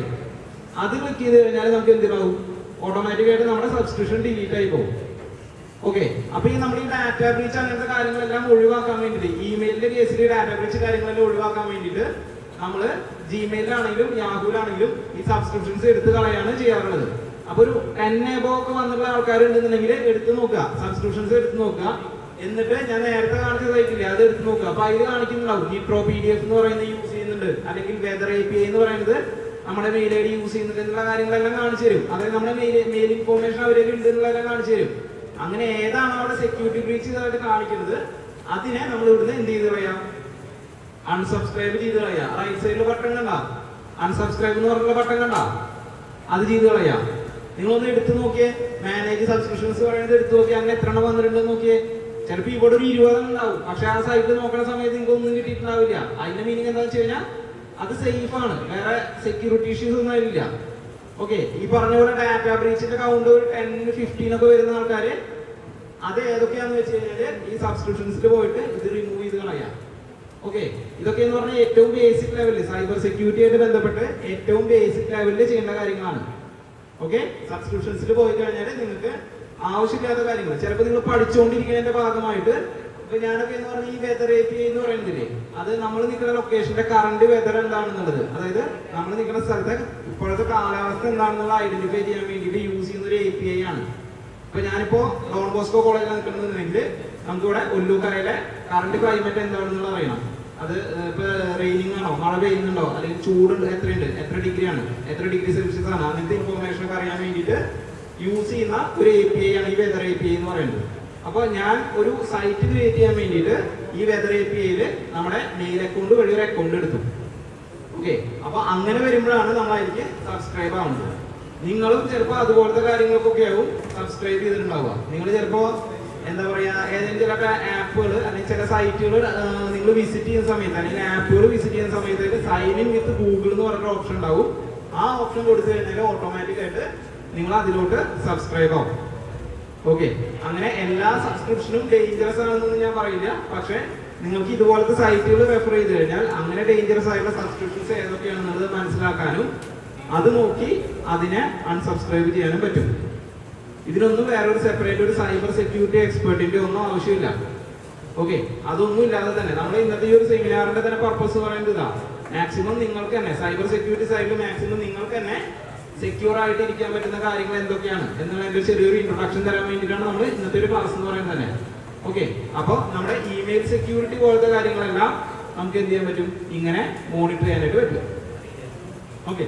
അത് ക്ലിക്ക് ചെയ്ത് കഴിഞ്ഞാൽ നമുക്ക് എന്തിനാവും? ഓട്ടോമാറ്റിക്കായിട്ട് നമ്മുടെ സബ്സ്ക്രിപ്ഷൻ ഡിലീറ്റ് ആയി പോകും. ഓക്കെ, അപ്പൊ ഈ നമ്മൾ ഈ ഡാറ്റ ബ്രീച്ച് അങ്ങനത്തെ കാര്യങ്ങളെല്ലാം ഒഴിവാക്കാൻ വേണ്ടിയിട്ട്, ഇമെയിലിന്റെ കേസിൽ ഡാറ്റ ബ്രീച്ച് കാര്യങ്ങളെല്ലാം ഒഴിവാക്കാൻ വേണ്ടിയിട്ട് നമ്മള് ജിമെയിലാണെങ്കിലും യാഹൂലാണെങ്കിലും ഈ സബ്സ്ക്രിപ്ഷൻസ് എടുത്ത് കളയാണ് ചെയ്യാറുള്ളത്. അപ്പൊ ഒരു 10 എബോ ഒക്കെ വന്നുള്ള ആൾക്കാരുണ്ടെന്നുണ്ടെങ്കിൽ എടുത്ത് നോക്കുക, സബ്സ്ക്രിപ്ഷൻസ് എടുത്ത് നോക്കുക. എന്നിട്ട് ഞാൻ നേരത്തെ കാണിച്ച സൈറ്റില്ലേ അത് എടുത്ത് നോക്കുക. അപ്പൊ അതിൽ കാണിക്കുന്നുണ്ടാവും നിട്രോ PDF എന്ന് പറയുന്നത് യൂസ് ചെയ്യുന്നുണ്ട്, അല്ലെങ്കിൽ വെതർ API എന്ന് പറയുന്നത് നമ്മുടെ മെയിൽ ID യൂസ് ചെയ്യുന്നുണ്ട് എന്നുള്ള കാര്യങ്ങളെല്ലാം കാണിച്ചു തരും. അതായത് നമ്മുടെ മെയിൽ ഇൻഫോർമേഷൻ അവരിൽ ഉണ്ട് എന്നുള്ളതെല്ലാം കാണിച്ചു തരും. അങ്ങനെ ഏതാണ് അവിടെ സെക്യൂരിറ്റി ബ്രീച്ച് ചെയ്തതായിട്ട് കാണിക്കുന്നത് അതിനെ നമ്മൾ ഇവിടുന്ന് എന്ത് ചെയ്ത് കളയാം? അൺസബ്സ്ക്രൈബ് ചെയ്ത് കളയാം. റൈറ്റ് സൈഡിൽ ബട്ടൺ കണ്ടാ അൺസബ്സ്ക്രൈബ് എന്ന് പറഞ്ഞുള്ള ബട്ടൺ കണ്ടാ അത് ചെയ്ത് കളയാം. നിങ്ങളൊന്ന് എടുത്തു നോക്കിയേ, മാനേജ് സബ്സ്ക്രിപ്ഷൻസ് പറയുന്നത് എടുത്തു നോക്കിയാൽ അങ്ങനെ എത്ര എണ്ണം വന്നിട്ടുണ്ടെന്ന് നോക്കിയേ. ചിലപ്പോൾ ഇവിടെ ഒരു 20 ഉണ്ടാവും, പക്ഷെ ആ സൈറ്റിൽ നോക്കുന്ന സമയത്ത് നിങ്ങൾക്ക് ഒന്നും കിട്ടിയിട്ടുണ്ടാവില്ല. അതിന്റെ മീനിങ് എന്താണെന്ന് വെച്ച് കഴിഞ്ഞാൽ അത് സേഫ് ആണ്, വേറെ സെക്യൂരിറ്റി ഇഷ്യൂസ് ഒന്നും അതിലില്ല. ഓക്കെ, ഈ പറഞ്ഞ പോലെ ഡാറ്റ ബ്രീച്ചിന്റെ കൗണ്ട് ഒരു 10-15 ഒക്കെ വരുന്ന ആൾക്കാര് അത് ഏതൊക്കെയാന്ന് വെച്ച് കഴിഞ്ഞാല് ഈ സബ്സ്ക്രിപ്ഷൻസിൽ പോയിട്ട് ഇത് റിമൂവ് ചെയ്ത് കളയാം. ഓക്കെ, ഇതൊക്കെ എന്ന് പറഞ്ഞാൽ ഏറ്റവും ബേസിക് ലെവലിൽ സൈബർ സെക്യൂരിറ്റി ആയിട്ട് ബന്ധപ്പെട്ട് ഏറ്റവും ബേസിക് ലെവലിൽ ചെയ്യേണ്ട കാര്യങ്ങളാണ്. ഓക്കെ, സബ്സ്ക്രിപ്ഷൻസിൽ പോയി കഴിഞ്ഞാൽ നിങ്ങൾക്ക് ആവശ്യമില്ലാത്ത കാര്യങ്ങൾ ചിലപ്പോൾ നിങ്ങൾ പഠിച്ചുകൊണ്ടിരിക്കുന്നതിന്റെ ഭാഗമായിട്ട് ഇപ്പൊ ഞാനൊക്കെ എന്ന് പറഞ്ഞാൽ ഈ വെതർ API എന്ന് പറയുന്നില്ലേ, അത് നമ്മൾ നിൽക്കുന്ന ലൊക്കേഷന്റെ കറണ്ട് വെതർ എന്താണെന്നുള്ളത്, അതായത് നമ്മൾ നിൽക്കുന്ന സ്ഥലത്തെ ഇപ്പോഴത്തെ കാലാവസ്ഥ എന്താണെന്നുള്ള ഐഡന്റിഫൈ ചെയ്യാൻ വേണ്ടിയിട്ട് യൂസ് ചെയ്യുന്ന ഒരു API ആണ്. ഇപ്പൊ ഞാനിപ്പോ ഡോൺ ബോസ്കോ കോളേജിൽ നിൽക്കുന്നതെങ്കിൽ നമുക്കിവിടെ ഒല്ലൂക്കരയിലെ കറണ്ട് ക്ലൈമറ്റ് എന്താണെന്നുള്ളത് അറിയണം. അത് ഇപ്പൊ റെയിനിങ് ആണോ, മഴ പെയ്യുന്നുണ്ടോ, അല്ലെങ്കിൽ ചൂട് എത്രയുണ്ട്, എത്ര ഡിഗ്രിയാണ്, എത്ര ഡിഗ്രി സെൽഷ്യസ് ആണ്, അങ്ങനത്തെ ഇൻഫോർമേഷൻ ഒക്കെ അറിയാൻ വേണ്ടിയിട്ട് യൂസ് ചെയ്യുന്ന ഒരു API ആണ് ഈ വെതർ API എന്ന് പറയുന്നത്. അപ്പോൾ ഞാൻ ഒരു സൈറ്റ് ക്രിയേറ്റ് ചെയ്യാൻ വേണ്ടിയിട്ട് ഈ വെതർ APIയിൽ നമ്മുടെ മെയിൽ അക്കൗണ്ട് വഴി ഒരു അക്കൗണ്ട് എടുത്തു. ഓക്കെ, അപ്പൊ അങ്ങനെ വരുമ്പോഴാണ് നമ്മളതിലേക്ക് സബ്സ്ക്രൈബ് ആവുന്നത്. നിങ്ങളും ചിലപ്പോൾ അതുപോലത്തെ കാര്യങ്ങൾക്കൊക്കെ ആവും സബ്സ്ക്രൈബ് ചെയ്തിട്ടുണ്ടാവുക. നിങ്ങൾ ചിലപ്പോൾ എന്താ പറയാ, ഏതെങ്കിലും ചില ആപ്പുകൾ അല്ലെങ്കിൽ ചില സൈറ്റുകൾ നിങ്ങൾ വിസിറ്റ് ചെയ്യുന്ന സമയത്ത് അല്ലെങ്കിൽ ആപ്പുകൾ വിസിറ്റ് ചെയ്യുന്ന സമയത്തേക്ക് സൈൻ ഇൻ വിത്ത് ഗൂഗിൾ എന്ന് പറഞ്ഞൊരു ഓപ്ഷൻ ഉണ്ടാവും. ആ ഓപ്ഷൻ കൊടുത്തു കഴിഞ്ഞാൽ ഓട്ടോമാറ്റിക് ആയിട്ട് നിങ്ങൾ അതിലോട്ട് സബ്സ്ക്രൈബ് ആവും. ഓക്കെ, അങ്ങനെ എല്ലാ സബ്സ്ക്രിപ്ഷനും ഡേഞ്ചറസ് ആണെന്നൊന്നും ഞാൻ പറയില്ല. പക്ഷെ നിങ്ങൾക്ക് ഇതുപോലത്തെ സൈറ്റുകൾ റെഫർ ചെയ്ത് കഴിഞ്ഞാൽ അങ്ങനെ ഡേഞ്ചറസ് ആയിട്ടുള്ള സബ്സ്ക്രിപ്ഷൻസ് ഏതൊക്കെയാണെന്നുള്ളത് മനസ്സിലാക്കാനും അത് നോക്കി അതിനെ അൺസബ്സ്ക്രൈബ് ചെയ്യാനും പറ്റും. ഇതിനൊന്നും വേറൊരു സെപ്പറേറ്റ് ഒരു സൈബർ സെക്യൂരിറ്റി എക്സ്പെർട്ടിന്റെ ഒന്നും ആവശ്യമില്ല. ഓക്കെ, അതൊന്നും ഇല്ലാതെ തന്നെ നമ്മൾ ഇന്നത്തെ ഈ ഒരു സെമിനാറിന്റെ തന്നെ പർപ്പസ് പറയുന്നത് ഇതാ, മാക്സിമം നിങ്ങൾക്ക് തന്നെ സൈബർ സെക്യൂരിറ്റി സൈഡിൽ മാക്സിമം നിങ്ങൾക്ക് തന്നെ സെക്യൂർ ആയിട്ട് ഇരിക്കാൻ പറ്റുന്ന കാര്യങ്ങൾ എന്തൊക്കെയാണ് എന്നുള്ള എൻ്റെ ചെറിയൊരു ഇൻട്രൊഡക്ഷൻ തരാൻ വേണ്ടിയിട്ടാണ് നമ്മൾ ഇന്നത്തെ ഒരു ക്ലാസ് എന്ന് പറയുന്നത് തന്നെ. ഓക്കെ, അപ്പോൾ നമ്മുടെ ഇമെയിൽ സെക്യൂരിറ്റി പോലത്തെ കാര്യങ്ങളെല്ലാം നമുക്ക് എന്ത് ചെയ്യാൻ പറ്റും, ഇങ്ങനെ മോണിറ്റർ ചെയ്യാനായിട്ട് പറ്റും. ഓക്കെ.